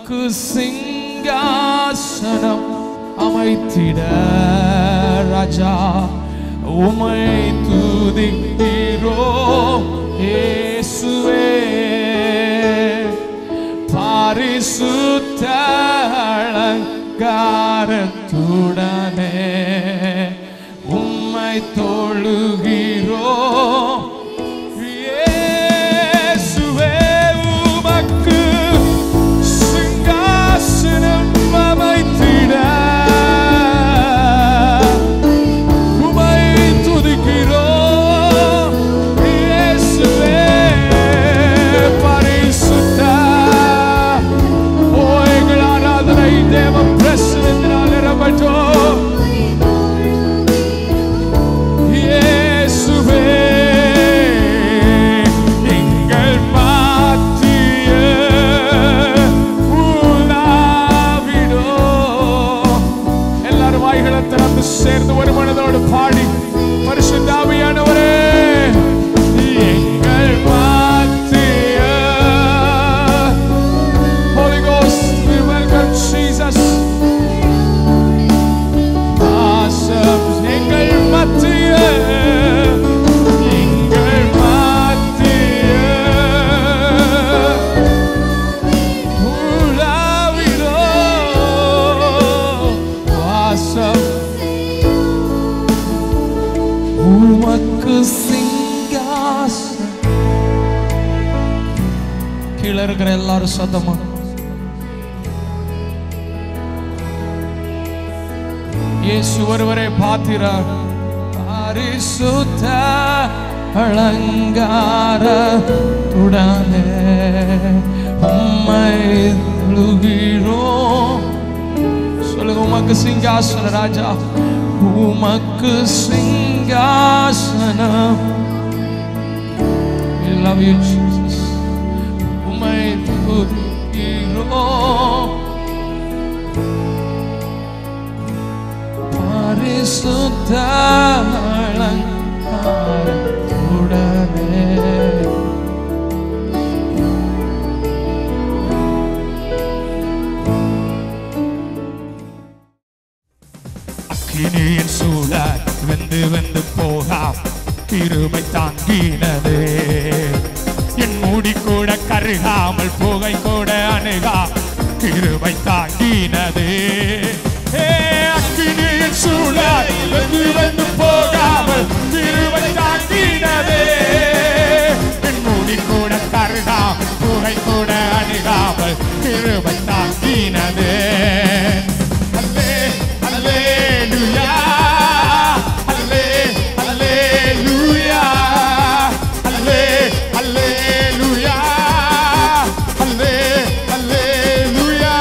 உமக்கு சிங்காசனம் அமைத்திட ராஜா உம்மை துதிக்கிறோம் இயேசுவே. பரிசுத்த அலங்காரத்துடனே உம்மை தொழுகிறோம் இயேசுவே. உமக்கு சிங்காசனம் அமைத்திட உம்மை துதிக்கிறோம் இயேசுவே. பரிசுத்த எங்கள் ஆராதனை தேவ பிரசன்னத்தினால் நிரம்பட்டும் இயேசுவே. எங்கள் மத்திய உலாவிடும். எல்லாரும் வாய்களை திறந்து சேர்ந்து ஒரு மனதோடு பாடி பரிசுத்த ஆவியானவரே எங்கள் மத்திய Holy Ghost, we welcome Jesus. Awesome. எங்கள் மத்திய எங்கள் மத்திய உலாவிடும் வாசம் உமக்கு சிங்காசனம். கீழே இருக்கிற எல்லாரும் சத்தமா இயேசு ஒருவரே பாத்திரர். பரிசுத்த அலங்காரத்துடனே உம்மை தொழுகிறோம். சொல்லுங்க உமக்கு சிங்காசனம் ராஜா உமக்கு சிங்காசனம். We love you Jesus. உம்மை துதிக்கிறோம் பரிசுத்த அலங்காரத்துடனே. அக்கினியின் சூழல் வெந்து வெந்து போகா கிருபை தாங்கினதே. என் மூடி கூட கருகாமல் புகை கூட அணுகா கிருபை தாங்கினதே. அக்கினியின் சூழல் வெந்து வெந்து போகாமல் கிருபை தாங்கினதே. என் மூடி கூட கருகாமல் புகை கூட அணுகாமல் கிருபை தாங்கினதே. அல்லேலூயா அல்லேலூயா அல்லேலூயா அல்லேலூயா.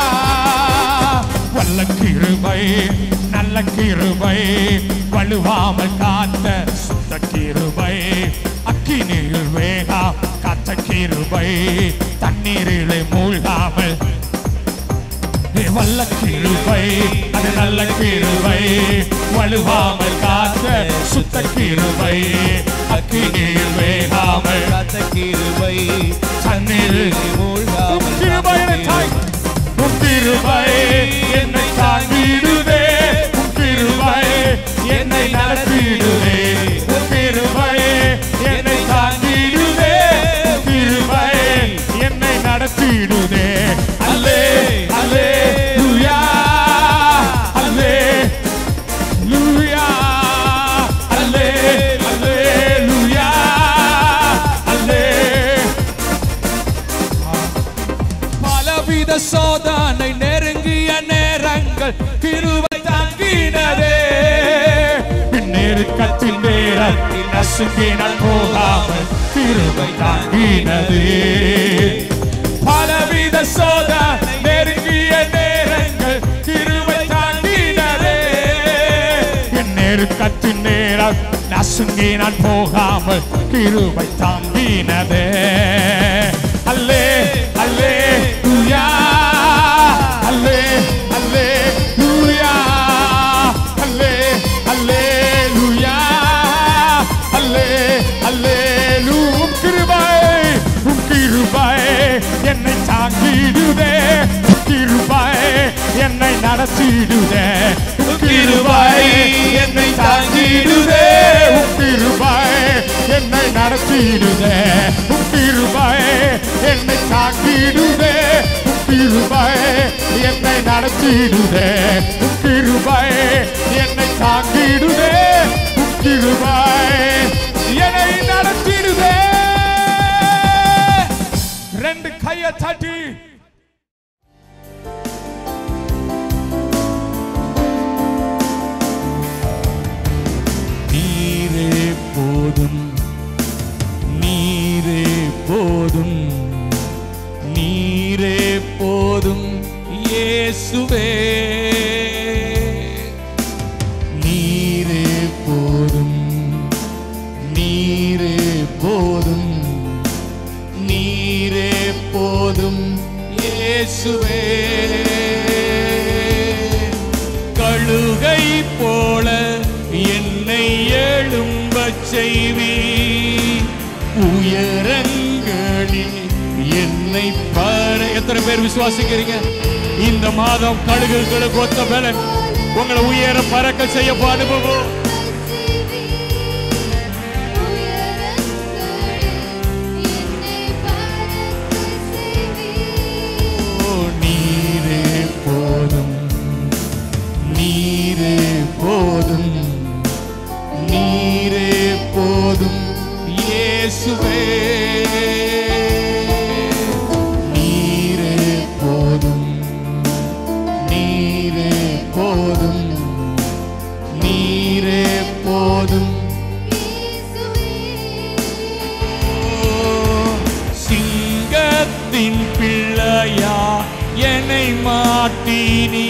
வல்ல கிருபை நல்ல கிருபை வலுவாமல் காத்த சுத்த கிருபை. அக்கினியில் வேகா காத்த கிருபை தண்ணீரிலே மூழ்காமல் வல்ல கிருபை அது நல்ல கிருபை வலுவாமல் காத்த சுத்த கிருபை. அக்கினியில் வேகாமல் காத்த கிருபை தண்ணீரில் மூழ்காமல் கிருபை. உம் கிருபை என்னை தாங்கிடுதே. உம் கிருபை என்னை நடத்திடுதே. உம் கிருபை என்னை தாங்கிடுதே. உம் கிருபை என்னை நடத்திடுதே. அல்லே அல்லேலூயா அல்லேலூயா அல்லேலூயா அல்லே. பலவித சோதனை நெருங்கிய நேரங்கள் கிருபை தாங்கினதே. நெருக்கத்தின் நேரத்தில் நசுங்கினால் போகாமல் கிருபை தாங்கினதே. பலவித சோதனை நெருங்கிய நேரங்கள் கிருபை தாங்கினதே. என் நெருக்கத்தின் நேரம் நசுங்கினால் போகாமல் கிருபை தாங்கினதே. அல்லே அல்லேலூயா அல்லே அல்லேலூயா அல்லே அல்லேலூயா அல்லே அல்லேலூயா. உம் கிருபை என்னை தாங்கிடுதே. நடத்திடுதே கிருபை என்னை தாங்கிடுதே கிருபை என்னை நடத்திடுதே கிருபை என்னை தாங்கிடுதே கிருபை என்னை நடத்திடுதே கிருபை என்னை தாங்கிடுதே கிருபை என்னை நடத்திடுதே. ரெண்டு கையை தட்டி நீரே போதும் நீரே போதும் நீரே போதும் இயேசுவே நீரே போதும் நீரே போதும் நீரே போதும் இயேசுவே கழுகை போல என்னை எழும்பச் செய்வி உயரங்களில் என்னை பார. எத்தனை பேர் விசுவாசிக்கிறீங்க இந்த மாதம் கழுகுகளுக்கு ஒத்த பலன் உங்களை உயர பறக்க செய்ய அனுபவம். நீரே போதும் நீரே போதும் நீரே போதும் இயேசுவே நீரே போதும் நீரே போதும் நீரே போதும் சிங்கத்தின் பிள்ளையா என்னை மாட்டினி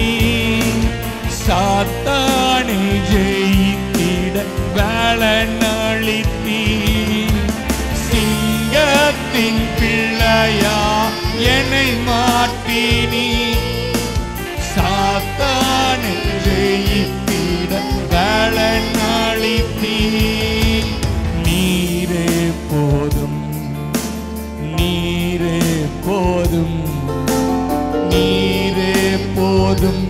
சாத்தானை ஜெயித்திட பலனளித்தி சிங்கத்தின் பிள்ளையா என்னை மாட்டினி சாத்தானை ஜெயித்திட பலனளித்தி நீரே போதும் நீரே போதும் நீரே போதும்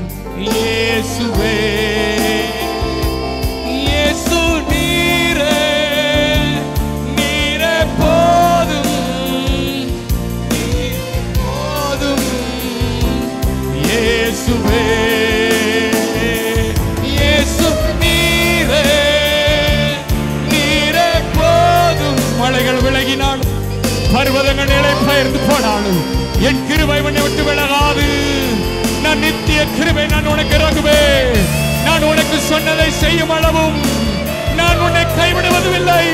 இயேசுவே இயேசு நீரே நீரே போதும் நீரே போதும் இயேசுவே இயேசு நீரே நீரே போதும். மலைகள் விலகினாலும் பர்வதங்கள் நிலை பெயர்ந்து போனாலும் என் கிருபை உன்னை விட்டு விலகாது. நான் நித்திய கிருபை நான் உனக்கு இறங்குவேன். நான் உனக்கு சொன்னதை செய்யும் அளவும் நான் உன்னை கைவிடுவதுமில்லை.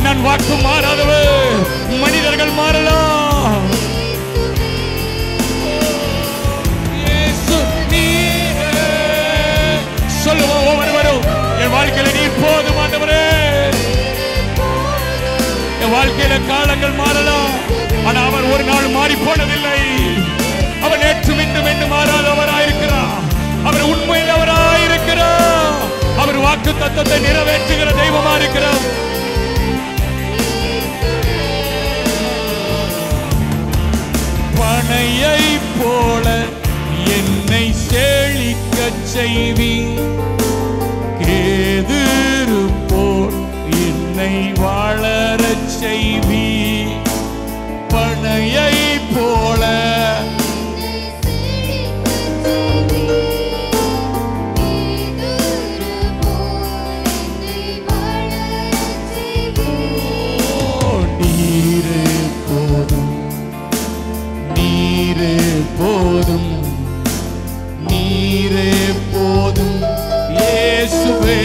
நான் வாக்கு மாறாதவர். மனிதர்கள் மாறலாம். சொல்லுவோம் ஒவ்வொருவரும் என் வாழ்க்கையில நீர் போதும் ஆண்டவரே. என் வாழ்க்கையில காலங்கள் மாறலாம், ஆனா அவர் ஒரு நாள் மாறி போனதில்லை. அவர் நேற்றும் இன்றும் என்று மாறாதவராயிருக்கிறார். அவர் உண்மையிலவராயிருக்கிறார். அவர் வாக்கு தத்தத்தை நிறைவேற்றுகிற தெய்வமா இருக்கிறார். பனையை போல என்னை செழிக்க செய்வி கேதுரு போல் என்னை வளரச் செய்வி. பனையை போல நீரே போதும் நீரே போதும் நீரே போதும் இயேசுவே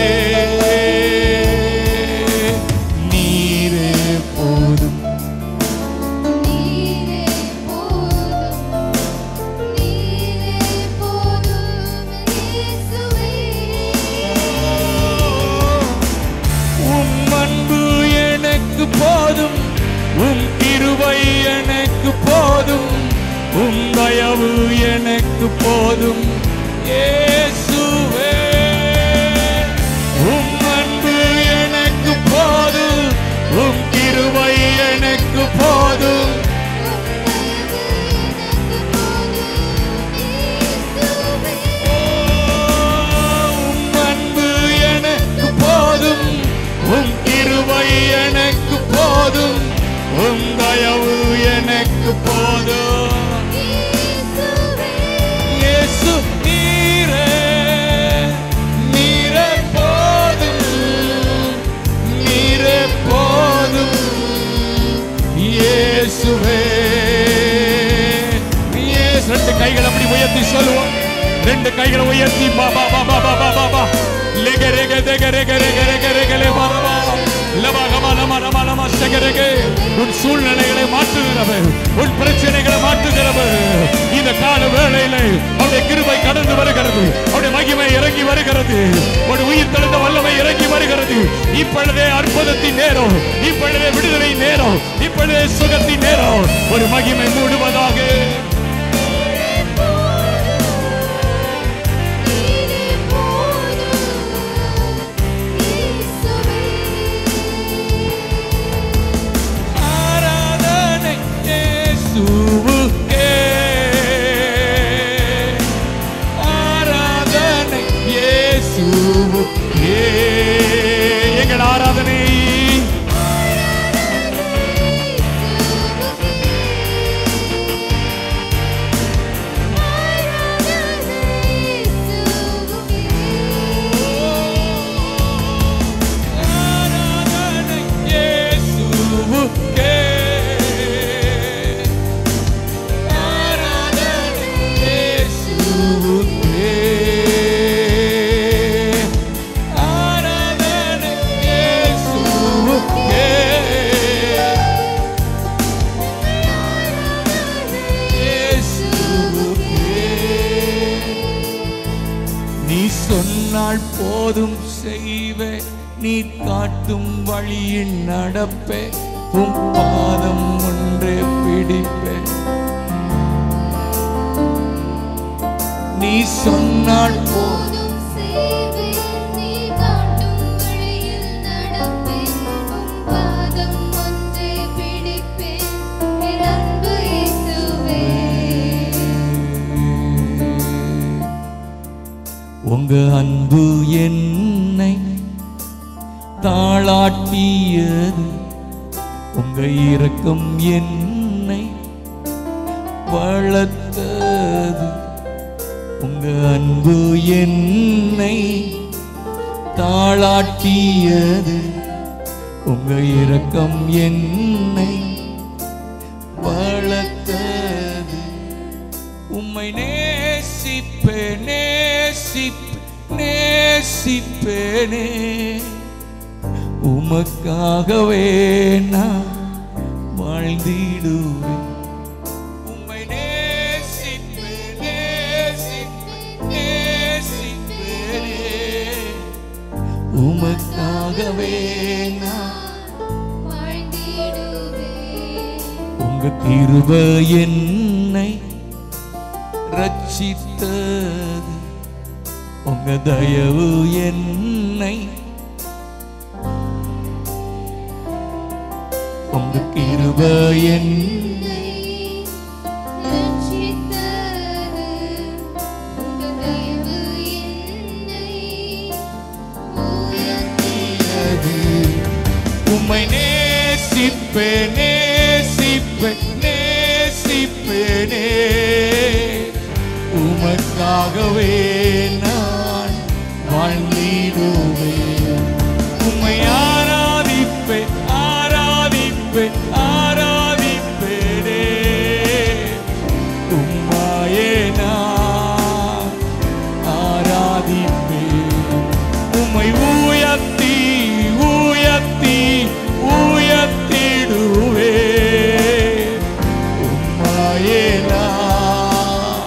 நீரே போதும் உம் அன்பு எனக்கு போதும், உம் கிருபை எனக்கு போதும், உம் தயவு எனக்கு போதும் இயேசுவே. உம் அன்பு எனக்கு போதும், உம் கிருபை எனக்கு போதும். உம் தயவு எனக்கு போதும். இயேசு நீரே நீரே போதும், நீரே போதும் இயேசுவே. ரெண்டு கைகளை அப்படி உயர்த்தி சொல்லுவோம். ரெண்டு கைகளை உயர்த்தி பாபா பாபா பாபா பாபா லெக ரெக தெக ரெக ரெக ரெக ரெக லே பாபா லபா கமா லமா லமா லமா சகரக. உன் சூழ்நிலைகளை மாற்றுகிறவர், உன் பிரச்சனைகளை மாற்றுகிறவர். இந்த கால வேளையில அவருடைய கிருபை கடந்து வருகிறது, அவருடைய மகிமை இறங்கி வருகிறது, அவருடைய உயிர் தெழுந்த வல்லமை இறங்கி வருகிறது. இப்பொழுதே அற்புதத்தின் நேரம், இப்பொழுதே விடுதலை நேரம், இப்பொழுதே சுகத்தின் நேரம். ஒரு மகிமை மூடுவதாக. எங்கள் ஆராதனை போதும் செய்வே, நீ காட்டும் வழியில் நடப்பே, உம் பாதம் ஒன்றே பிடிப்பே. நீ சொன்னால் போதும் செய்வே, நீ காட்டும் வழியில் நடப்பே, உம் பாதம் ஒன்றே பிடிப்பே. என் அன்பு இயேசுவே, உங்க அன்பு என்னை தாளாட்டியது, உங்க இரக்கம் என்னை வளர்த்தது. உங்க அன்பு என்னை தாளாட்டியது, உங்க இரக்கம் என்னை வளர்த்தது. உம்மை நேசிப்பேனே நேசிப்பேனே, உமக்காகவே நான் வாழ்ந்திடுவேன். உம்மை நேசிப்பேனே நேசிப்பேனே, உமக்காகவே நான் வாழ்ந்திடுவேன். உங்க கிருபை என்னை ரட்சித்தது, உங்க தயவு என்னை, உங்க கிருபை என்னை ரட்சித்தது, உங்க தயவு என்னை உயர்த்தியது. உம்மை நேசிப்பேனே நேசிப்பேனே, உமக்காகவே நான் வாழ்ந்திடுவேன். உம்மை ஆராதிப்பேன் ஆராதிப்பேன் ஆராதிப்பேனே, உம்மையே நான் ஆராதிப்பேன். உம்மை உயர்த்தி உயர்த்தி உயர்த்திடுவேன். உம்மையே நான்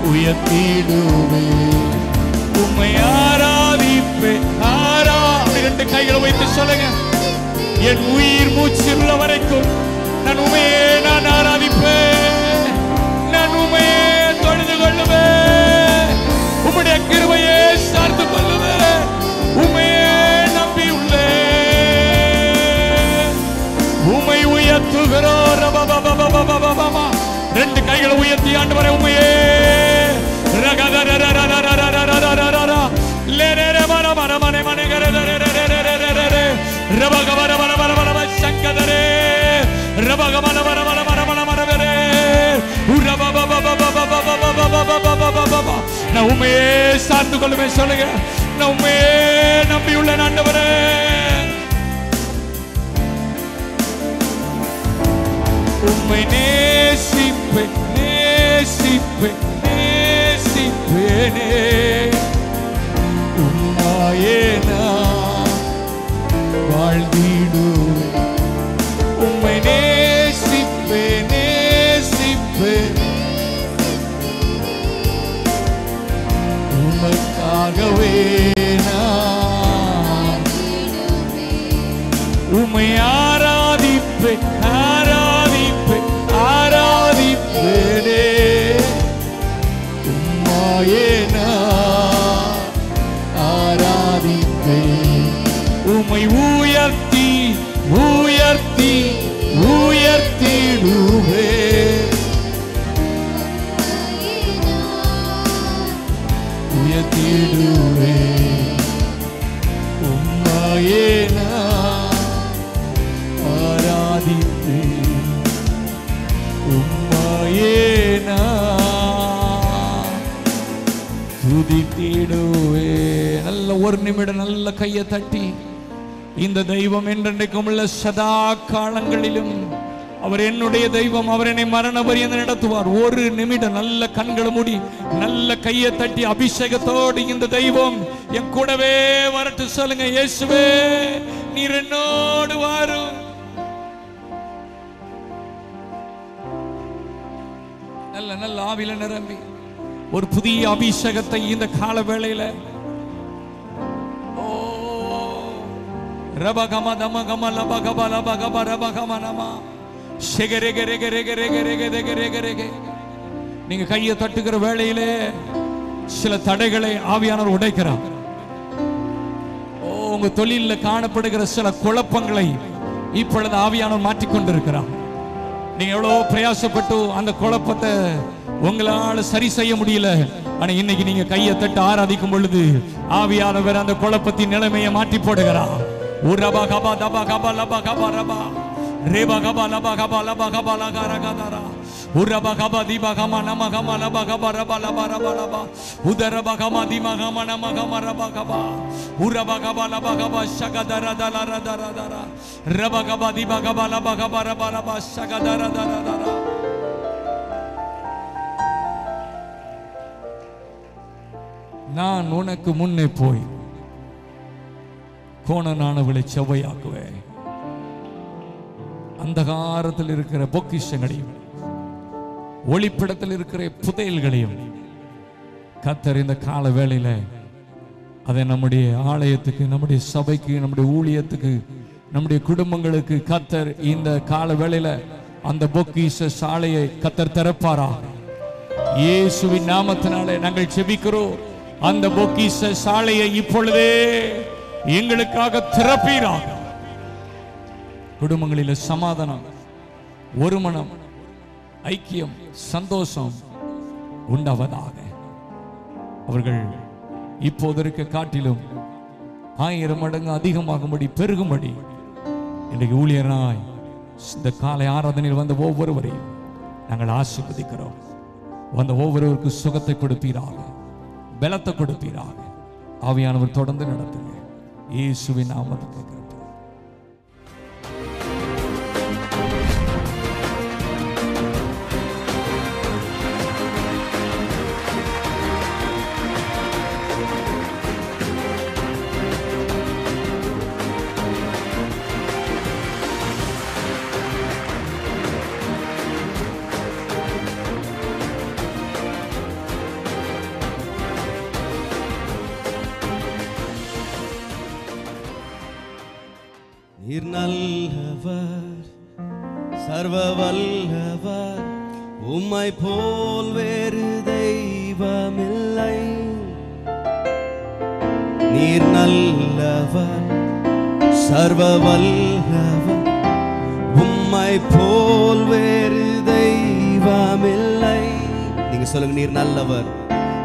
உயர்த்திடுவேன். உம்மை ஆராதிப்பேன் ரெண்டு கைகளை வைத்து சொல்லுங்க. என் உயிர் மூச்சுள்ள வரைக்கும் நான் உம்மையே நான் ஆராதிப்பேன், நான் உம்மையே தொழுது கொள்ளுவேன், உம்முடைய கிருபையை சார்ந்து கொள்ளுவேன், உம்மையே நம்பியுள்ளேன். உம்மை உயர்த்துகிறோம். ரெண்டு கைகளை உயர்த்தி ஆண்டவரே உம்மையே நான் உண்மையே சார்ந்து கொள்ளுவேன். சொல்லுங்க, நான் உண்மையே நம்பியுள்ள ஆண்டவரே. உம்மை நேசிப்பேன், நேசிப்பேன், நேசிப்பேனே. உம்மாயே நான் வாழ்ந்திடுவேன். உம்மை நேசிப்பேன், நேசிப்பேன். உமக்காகவே நான் உம்மை ஆராதிப்பேன், ஆராதிப்பேன், ஆராதிப்பேனே. உம்மாயே நான் ஆராதிப்பேன். உம்மை உயர்த்தி உயர்த்தி உயர்த்திடுவேன். உயர்த்திடுவேன். உம்மையே நான் ஆராதிப்பேன். உம்மையே நான் துதித்திடுவேன். நல்ல ஒரு நிமிடம் நல்ல கையை தட்டி, இந்த தெய்வம் என்றென்றைக்கும் உள்ள சதா காலங்களிலும் அவர் என்னுடைய தெய்வம், அவர் என்னை மரண பரியந்தம் நடத்துவார். ஒரு நிமிடம் நல்ல கண்களை மூடி நல்ல கையை தட்டி அபிஷேகத்தோடு இந்த தெய்வம் என் கூடவே வரட்டு சொல்லுங்க. இயேசுவே நீர் என்னோடு வாரும். நல்ல நல்ல ஆவியில நிரம்பி ஒரு புதிய அபிஷேகத்தை இந்த கால வேளையில ரபகம தமகம லபகப லபகப ரபகம நம நீங்க கையை தட்டுகிற வேளையிலே சில தடைகளை ஆவியானவர் உடைக்கிறார். உங்க தொழிலில் காணப்படுகிற சில குழப்பங்களை இப்பொழுது ஆவியானவர் மாற்றிக்கொண்டிருக்கிறார். நீங்க எவ்வளவு பிரயாசப்பட்டு அந்த குழப்பத்தை உங்களால சரி செய்ய முடியல. ஆனா இன்னைக்கு நீங்க கையை தட்டு ஆராதிக்கும் பொழுது ஆவியானவர் அந்த குழப்பத்தின் நிலைமையை மாற்றி போடுகிறார். உரபகப தபகப லபகப ரபா ரேபகப லபகப லபகப லகரகதரா உரபகப திபகம நமகம லபகப ரப லப ரப லப உதரபகம திமகம நமகம ரபகப உரபகப லபகப ஷகதர தலர தர தர ரபகப திபகப லபகப ரப ரப ஷகதர தர தர. நான் உனக்கு முன்னே போய் கோணனானவளை செவ்வையாக்குவேன். அந்தகாரத்தில் இருக்கிற பொக்கிஷங்களையும் ஒளிப்பிடத்தில் இருக்கிற புதையல்களையும் கர்த்தர் இந்த கால வேளையில அதை நம்முடைய ஆலயத்துக்கு, நம்முடைய சபைக்கு, நம்முடைய ஊழியத்துக்கு, நம்முடைய குடும்பங்களுக்கு கர்த்தர் இந்த கால வேளையில அந்த பொக்கிஷ சாலையை கர்த்தர் திறப்பாரா. இயேசுவின் நாமத்தினாலே நாங்கள் ஜெபிக்கிறோம். அந்த பொக்கிஷ சாலையை இப்பொழுதே எங்களுக்காக திறப்பீராக. குடும்பங்களில் சமாதானம், ஒரு மனம், ஐக்கியம், சந்தோஷம் உண்டாவதாக. அவர்கள் இப்போது இருக்க காட்டிலும் 1000 மடங்கு அதிகமாகும்படி பெருகும்படி இன்றைக்கு ஊழியராய் இந்த காலை ஆராதனையில் வந்த ஒவ்வொருவரையும் நாங்கள் ஆசீர்வதிக்கிறோம். வந்த ஒவ்வொருவருக்கும் சுகத்தை கொடுப்பீராக, பலத்தை கொடுப்பீராக. ஆவியானவர் தொடர்ந்து நடத்துங்க. இயேசுவின் நாமத்தில் கேட்கிறோம். நீர் நல்லவர், சர்வ வல்லவர், உம்மை போல் வேறு தெய்வமில்லை. நீர் நல்லவர், சர்வ வல்லவர், உம்மை போல் வேறு தெய்வமில்லை. நீங்க சொல்லுங்க, நீர் நல்லவர்,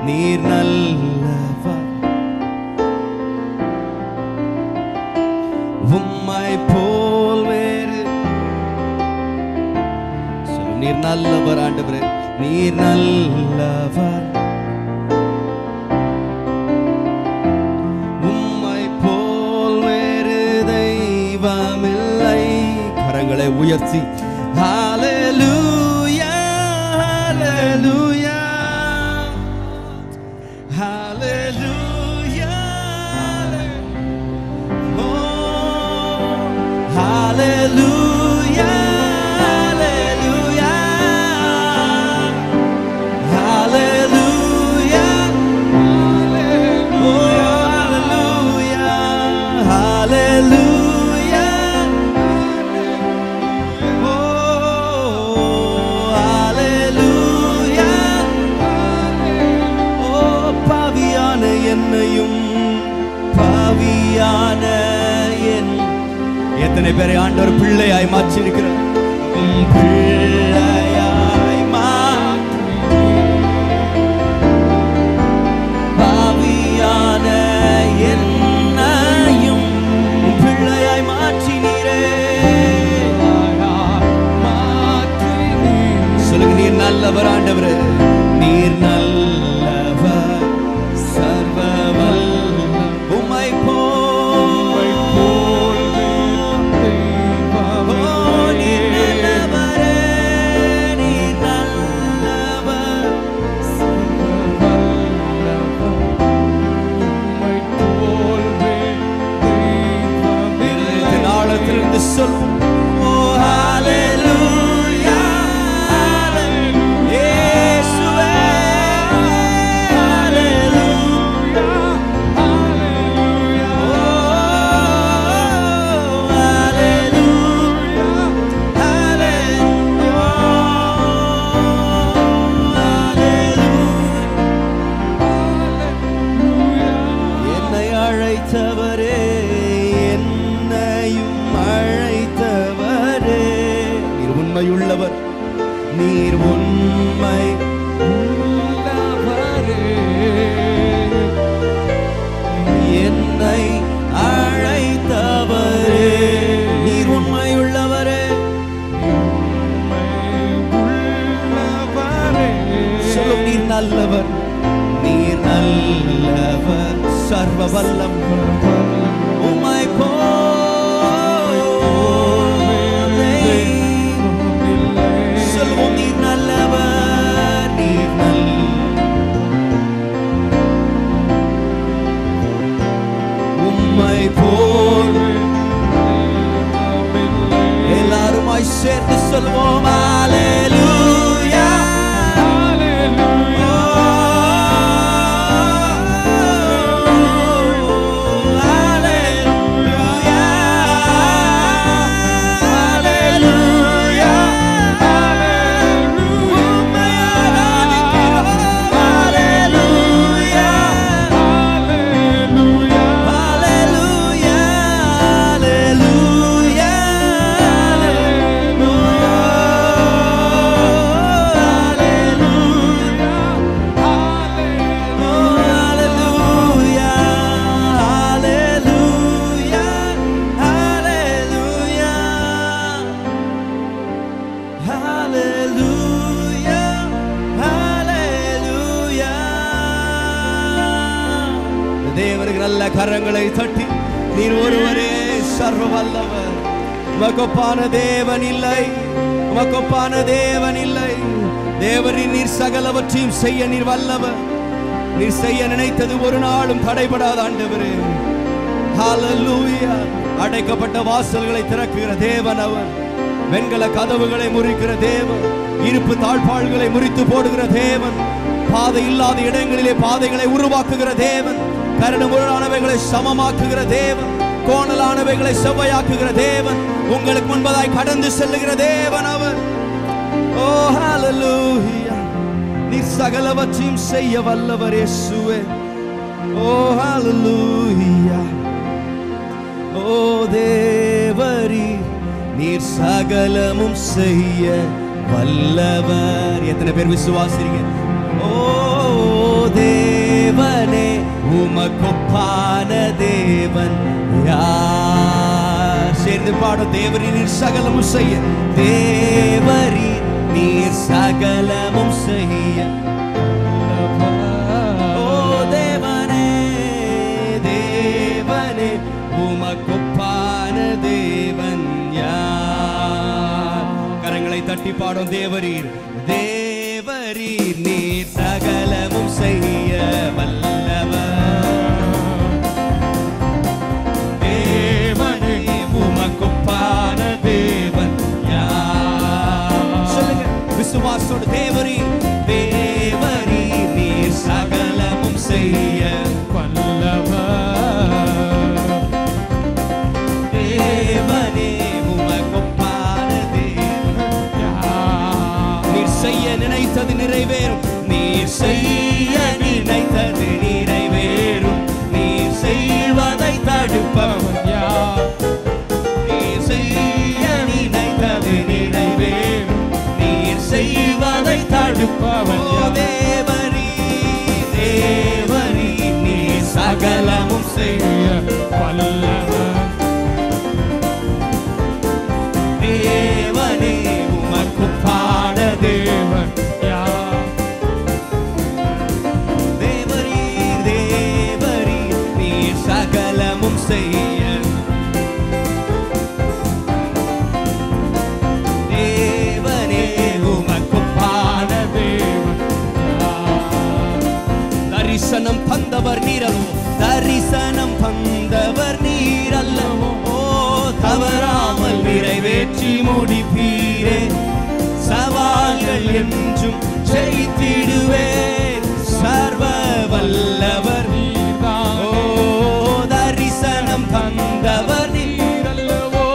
நீர் நல்லவர், உம்மை போல் வேறு. நீர் நல்லவர் ஆண்டவரே, நீர் நல்லவர், உம்மை போல் வேறு தெய்வமில்லை. கரங்களை உயர்த்தி ஹalleluya hallelujah hallelujah oh hallelujah hallelujah hallelujah oh hallelujah hallelujah என்னையும் பாவியான என் எத்தனை பேரை ஆண்டவர் பிள்ளையாய் மாற்றிருக்கிறார். பிள்ளையாய் மாற்றி பாவியான என்னையும் பிள்ளையாய் மாற்றினீரே. சொல்லுங்க, நீர் நல்லவர் ஆண்டவரே, நீர் நல்லவர், சர்வ வல்லவர், உம்மை போல் நீர் நல்லவரே, நீர் நல்லவர், சர்வ வல்லவர், உம்மை போல் தெய்வமில்லை. ஆழத்திலிருந்து சொல்லும் அழைத்தவரே, என்னையும் அழைத்தவரே, நீர் உண்மையுள்ளவர், நீர் உண்மை உள்ளவரே, என்னை அழைத்தவரே, நீர் உண்மையுள்ளவரே, சொல்லும் நீர் நல்லவர், நீர் நல்லவர், சர்வ வல்லம், உம்மை போல் சொல்வோம். நீர் நல்லவர், நீர் உம்மை போல் எல்லாருமாய் சேர்ந்து சொல்வோம். ஹalleluya தேவனுக்கு நல்ல கரங்களை தட்டி, நீர் ஒருவரே சர்வ வல்லவர், உமக்கொப்பான தேவன் இல்லை, உமக்கொப்பான தேவன் இல்லை. தேவரின் நீர் சகலவற்றையும் செய்ய நீர் வல்லவர், நீர் செய்ய நினைத்தது ஒரு நாளும் தடைபடாத ஆண்டவரே. ஹalleluya. அடைக்கப்பட்ட வாசல்களை திறக்குகிற தேவன் அவர், வெண்கல கதவுகளை முறிக்கிற தேவன், இருப்பு தாழ்பாள்களை முறித்து போடுகிற தேவன், பாதை இல்லாத இடங்களிலே பாதைகளை உருவாக்குகிற தேவன், கரடுமுரடானவைகளை சமமாக்குகிற தேவன், கோணலானவைகளை செவ்வையாக்குகிற தேவன், உங்களுக்கு முன்பதாய் கடந்து செல்லுகிற தேவன் அவர். ஓ ஹalleluya. நீர் சகலவற்றையும் செய்ய வல்லவர் இயேசுவே. ஓ ஹalleluya. ஓ தேவரே, நீர் சகலமும் செய்ய வல்லவர். எத்தனை பேர் விசுவாசிக்கிறீங்க? ஓ தேவனே, உமக்கொப்பான தேவன் யார்? சேர்ந்து பாடும். தேவரே, நீர் சகலமும் செய்ய, தேவரே நீர் சகலமும் செய்ய. ஓ தேவனே தேவனே உமக்கொப்பான தேவன் யார்? கரங்களை தட்டி பாடும் தேவரீர் தேவரீர் நீர் சகலமும் செய்ய வல்லவர். தேவனே உமக்கொப்பான தேவன் யார்? சொல்லுங்க விசுவாசோடு தேவரீர் தேவரீர் நீர் சகலமும் செய்ய வல்லவர். தேவனே உமக்கொப்பான தேவன் யார்? நீர் செய்ய நினைத்தது நிறைவேறும். நீர் செய்ய நினைத்தது நிறைவேறும். நீர் செய்வதை தடுப்பவன் யார்? நீர் செய்ய நினைத்தது நிறைவேறும். நீர் செய்வதை தடுப்பவன் யார்? தேவரீர் தேவரீர் நீர் சகலமும் செய்ய வல்லவர். தேவனே உமக்கொப்பான தேவன் யார்? தேவரீர் தேவரீர் நீர் சகலமும் செய்ய. தேவனே உமக்கொப்பான தேவன் யார்? தரிசனம் தந்தவர் நீரல்லவோ, தரிசனம் தந்தவர் நீரல்லவோ. ஓ தவறாமல் நிறைவேற்றி முடிப்பீரே. சவால்கள் என்றும் ஜெயித்திடுவேன். சர்வ வல்லவர் நீர்தான் ஓ தரிசனம் தந்தவர் நீர். அல்லவோ,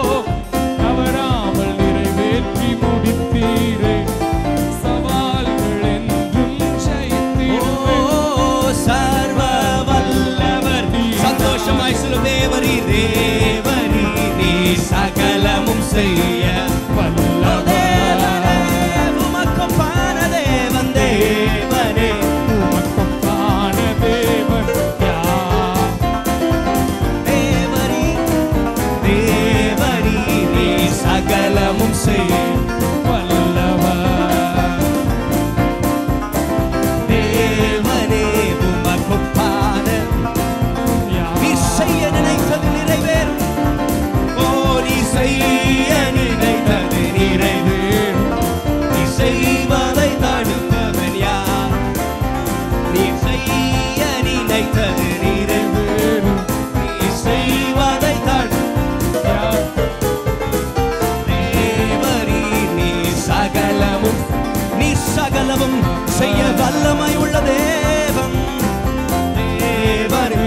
தவறாமல் நிறைவேற்றி முடித்தீரே. சவால்கள் என்றும் ஓ ஜெயித்தீரே. சர்வ வல்லவர். சந்தோஷமாய் சொல்லும் தேவரீர் தேவரீர் நீர் சகலமும் செய்ய வல்லவர். உமக்கொப்பான தேவன் தேவனே உமக்கொப்பான தேவன் யார்? தேவரீர் தேவரீர் நீர் சகலமும் செய்ய வல்லவர். தேவனே உமக்கொப்பான நீர் செய்ய நினைத்தது நிறைவேறும். ஓ நீ செய்ய நினைத்தது நிறைவேறும். நீ செய்வதை தடுப்பவன் யார்? நீ செய்ய நினைத்தது நிறைவேறும். நீ செய்வதை தடுப்பவன் யார்? தேவரீர் நீர் சகலமும் நீர் சகலமும் செய்ய வல்லமை உள்ள தேவன். தேவரே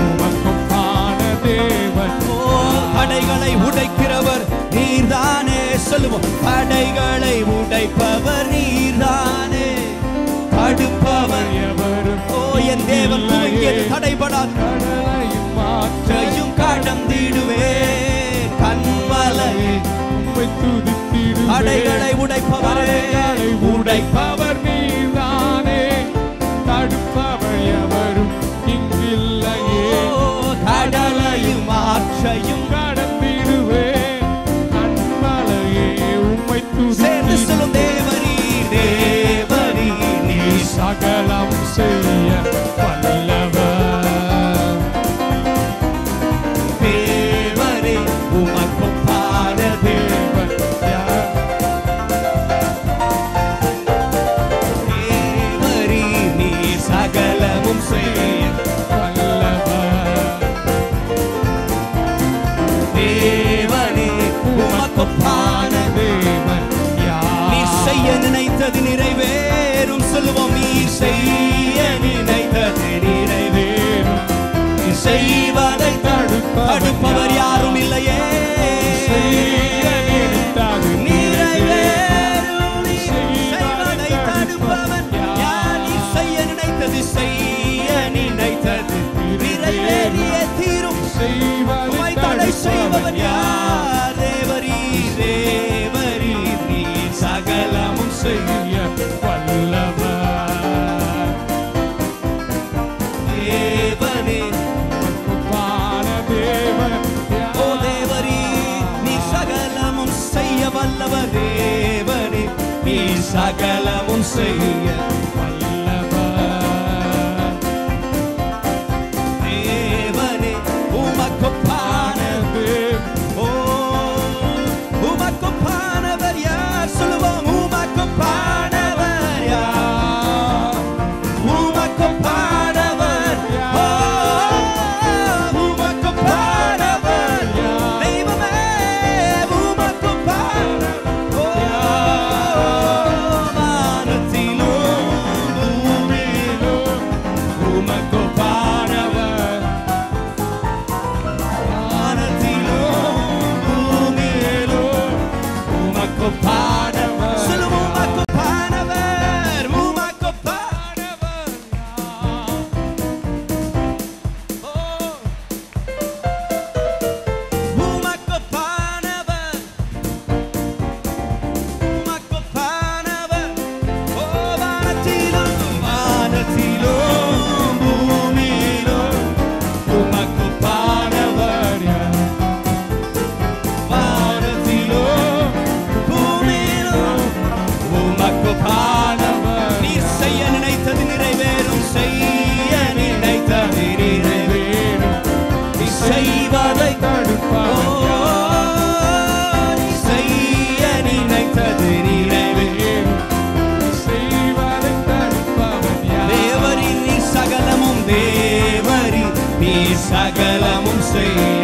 உமக்கொப்பான தேவன் ஓ தடைகளை உடைக்கிறவர் நீர்தானே. சொல்லுவோம் தடைகளை உடைப்பவர் நீர்தானே. தடுப்பவர் எவரும் ஓ என் தேவன் துவங்கியது தடைபடாது. கடலையும் மாற்றையும் மாற்றையும் கடந்திடுவேன். கண்மலையை உம்மை துதித்திடுவேன். தடைகளை உடைப்பவரே தடைகளை உடைப்பவர் நீர்தானே. தடுப்பவர் எவரும் இங்கில்லையே. ஓ கடலையும் மாற்றையும் கடந்திடுவேன். கண்மலையே உம்மை சேர்ந்து துதித்திடுவேன். சொல்லும் தேவரீர் தேவரீர் நீர் சகலம் செய்ய வல்லவர். தேவரே உமக்கொப்பான தேவன் யார்? தேவரீர் நீர் சகலமும் செய்ய வல்லவர். சகலமும் செய்ய வல்லவர். தேவனே உமக்கொப்பானது, ஓ உமக்கொப்பானவர் யார்? சொல்லுவோம், உமக்கொப்பானவர் யார்? உமக்கொப்பானவர் யார்? உமக்கொப்பானவர் யார்? தெய்வமே உமக்கொப்பானவர் யார்? வானத்திலும் பூமியிலும் உமக்கொப்பானவர். வானத்திலும் பூமியிலும் உமக்கொப்பானவர். சொல்லுவோம், உமக்கொப்பானவர், உமக்கொப்பானவர் யார்? ஓ உமக்கொப்பானவர், உமக்கொப்பானவர். ஓ வானத்திலும் வானத்திலும் பூமியிலும் உமக்கொப்பானவர் யார்? வானத்திலும் பூமியிலும் உமக்கொப்பானவர். நீர் செய்ய நினைத்தது நிறைவேறும், செய்ய நினைத்தது நிறைவேறும். நீ செய்வதை தடுப்பார், நீ செய்ய நினைத்தது நிறைவேறும். செய்வதை தடுப்பவன் யார்? தேவரி நீ சகலமும், தேவரி நீ சகலமும் செய்ய.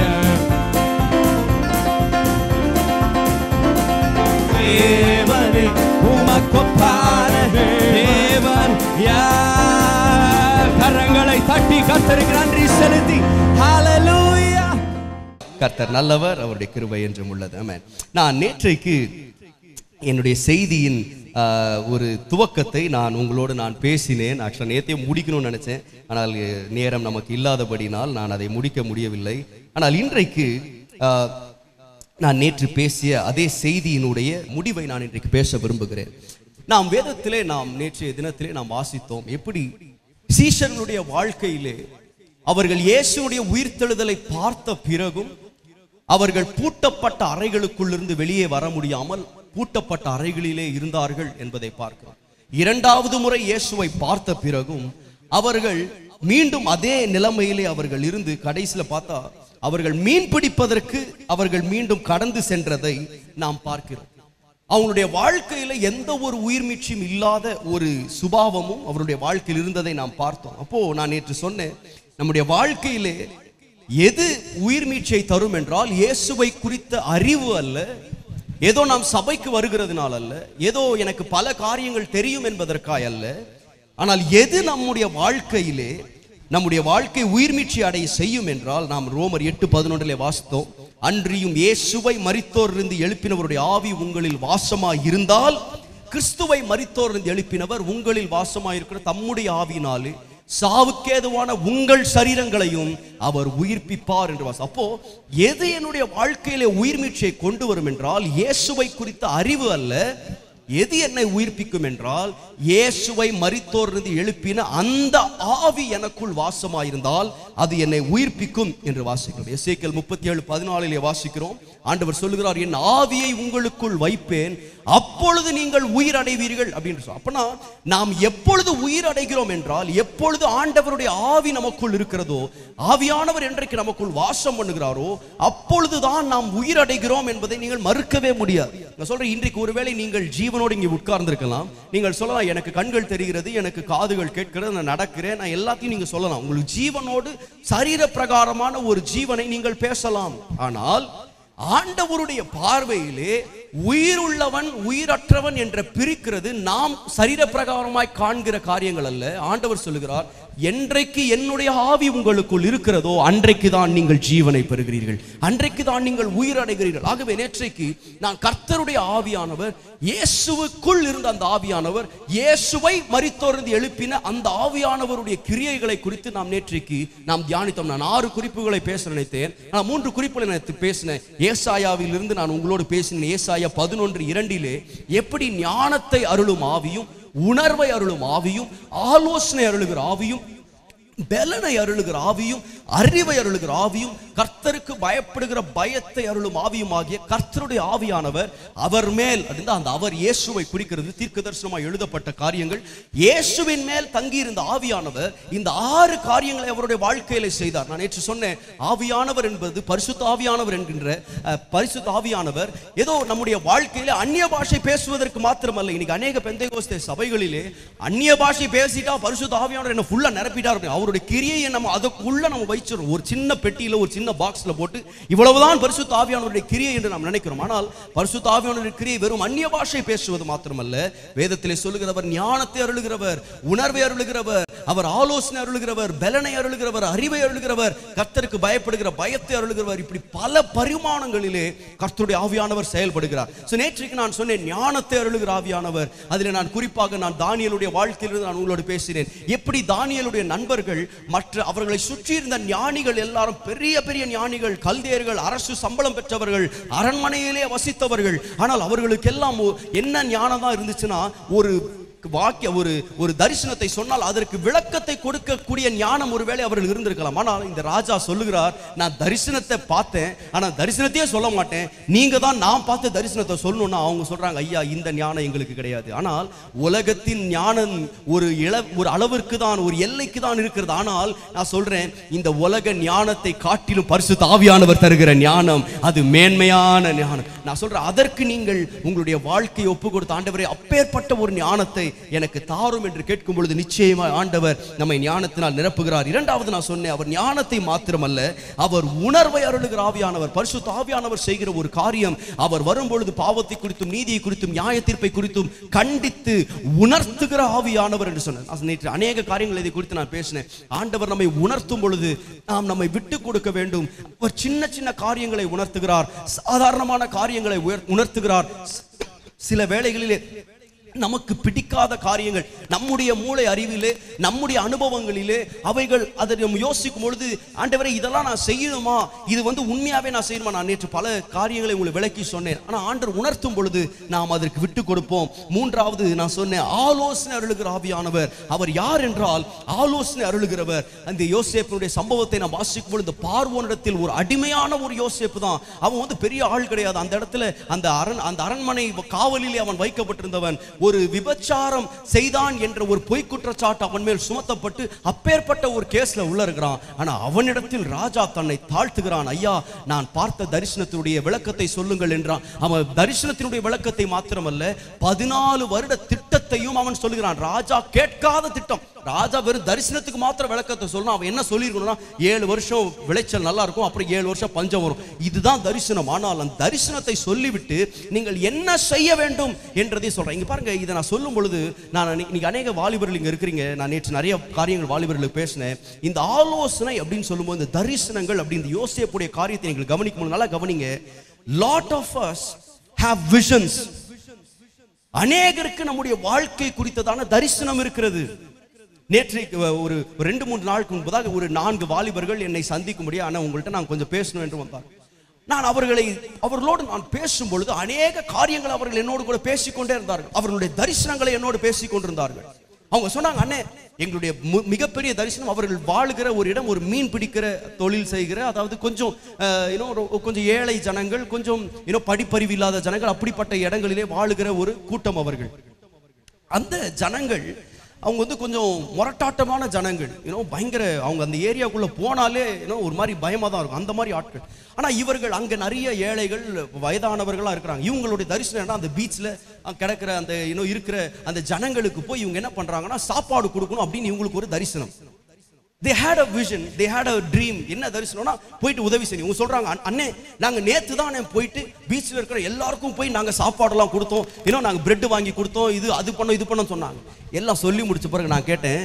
தேவனே உமக்கொப்பான தேவன் யார்? கரங்களை தட்டி கர்த்தருக்கு நன்றி செலுத்தி ஹalleluya. கர்த்தர் நல்லவர், அவருடைய கிருபை என்றும் உள்ளது. ஆமென். நான் நேற்றைக்கு என்னுடைய செய்தியின் ஒரு துவக்கத்தை உங்களோடு நான் பேசினேன். ஆக்சுவலாக நேற்றையே முடிக்கணும்னு நினச்சேன், ஆனால் நேரம் நமக்கு இல்லாதபடினால் நான் அதை முடிக்க முடியவில்லை. ஆனால் இன்றைக்கு நான் நேற்று பேசிய அதே செய்தியினுடைய முடிவை நான் இன்றைக்கு பேச விரும்புகிறேன். நாம் வேதத்திலே நேற்றைய தினத்திலே நாம் வாசித்தோம், எப்படி சீஷர்களுடைய வாழ்க்கையிலே அவர்கள் இயேசுடைய உயிர்த்தெழுதலை பார்த்த பிறகும் அவர்கள் பூட்டப்பட்ட அறைகளுக்குள்ளிருந்து வெளியே வர முடியாமல் பூட்டப்பட்ட அறைகளிலே இருந்தார்கள் என்பதை பார்க்கிறோம். இரண்டாவது முறை இயேசுவை பார்த்த பிறகும் அவர்கள் மீண்டும் அதே நிலைமையிலே அவர்கள் இருந்து கடைசியில் பார்த்தா அவர்கள் மீன் பிடிப்பதற்கு அவர்கள் மீண்டும் கடந்து சென்றதை நாம் பார்க்கிறோம். அவங்களுடைய வாழ்க்கையில எந்த ஒரு உயிர்மீட்சியும் இல்லாத ஒரு சுபாவமும் அவருடைய வாழ்க்கையில் இருந்ததை நாம் பார்த்தோம். அப்போ நான் நேற்று சொன்னேன், நம்முடைய வாழ்க்கையிலே எது உயிர்மீட்சியை தரும் என்றால் இயேசுவை குறித்த அறிவு அல்ல, ஏதோ நாம் சபைக்கு வருகிறதுனால அல்ல, ஏதோ எனக்கு பல காரியங்கள் தெரியும் என்பதற்காக அல்ல. ஆனால் எது நம்முடைய வாழ்க்கையிலே நம்முடைய வாழ்க்கை உயிர்மீட்சி அடைய செய்யும் என்றால், நாம் ரோமர் 8:11 வாசித்தோம், அன்றியும் இயேசுவை மரித்தோரிலிருந்து எழுப்பினவருடைய ஆவி உங்களில் வாசமாய் இருந்தால், கிறிஸ்துவை மரித்தோரிலிருந்து எழுப்பினவர் உங்களில் வாசமாய் இருக்கிற தம்முடைய ஆவியினாலே சாவுக்கேதுவான உங்கள் சரீரங்களையும் அவர் உயிர்ப்பிப்பார் என்று வாசி. அப்போ எது என்னுடைய வாழ்க்கையிலே உயிர்மீட்சியை கொண்டு வரும் என்றால் இயேசுவை குறித்த அறிவு அல்ல, எது என்னை உயிர்ப்பிக்கும் என்றால் இயேசுவை மரித்தோரிலிருந்து எழுப்பின அந்த ஆவி எனக்குள் வாசமாயிருந்தால் அது என்னை உயிர்ப்பிக்கும் என்று வாசிக்கிறோம். எசேக்கியேல் 37:14 வாசிக்கிறோம், ஆண்டவர் சொல்லுகிறார், என் ஆவியை உங்களுக்குள் வைப்பேன், அப்பொழுது நீங்கள் உயிர் அடைவீர்கள் அப்படின்னு. அப்பனா நாம் எப்பொழுது உயிர் அடைகிறோம் என்றால் எப்பொழுது ஆண்டவருடைய ஆவி நமக்குள் இருக்கிறதோ, ஆவியானவர் என்றைக்கு நமக்குள் வாசம் பண்ணுகிறாரோ அப்பொழுதுதான் நாம் உயிர் அடைகிறோம் என்பதை நீங்கள் மறுக்கவே முடியாது. நான் சொல்றேன், இன்றைக்கு ஒருவேளை நீங்கள் ஜீவனோடு இங்கே உட்கார்ந்திருக்கலாம், நீங்கள் சொல்லலாம் எனக்கு கண்கள் தெரிகிறது, எனக்கு காதுகள் கேட்கிறது, நான் நடக்கிறேன், நான் எல்லாத்தையும் நீங்க சொல்லலாம், உங்களுக்கு ஜீவனோடு சரீர பிரகாரமான ஒரு ஜீவனை நீங்கள் பேசலாம். ஆனால் ஆண்டவருடைய பார்வையிலே உயிர் உள்ளவன் உயிரற்றவன் என்ற பிரிக்கிறது நாம் சரீர பிரகாரமாய் காண்கிற காரியங்கள் அல்ல. ஆண்டவர் சொல்லுகிறார், என்றைக்கு என்னுடைய ஆவி உங்களுக்குள் இருக்கிறதோ அன்றைக்கு தான் நீங்கள் ஜீவனை பெறுகிறீர்கள், அன்றைக்கு தான் நீங்கள் உயிர் அடைகிறீர்கள். ஆகவே நேற்றைக்கு நான் கர்த்தருடைய ஆவியானவர், இயேசுவுக்குள் இருந்த அந்த ஆவியானவர், இயேசுவை மரித்தோரிலிருந்து எழுப்பின அந்த ஆவியானவருடைய கிரியைகளை குறித்து நாம் நேற்றைக்கு தியானித்தோம். நான் 6 குறிப்புகளை பேச நினைத்தேன், நான் 3 குறிப்புகளை நான் பேசினேன். ஏசாயாவில் இருந்து நான் உங்களோடு பேசினேன். ஏசாயா 11:2 எப்படி ஞானத்தை அருளும் ஆவியும், உணர்வை அருளும் ஆவியும், ஆலோசனை அருளுகிற ஆவியும், பலனை அருளுகிற ஆவியும், அறிவை அருளுகிற ஆவியும் கர்த்தருக்கு பயப்படுகிற பயத்தை அருளும் ஆவியும் ஆகிய கர்த்தருடைய ஆவியானவர் அவர் மேல், அந்த அவர் இயேசுவை குறிக்கிறது. தீர்க்கதரிசனமாய் எழுதப்பட்ட காரியங்கள். இயேசுவின் மேல் தங்கியிருந்த ஆவியானவர் இந்த 6 காரியங்களை அவருடைய வாழ்க்கையில செய்தார். நான் நேற்று சொன்னேன், ஆவியானவர் என்பது பரிசுத்த ஆவியானவர் என்கின்ற பரிசுத்த ஆவியானவர் ஏதோ நம்முடைய வாழ்க்கையில அந்நிய பாஷை பேசுவதற்கு மாத்திரமல்ல. இன்னைக்கு அநேக பெந்தேகோஸ்தே சபைகளிலே அந்நிய பாஷை பேசிட்டா பரிசுத்த ஆவியானவர் என்ன ஃபுல்லா நிரப்பிட்டார். அவருடைய கிரியையை நம்ம அதுக்குள்ள நம்ம வச்சிரும். ஒரு சின்ன பெட்டியில ஒரு சின்ன பாக்ஸ்ல போட்டு இவ்வளவுதான் பரிசுத்த ஆவியானவருடைய கிரியை என்று நாம் நினைக்கிறோம். ஆனால் பரிசுத்த ஆவியானவருடைய கிரியை வெறும் அந்நிய பாஷை பேசுவது மாத்திரமல்ல, வேதத்திலே சொல்லுகிறவர் ஞானத்தை அருளுகிறவர், உணர்வை அருளுகிறவர், அவர் ஆலோசனை அருளுகிறவர், பலனை அருளுகிறவர், அறிவை அருளுகிறவர், கர்த்தருக்கு பயப்படுகிற பயத்தை அருளுகிறவர். இப்படி பல பரிமாணங்களிலே கர்த்தருடைய ஆவியானவர் செயல்படுகிறார். நேற்றைக்கு நான் சொன்னேன் ஞானத்தை அருளுகிற ஆவியானவர். அதில் நான் குறிப்பாக தானியேலுடைய வாழ்க்கையிலிருந்து நான் உங்களோடு பேசினேன். எப்படி தானியேலுடைய நண்பர்கள் மற்ற அவர்களை சுற்றி இருந்த ஞானிகள் எல்லாரும் பெரிய பெரிய ஞானிகள், கல்தேயர்கள், அரசு சம்பளம் பெற்றவர்கள், அரண்மனையிலே வசித்தவர்கள். ஆனால் அவர்களுக்கெல்லாம் என்ன ஞானம் தான் இருந்துச்சுன்னா, ஒரு வாக்கிய ஒரு தரிசனத்தை சொன்னால் அதற்கு விளக்கத்தை கொடுக்கக்கூடிய ஞானம் ஒருவேளை அவர்கள் இருந்திருக்கலாம். ஆனால் இந்த ராஜா சொல்லுகிறார், நான் தரிசனத்தை பார்த்தேன், ஆனா தரிசனத்தையே சொல்ல மாட்டேன், நீங்க தான் நான் பார்த்த தரிசனத்தை சொல்லணும்னா அவங்க சொல்றாங்க, ஐயா இந்த ஞானம் எங்களுக்கு கிடையாது. ஆனால் உலகத்தின் ஞானம் ஒரு அளவிற்கு தான், ஒரு எல்லைக்கு தான் இருக்கிறது. ஆனால் நான் சொல்றேன், இந்த உலக ஞானத்தை காட்டிலும் பரிசுத்த ஆவியானவர் தருகிற ஞானம் அது மேன்மையான ஞானம். நான் சொல்றேன், அதற்கு நீங்கள் உங்களுடைய வாழ்க்கையை ஒப்பு கொடுத்த ஆண்டவரே அப்பேற்பட்ட ஒரு ஞானத்தை எனக்கு தாரும் என்று கேட்கும் பொழுது நிச்சயமாக ஆண்டவர் நம்மை ஞானத்தினால் நிரப்புகிறார். இரண்டாவது நான் சொன்னேன், அவர் ஞானத்தை மாத்திரமல்ல, அவர் உணர்வை அருளுகிற ஆவியானவர். பரிசுத்த ஆவியானவர் செய்கிற ஒரு காரியம், அவர் வரும்பொழுது பாவத்தை குறித்தும் நீதியை குறித்தும் நியாய தீர்ப்பை குறித்தும் கண்டித்து உணர்த்துகிற ஆவியானவர் என்று சொன்னார். நேற்று அநேக காரியங்கள் இதை குறித்து நான் பேசினேன். ஆண்டவர் நம்மை உணர்த்தும் பொழுது நாம் நம்மை விட்டு கொடுக்க வேண்டும். அவர் சின்ன சின்ன காரியங்களை உணர்த்துகிறார், சாதாரணமான காரியங்களை உணர்த்துகிறார். சில வேளைகளிலே நமக்கு பிடிக்காத காரியங்கள் நம்முடைய மூளை அறிவிலே, நம்முடைய அனுபவங்களிலே அவைகள் அதை நம்ம யோசிக்கும் பொழுது, ஆண்டவரே இதெல்லாம் நான் செய்யணுமா, இது உண்மையாவே நான் செய்யணுமா? நான் நேற்று பல காரியங்களை உங்களுக்கு விளக்கி சொன்னேன். ஆனால் ஆண்டவர் உணர்த்தும் பொழுது நாம் அதற்கு விட்டு கொடுப்போம். மூன்றாவது நான் சொன்னேன், ஆலோசனை அருளுகிற ஆவியானவர். அவர் யார் என்றால் ஆலோசனை அருளுகிறவர். அந்த யோசேப்பினுடைய சம்பவத்தை நான் வாசிக்கும் பொழுது, பார்வோனிடத்தில் ஒரு அடிமையான ஒரு யோசேப்பு தான். அவன் பெரிய ஆள் கிடையாது. அந்த இடத்துல அந்த அரண்மனை காவலிலே அவன் வைக்கப்பட்டிருந்தவன். ஒரு விபச்சாரம் செய்தான் என்ற ஒரு பொய் குற்றச்சாட்டு அவன் மேல் சுமத்தப்பட்டு அப்பேற்பட்ட ஒரு கேஸ்ல உள்ள இருக்கிறான். ஆனா அவனிடத்தில் ராஜா தன்னை தாழ்த்துகிறான். ஐயா, நான் பார்த்த தரிசனத்தினுடைய விளக்கத்தை சொல்லுங்கள் என்றான். அவன் தரிசனத்தினுடைய விளக்கத்தை மாத்திரமல்ல, 14 வருட திட்டத்தையும் அவன் சொல்லுகிறான். ராஜா கேட்காத திட்டம். ராஜா வெறும் தரிசனத்துக்கு மாத்திரம் விளக்கத்தை சொல்லணும். அவன் என்ன சொல்லியிருக்கணும்னா, 7 வருஷம் விளைச்சல் நல்லா இருக்கும், அப்புறம் 7 வருஷம் பஞ்சம் வரும், இதுதான் தரிசனம். ஆனால் அந்த தரிசனத்தை சொல்லிவிட்டு நீங்கள் என்ன செய்ய வேண்டும் என்றதை சொல்றேன். இங்க பாருங்க, இதை நான் சொல்லும் பொழுது, நான் இன்னைக்கு அநேக வாலிபர்கள் இங்க இருக்கிறீங்க. நான் நேற்று நிறைய காரியங்கள் வாலிபர்களுக்கு பேசினேன். இந்த ஆலோசனை அப்படின்னு சொல்லும்போது, இந்த தரிசனங்கள் அப்படின்னு யோசேப்புடைய காரியத்தை நீங்கள் கவனிக்கும் போது நல்லா கவனிங்க. lot of us have visions. அநேகருக்கு நம்முடைய வாழ்க்கை குறித்ததான தரிசனம் இருக்கிறது. நேற்று ஒரு 2-3 நாளுக்கு முன்பதாக ஒரு 4 வாலிபர்கள் என்னை சந்திக்கும்படி, ஆனால் உங்கள்கிட்ட நான் கொஞ்சம் பேசணும் என்று வந்தார். நான் அவர்களோடு நான் பேசும் பொழுது அநேக காரியங்கள் அவர்கள் என்னோடு கூட பேசிக்கொண்டே இருந்தார்கள். அவர்களுடைய தரிசனங்களை என்னோடு பேசிக் கொண்டிருந்தார்கள். அவங்க சொன்னாங்க, அண்ணே எங்களுடைய மிகப்பெரிய தரிசனம், அவர்கள் வாழுகிற ஒரு இடம் ஒரு மீன் பிடிக்கிற தொழில் செய்கிற, அதாவது கொஞ்சம் ஏழை ஜனங்கள், கொஞ்சம் படிப்பறிவு இல்லாத ஜனங்கள், அப்படிப்பட்ட இடங்களிலே வாழுகிற ஒரு கூட்டம் அவர்கள். அந்த ஜனங்கள் அவங்க கொஞ்சம் முரட்டாட்டமான ஜனங்கள், பயங்கர, அவங்க அந்த ஏரியாக்குள்ள போனாலே ஒரு மாதிரி பயமா தான் இருக்கும், அந்த மாதிரி ஆட்கள். ஆனா இவர்கள் அங்க நிறைய ஏழைகள் வயதானவர்களா இருக்கிறாங்க. இவங்களுடைய தரிசனம் அந்த பீச்ல கிடக்கிற அந்த இருக்கிற அந்த ஜனங்களுக்கு போய் இவங்க என்ன பண்றாங்கன்னா, சாப்பாடு கொடுக்கணும் அப்படின்னு இவங்களுக்கு ஒரு தரிசனம். They had a vision, they had a dream. என்ன தரிசனம்னா, போயிட்டு உதவி செய்யணும். இவங்க சொல்றாங்க, அண்ணே நாங்க நேத்து தான் போயிட்டு பீச்ல இருக்கிற எல்லாருக்கும் போய் நாங்க சாப்பாடெல்லாம் கொடுத்தோம், நாங்க பிரெட் வாங்கி கொடுத்தோம், இது பண்ணோம் இது பண்ணோம் சொன்னாங்க. எல்லாம் சொல்லி முடிச்ச பிறகு நான் கேட்டேன்,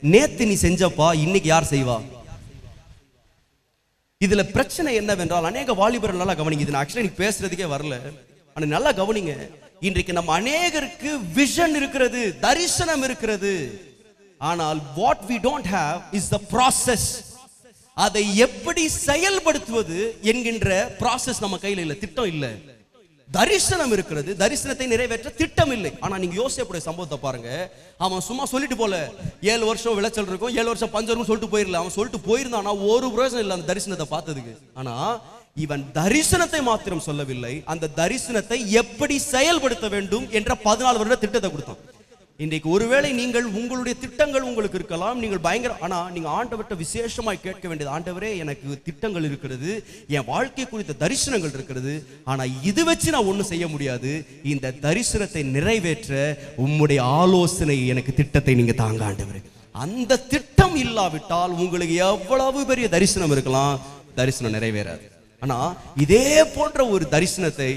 நேத்து நீ செஞ்சப்பா இன்னைக்கு யார் செய்வா? இதுல பிரச்சனை என்னவென்றால், அநேக வாலிபர்கள் நல்லா கவனிங்க. இது நான் ஆக்சுவலி பேசுறதுக்கே வரல, ஆனா நல்லா கவனிங்க. இன்றைக்கு நம்ம அநேகருக்கு விஷன் இருக்கிறது, தரிசனம் இருக்கிறது. ஆனால் what we don't have is the process. அதை எப்படி செயல்படுத்துவது என்கின்ற process நம்ம கையில இல்ல, திட்டம் இல்ல. தரிசனம் இருக்கிறது, தரிசனத்தை நிறைவேற்ற திட்டம் இல்லை. ஆனா நீங்க யோசிக்கக்கூடிய சம்பவத்தை பாருங்க. அவன் சும்மா சொல்லிட்டு போல 7 வருஷம் விளைச்சல் இருக்கும், 7 வருஷம் பஞ்சம் இருக்கும் சொல்லிட்டு போயிடல. அவன் சொல்லிட்டு போயிருந்தானா ஒரு பிரயோஜனம் இல்லை அந்த தரிசனத்தை பார்த்ததுக்கு. ஆனா இவன் தரிசனத்தை மாத்திரம் சொல்லவில்லை, அந்த தரிசனத்தை எப்படி செயல்படுத்த வேண்டும் என்ற 14 வருட திட்டத்தை கொடுத்தான். இன்றைக்கு ஒருவேளை நீங்கள் உங்களுடைய திட்டங்கள் உங்களுக்கு இருக்கலாம், நீங்கள் பயங்கர, ஆனா நீங்க ஆண்டவர்கிட்ட விசேஷமாய் கேட்க வேண்டியது, ஆண்டவரே எனக்கு திட்டங்கள் இருக்கிறது, என் வாழ்க்கை குறித்த தரிசனங்கள் இருக்கிறது, ஆனா இது வச்சு நான் ஒன்றும் செய்ய முடியாது, இந்த தரிசனத்தை நிறைவேற்ற உம்முடைய ஆலோசனை எனக்கு திட்டத்தை நீங்க தாங்க ஆண்டவரே. அந்த திட்டம் இல்லாவிட்டால் உங்களுக்கு எவ்வளவு பெரிய தரிசனம் இருக்கலாம், தரிசனம் நிறைவேறாது. ஆனா இதே போன்ற ஒரு தரிசனத்தை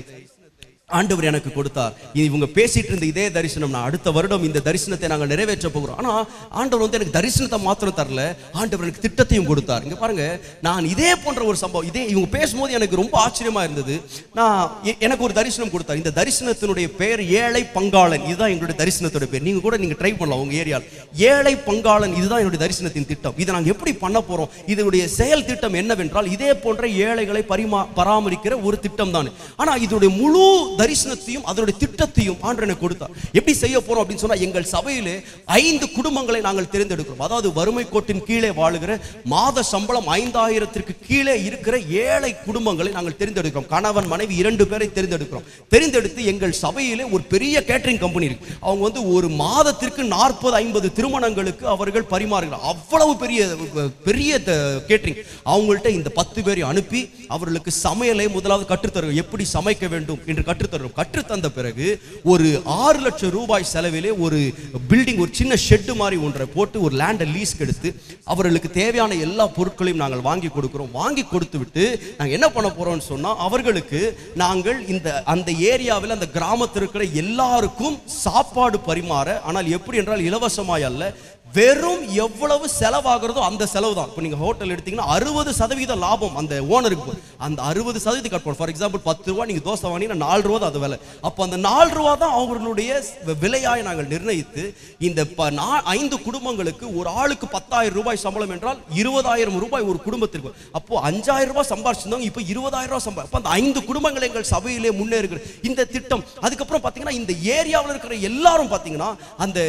ஆண்டவர் எனக்கு கொடுத்தார். இவங்க பேசிட்டு இருந்த இதே தரிசனம், நான் அடுத்த வருடம் இந்த தரிசனத்தை நாங்கள் நிறைவேற்ற போகிறோம். ஆனா ஆண்டவர் வந்து எனக்கு தரிசனத்தை மாத்திரம் தரல, ஆண்டவர் எனக்கு திட்டத்தையும் கொடுத்தார். இங்க பாருங்க, நான் இதே போன்ற ஒரு சம்பவம், இதே இவங்க பேசும்போது எனக்கு ரொம்ப ஆச்சரியமா இருந்தது. எனக்கு ஒரு தரிசனம் கொடுத்தார். இந்த தரிசனத்தினுடைய பெயர் ஏழை பங்காளன். இதுதான் எங்களுடைய தரிசனத்தோட பேர். நீங்க கூட நீங்க ட்ரை பண்ணலாம் உங்க ஏரியாவில். ஏழை பங்காளன், இதுதான் என்னுடைய தரிசனத்தின் திட்டம். இதை நாங்கள் எப்படி பண்ண போறோம், இதனுடைய செயல் திட்டம் என்னவென்றால் இதே போன்ற ஏழைகளை பராமரிக்கிற ஒரு திட்டம் தான். ஆனா இதனுடைய முழு தரிசனத்தையும் அதனுடைய திட்டத்தையும் ஆண்டவர் எனக்கு கொடுத்தார். எப்படி செய்ய போறோம் அப்படின்னு சொன்னா, எங்கள் சபையிலே 5 குடும்பங்களை நாங்கள் தேர்ந்தெடுக்கிறோம். அதாவது வறுமை கோட்டின் கீழே வாழுகிற, மாத சம்பளம் 5000க்கு கீழே இருக்கிற ஏழை குடும்பங்களை நாங்கள் தேர்ந்தெடுக்கிறோம். கணவன் மனைவி 2 பேரை தேர்ந்தெடுக்கிறோம். தேர்ந்தெடுத்து எங்கள் சபையிலே ஒரு பெரிய கேட்டரிங் கம்பெனி இருக்கு. அவங்க வந்து ஒரு மாதத்திற்கு 40-50 திருமணங்களுக்கு அவர்கள் பரிமாறுகிறார். அவ்வளவு பெரிய கேட்டரிங். அவங்கள்ட்ட இந்த 10 பேரை அனுப்பி அவர்களுக்கு சமையலை முதலாவது கற்றுத்தருவோம், எப்படி சமைக்க வேண்டும் என்று கற்றுத்தந்த பிறகு ஒரு 6 லட்சம் ரூபாய் செலவிலே ஒரு பில்டிங், ஒரு சின்ன ஷெட் மாதிரி ஒன்றை போட்டு ஒரு லேண்டை லீஸ்க்கு எடுத்து அவர்களுக்கு தேவையான எல்லா பொருட்களையும் நாங்கள் வாங்கி கொடுக்கிறோம். வாங்கி கொடுத்து விட்டு நாங்கள் என்ன பண்ண போறோம்னு சொன்னா, அவர்களுக்கு நாங்கள் அந்த ஏரியாவில் அந்த கிராமத்தில் இருக்கிற எல்லாருக்கும் சாப்பாடு பரிமாற, ஆனால் எப்படி என்றால் இலவசமாய் அல்ல, வெறும் எவ்வளவு செலவாகிறதோ அந்த செலவு தான். இப்போ நீங்க ஹோட்டல் எடுத்தீங்கன்னா 60% லாபம் அந்த ஓனருக்கு. அந்த 60% கட் பண்ணும். ஃபார் எக்ஸாம்பிள் 10 ரூபா நீங்க தோசை வாங்கினா 4 ரூபா தான் அது விலை. அப்போ அந்த 4 ரூபா தான் அவங்களுடைய விலையாய் நாங்கள் நிர்ணயித்து, இந்த 5 குடும்பங்களுக்கு ஒரு ஆளுக்கு 10,000 ரூபாய் சம்பளம் என்றால் 20,000 ரூபாய் ஒரு குடும்பத்திற்கு. அப்போ 5,000 ரூபாய் சம்பாதிச்சிருந்தாங்க, இப்போ 20,000 ரூபாய் சம்பாதி. அப்போ அந்த 5 குடும்பங்கள் எங்கள் சபையிலே முன்னேறுகிற இந்த திட்டம். அதுக்கப்புறம் பார்த்தீங்கன்னா இந்த ஏரியாவில் இருக்கிற எல்லாரும் பார்த்தீங்கன்னா அந்த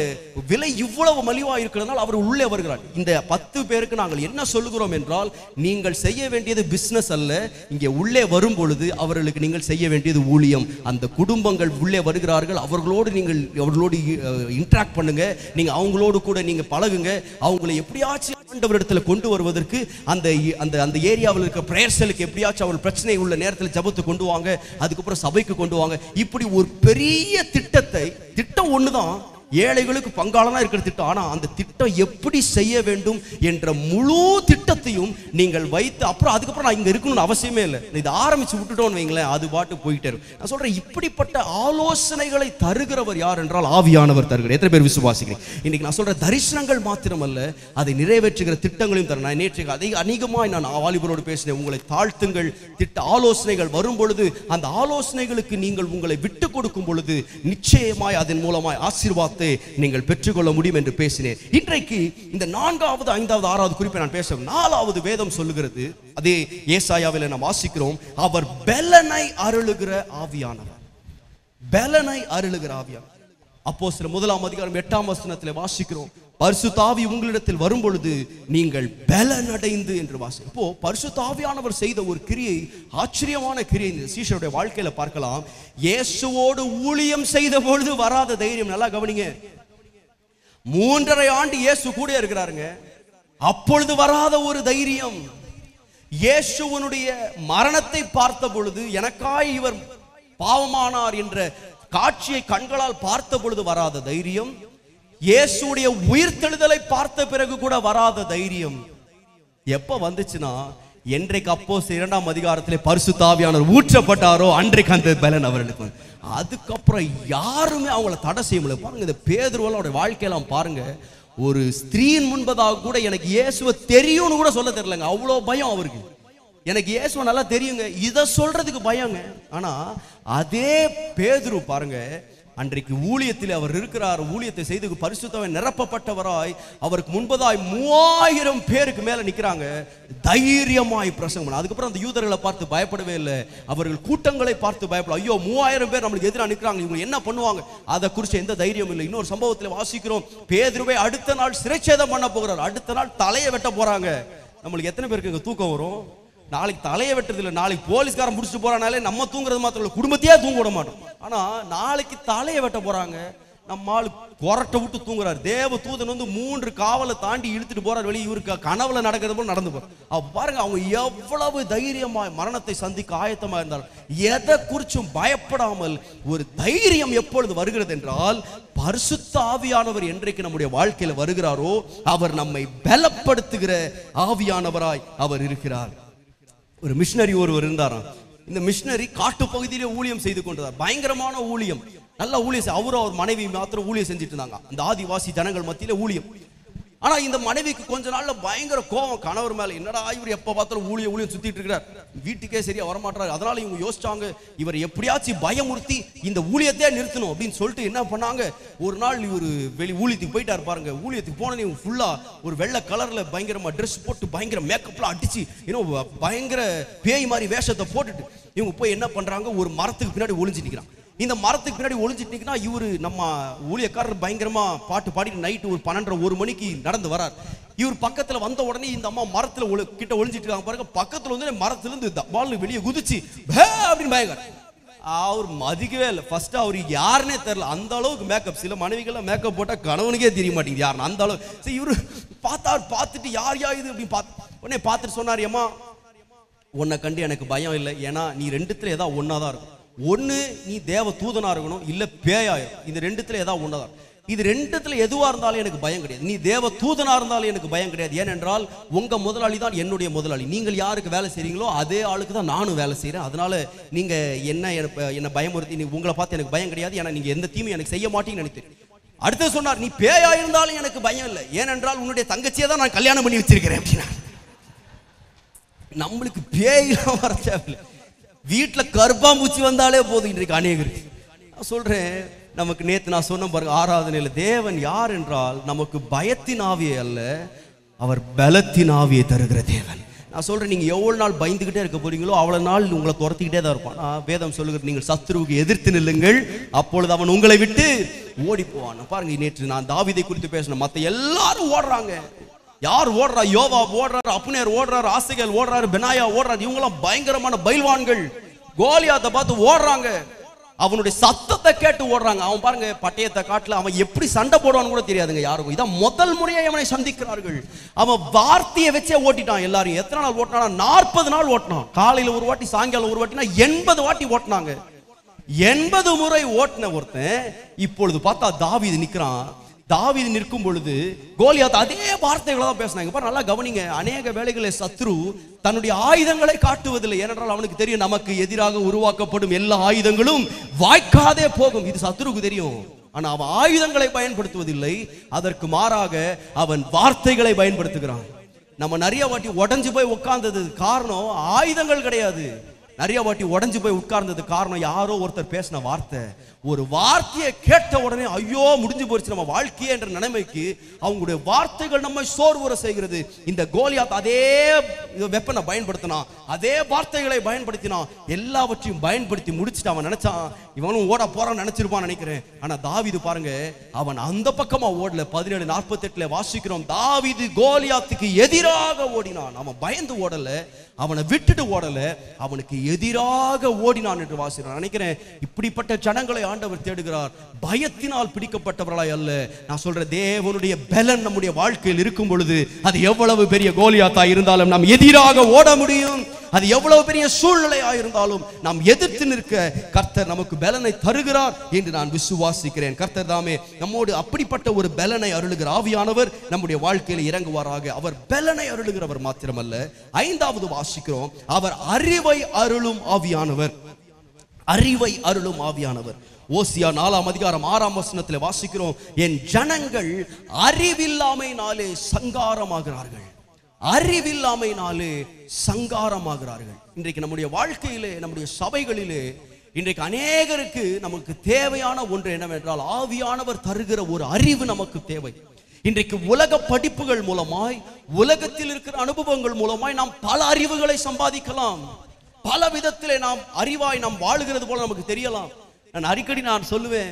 விலை இவ்வளவு மலிவா அவர் உள்ளே வருகிறார். இந்த 10 பேருக்கு நாங்கள் என்ன சொல்லுகிறோம் என்றால், நீங்கள் செய்ய வேண்டியது பிசினஸ் அல்ல, இங்கே உள்ளே வரும் பொழுது அவர்களுக்கு நீங்கள் செய்ய வேண்டியது ஊழியம். அந்த குடும்பங்கள் உள்ளே வருகிறார்கள், அவர்களோடு இன்டராக்ட் பண்ணுங்க, நீங்க அவங்களோடு கூட நீங்க பழகுங்க, அவங்களை எப்படியாச்சும் ஆண்டவரிடத்தில் கொண்டு வருவதற்கு அந்த ஏரியாவில் இருக்கிற பிரேயர் செல்லுக்கு எப்படியாச்சும் அவர் பிரச்சனை உள்ள நேரத்தில் ஜெபத்தை கொண்டு வாங்க, அதுக்கப்புறம் சபைக்கு கொண்டு வாங்க. இப்படி ஒரு பெரிய திட்டம் ஒண்ணுதான், ஏழைகளுக்கு பங்காளனா இருக்கிற திட்டம். ஆனா அந்த திட்டம் எப்படி செய்ய வேண்டும் என்ற முழு திட்டத்தையும் நீங்கள் வைத்து, அதுக்கப்புறம் நான் இங்க இருக்கணும்னு அவசியமே இல்லை, இதை ஆரம்பிச்சு விட்டுட்டோம்னு வைங்களேன், அது பாட்டு போயிட்டே இருக்கும். நான் சொல்றேன், இப்படிப்பட்ட ஆலோசனைகளை தருகிறவர் யார் என்றால் ஆவியானவர் தருகிறார். எத்தனை பேர் விசுவாசிக்கிறீங்க? இன்னைக்கு நான் சொல்ற தரிசனங்கள் மாத்திரமல்ல, அதை நிறைவேற்றுகிற திட்டங்களையும் தர. நான் நேற்று அதிகமாய் நான் வாலிபரோடு பேசினேன். உங்களை தாழ்த்துங்கள், திட்ட ஆலோசனைகள் வரும் பொழுது அந்த ஆலோசனைகளுக்கு நீங்கள் உங்களை விட்டு கொடுக்கும் பொழுது நிச்சயமாய் அதன் மூலமாய் ஆசீர்வாதத்தை நீங்கள் பெற்றுக்கொள்ள முடியும் என்று பேசினேன். இன்றைக்கு இந்த 4வது 5வது 6வது குறிப்பை நான் பேசுகிறேன். 4வது வேதம் சொல்லுகிறது, அதே ஏசாயாவில் நாம் வாசிக்கிறோம், அவர் பெலனை அருளுகிற ஆவியானவர். பெலனை அருளுகிற ஆவியானவர். அப்போஸ்தலர் 1ஆம் அதிகாரம் 8ஆம் வசனத்தில் வாசிக்கிறோம், பரிசுத்த ஆவி உங்களிடத்தில் வரும் பொழுது நீங்கள் பலனடைந்து என்று வாசி. இப்போ பரிசுத்த ஆவியானவர் செய்த ஒரு கிரியை, ஆச்சரியமான கிரியை இந்த சீஷருடைய வாழ்க்கையில பார்க்கலாம். இயேசுவோடு ஊழியம் செய்த பொழுது வராத தைரியம். நல்லா கவனிங்க, 3.5 ஆண்டு இயேசு கூட இருக்கிறாருங்க, அப்பொழுது வராத ஒரு தைரியம். இயேசுவனுடைய மரணத்தை பார்த்த பொழுது, எனக்காய் இவர் பாவமானார் என்ற காட்சியை கண்களால் பார்த்த பொழுது வராத தைரியம், இயேசுடைய உயிர்த்தெழுதலை பார்த்த பிறகு கூட வராத தைரியம் எப்ப வந்துச்சுன்னா, என்றைக்கு அப்போஸ்தலர் 2ஆம் அதிகாரத்திலே பரிசுத்த ஆவியானவர் ஊற்றப்பட்டாரோ அன்றைக்கு அந்த பலன் அவர்களுக்கு. அதுக்கப்புறம் யாருமே அவங்கள தடை செய்ய முடியல. பாருங்க, இந்த பேதுருவெல்லாம் அவருடைய வாழ்க்கையெல்லாம் பாருங்க, ஒரு ஸ்திரீயின் முன்பதாக கூட எனக்கு இயேசுவை தெரியும்னு கூட சொல்ல தெரியலங்க, அவ்வளோ பயம் அவருக்கு. எனக்கு இயேசுவை நல்லா தெரியுங்க, இதை சொல்றதுக்கு பயங்க. ஆனா அதே பேதுரு பாருங்க, அன்றைக்கு ஊழியத்தில் அவர் இருக்கிறார். ஊழியத்தை செய்து பரிசுத்தவான் நிரப்பப்பட்டவராய் அவருக்கு முன்பதாய் 3000 பேருக்கு மேல நிக்கிறாங்க. தைரியமாய் பிரசங்கம். அதுக்கப்புறம் அந்த யூதர்களை பார்த்து பயப்படவே இல்லை. அவர்கள் கூட்டங்களை பார்த்து பயப்பட, ஐயோ 3000 பேர் நம்மளுக்கு எதிராக நிற்கிறாங்க, இவங்க என்ன பண்ணுவாங்க, அதை குறித்து எந்த தைரியம் இல்லை. இன்னொரு சம்பவத்தில் வாசிக்கிறோம், பேதுருவை அடுத்த நாள் சிறைச்சேதம் பண்ண போகிறார். அடுத்த நாள் தலையை வெட்ட போறாங்க. நம்மளுக்கு எத்தனை பேருக்கு இங்க தூக்கம் வரும்? நாளைக்கு தலையை வெட்டுறது இல்லை, நாளைக்கு போலீஸ்காரன் முடிச்சுட்டு போறானாலே நம்ம தூங்குறது மாத்திரம் இல்லை, குடும்பத்தையே தூங்க விட மாட்டோம். ஆனா நாளைக்கு தலையை வெட்ட போறாங்க, நம்ம ஆளு கொரட்டை விட்டு தூங்குறாரு. தேவ தூதன் வந்து 3 காவலை தாண்டி இழுத்துட்டு போறாரு வெளியே. இவருக்கு கனவுல நடக்கிறது போல நடந்து போறாரு. பாருங்க அவங்க எவ்வளவு தைரியமாய் மரணத்தை சந்திக்க ஆயத்தமா இருந்தாலும் எதை குறிச்சும் பயப்படாமல் ஒரு தைரியம் எப்பொழுது வருகிறது என்றால், பரிசுத்த ஆவியானவர் என்றைக்கு நம்முடைய வாழ்க்கையில வருகிறாரோ அவர் நம்மை பலப்படுத்துகிற ஆவியானவராய் அவர் இருக்கிறார். ஒரு மிஷனரி ஒருவர் இருந்தாராம். இந்த மிஷனரி காட்டு பகுதியிலே ஊழியம் செய்து கொண்டார். பயங்கரமான ஊழியம், நல்ல ஊழியம். அவரும் அவர் மனைவி மாத்திரம் ஊழியம் செஞ்சுட்டு இருந்தாங்க அந்த ஆதிவாசி ஜனங்கள் மத்தியில ஊழியம். ஆனா இந்த மனைவிக்கு கொஞ்ச நாள்ல பயங்கர கோபம் கணவர் மேல. என்னடா இவர் எப்ப பார்த்தாலும் ஊழியம் சுத்திட்டு இருக்கிறார், வீட்டுக்கே சரியா வரமாட்டாரு. அதனால இவங்க யோசிச்சாங்க, இவர் எப்படியாச்சும் பயமுறுத்தி இந்த ஊழியத்தையே நிறுத்தணும் அப்படின்னு சொல்லிட்டு என்ன பண்ணாங்க, ஒரு நாள் இவர் வெளி ஊழியத்துக்கு போயிட்டாரு பாருங்க. ஊழியத்துக்கு போனே இவங்க ஃபுல்லா ஒரு வெள்ளை கலர்ல பயங்கரமா ட்ரெஸ் போட்டு பயங்கர மேக்கப்லாம் அடிச்சு பயங்கர பேய் மாதிரி வேஷத்தை போட்டுட்டு இவங்க போய் என்ன பண்றாங்க, ஒரு மரத்துக்கு பின்னாடி ஒளிஞ்சு நிக்கிறாங்க. இந்த மரத்துக்கு பின்னாடி ஒளிஞ்சிட்டீங்கன்னா இவரு நம்ம ஊழியக்காரர் பயங்கரமா பாட்டு பாடிட்டு நைட்டு ஒரு 12:30-1 மணிக்கு நடந்து வரார். இவர் பக்கத்துல வந்த உடனே இந்த அம்மா மரத்துல கிட்ட ஒளிஞ்சிட்டு இருக்காங்க பாருங்க. பக்கத்துல வந்து மரத்துல இருந்து பால் வெளியே குதிச்சு அப்படின்னு பயங்கர. அவர் மதிக்கவே இல்லை. ஃபர்ஸ்ட் அவருக்கு யாருன்னே தெரியல, அந்த அளவுக்கு மேக்கப். சில மனைவிகள்லாம் மேக்கப் போட்டா கணவனுக்கே தெரிய மாட்டேங்குது யாருன்னு, அந்த அளவு. இவரு பார்த்துட்டு யார் இது அப்படின்னு உடனே பார்த்துட்டு சொன்னார், ஏமா உன்னை கண்டு எனக்கு பயம் இல்லை, ஏன்னா நீ 2த்துல ஏதாவது ஒன்னாதான் இருக்கும். ஒன்னு நீ தேவ தூதனா இருக்கணும், இல்ல பேயாயிரும். இந்த 2த்துல ஏதாவது ஒன்னதான். இது 2த்துல எதுவா இருந்தாலும் எனக்கு பயம் கிடையாது. நீ தேவ தூதனா இருந்தாலும் எனக்கு பயம் கிடையாது. ஏனென்றால் உங்க முதலாளி தான் என்னுடைய முதலாளி. நீங்கள் யாருக்கு வேலை செய்றீங்களோ அதே ஆளுக்கு தான் நானும் வேலை செய்யறேன். அதனால நீங்க என்ன பயமுறுத்தி உங்களை பார்த்து எனக்கு பயம் கிடையாது, ஏன்னா நீங்க எந்த தீமையும் எனக்கு செய்ய மாட்டீங்கன்னு நினைத்தேன். அடுத்து சொன்னார், நீ பேயா இருந்தாலும் எனக்கு பயம் இல்லை, ஏனென்றால் உன்னுடைய தங்கச்சியை தான் நான் கல்யாணம் பண்ணி வச்சிருக்கிறேன் அப்படின்னா. நம்மளுக்கு பேயெல்லாம் வர தேவையில்லை, வீட்டில் கருப்பாம்பூச்சி வந்தாலே போதும். இன்றைக்கு அநேகருக்கு நான் சொல்றேன், நமக்கு நேற்று நான் சொன்ன பாருங்க ஆராதனையில், தேவன் யார் என்றால் நமக்கு பயத்தின் ஆவியை அல்ல, அவர் பலத்தின் ஆவியை தருகிற தேவன். நான் சொல்றேன், நீங்க எவ்வளவு நாள் பயந்துகிட்டே இருக்க போறீங்களோ அவ்வளவு நாள் உங்களை துரத்திக்கிட்டே தான் இருப்பான். வேதம் சொல்லுகிறது, நீங்கள் சத்துருவுக்கு எதிர்த்து நில்லுங்கள், அப்பொழுது அவன் உங்களை விட்டு ஓடி போவான். பாருங்க, நேற்று நான் தாவீதை குறித்து பேசினேன். மற்ற எல்லாரும் ஓடுறாங்க. யார் ஓடுறா? யோவா ஓடுறாரு, அப்னேர் ஓடுறாரு, ஆசகேல் ஓடுறாரு, பெனாயா ஓடுறாரு. இவங்கெல்லாம் பயங்கரமான பைல்வான்கள். கோலியாத்தை பார்த்து ஓடுறாங்க, அவனுடைய சத்தத்தை கேட்டு ஓடுறாங்க. அவன் பாருங்க பட்டயத்தை காட்டுல அவன் எப்படி சண்டை போடுவான்னு கூட தெரியாதுங்க யாருக்கும். இதான் முதல் முறையை அவனை சந்திக்கிறார்கள். அவன் வார்த்தையை வச்சே ஓட்டிட்டான் எல்லாரும். எத்தனை நாள் ஓட்டினா? 40 நாள் ஓட்டினான். காலையில ஒரு வாட்டி, சாயங்காலம் ஒரு வாட்டினா 80 வாட்டி ஓட்டினாங்க. 80 முறை ஓட்டின ஒருத்தன் இப்பொழுது பார்த்தா தாவீது நிக்கிறான். தாவீது நிற்கும் பொழுது கோலியாத் அதே வார்த்தைகளை தான் பேசினாங்க. பாரு, நல்லா கவனிங்க. அநேக வேளைகளில் சத்ரு தன்னுடைய ஆயுதங்களை காட்டுவதில்லை. ஏனென்றால் அவனுக்கு தெரியும், நமக்கு எதிராக உருவாக்கப்படும் எல்லா ஆயுதங்களும் வாய்க்காதே போகும். இது சத்ருக்கு தெரியும். ஆனா அவன் ஆயுதங்களை பயன்படுத்துவதில்லை, அதற்கு மாறாக அவன் வார்த்தைகளை பயன்படுத்துகிறான். நம்ம நிறைய வாட்டி உடஞ்சு போய் உட்கார்ந்தது காரணம் ஆயுதங்கள் கிடையாது. நிறைய வாட்டி உடஞ்சு போய் உட்கார்ந்தது காரணம் யாரோ ஒருத்தர் பேசின வார்த்தை. ஒரு வார்த்தையை கேட்ட உடனே ஐயோ முடிஞ்சு போச்சு நம்ம வாழ்க்கையே என்ற நிலைமைக்கு அவங்களுடைய வார்த்தைகள் நம்மை சோர்வுற செய்கிறது. இந்த கோலியாத் அதே வெப்பனை பயன்படுத்தினான், அதே வார்த்தைகளை பயன்படுத்தினான். எல்லாவற்றையும் பயன்படுத்தி முடிச்சுட்டு அவன் நினைச்சான் இவனும் ஓட போறான்னு நினைச்சிருப்பான்னு நினைக்கிறேன். ஆனா தாவீது பாருங்க, அவன் அந்த பக்கமா ஓடல. 17:48 வாசிக்கிறோம், தாவீது கோலியாத்துக்கு எதிராக ஓடினான். அவன் பயந்து ஓடல, அவனை விட்டுட்டு ஓடல, அவனுக்கு எதிராக ஓடினான் என்று வாசிக்கிறான். நினைக்கிறேன் இப்படிப்பட்ட ஜனங்களை ஆண்டவர் தேடுகிறார். பயத்தினால் பிடிக்கப்பட்டவர்களாய் அல்ல. நான் சொல்றேன், தேவனுடைய பலன் நம்முடைய வாழ்க்கையில் இருக்கும் பொழுது அது எவ்வளவு பெரிய கோலியாத்தா இருந்தாலும் நாம் எதிராக ஓட முடியும். அது எவ்வளவு பெரிய சூழ்நிலையா இருந்தாலும் நாம் எதிர்த்து நிற்க கர்த்தர் நமக்கு பலனை தருகிறார் என்று நான் விசுவாசிக்கிறேன். கர்த்தர் தாமே நம்மோடு அப்படிப்பட்ட ஒரு பலனை அருளுகிற ஆவியானவர் நம்முடைய வாழ்க்கையில் இறங்குவாராக. அவர் பலனை அருளுகிறவர் மாத்திரமல்ல, 5வது வாசிக்கிறோம், அவர் அறிவை அருளும் ஆவியானவர். அறிவை அருளும் ஆவியானவர். ஓசியா 4:6 வாசிக்கிறோம், என் ஜனங்கள் அறிவில்லாமையினாலே சங்காரமாகிறார்கள். அறிவில்லாமையினாலே சங்காரமாகிறார்கள். இன்றைக்கு நம்முடைய வாழ்க்கையிலே, நம்முடைய சபைகளிலே இன்றைக்கு அநேகருக்கு நமக்கு தேவையான ஒன்று என்னவென்றால் ஆவியானவர் தருகிற ஒரு அறிவு நமக்கு தேவை. இன்றைக்கு உலக படிப்புகள் மூலமாய், உலகத்தில் இருக்கிற அனுபவங்கள் மூலமாய் நாம் பல அறிவுகளை சம்பாதிக்கலாம். பல விதத்திலே நாம் அறிவாய் நாம் வாழுகிறது போல நமக்கு தெரியலாம். நான் அடிக்கடி சொல்லுவேன்,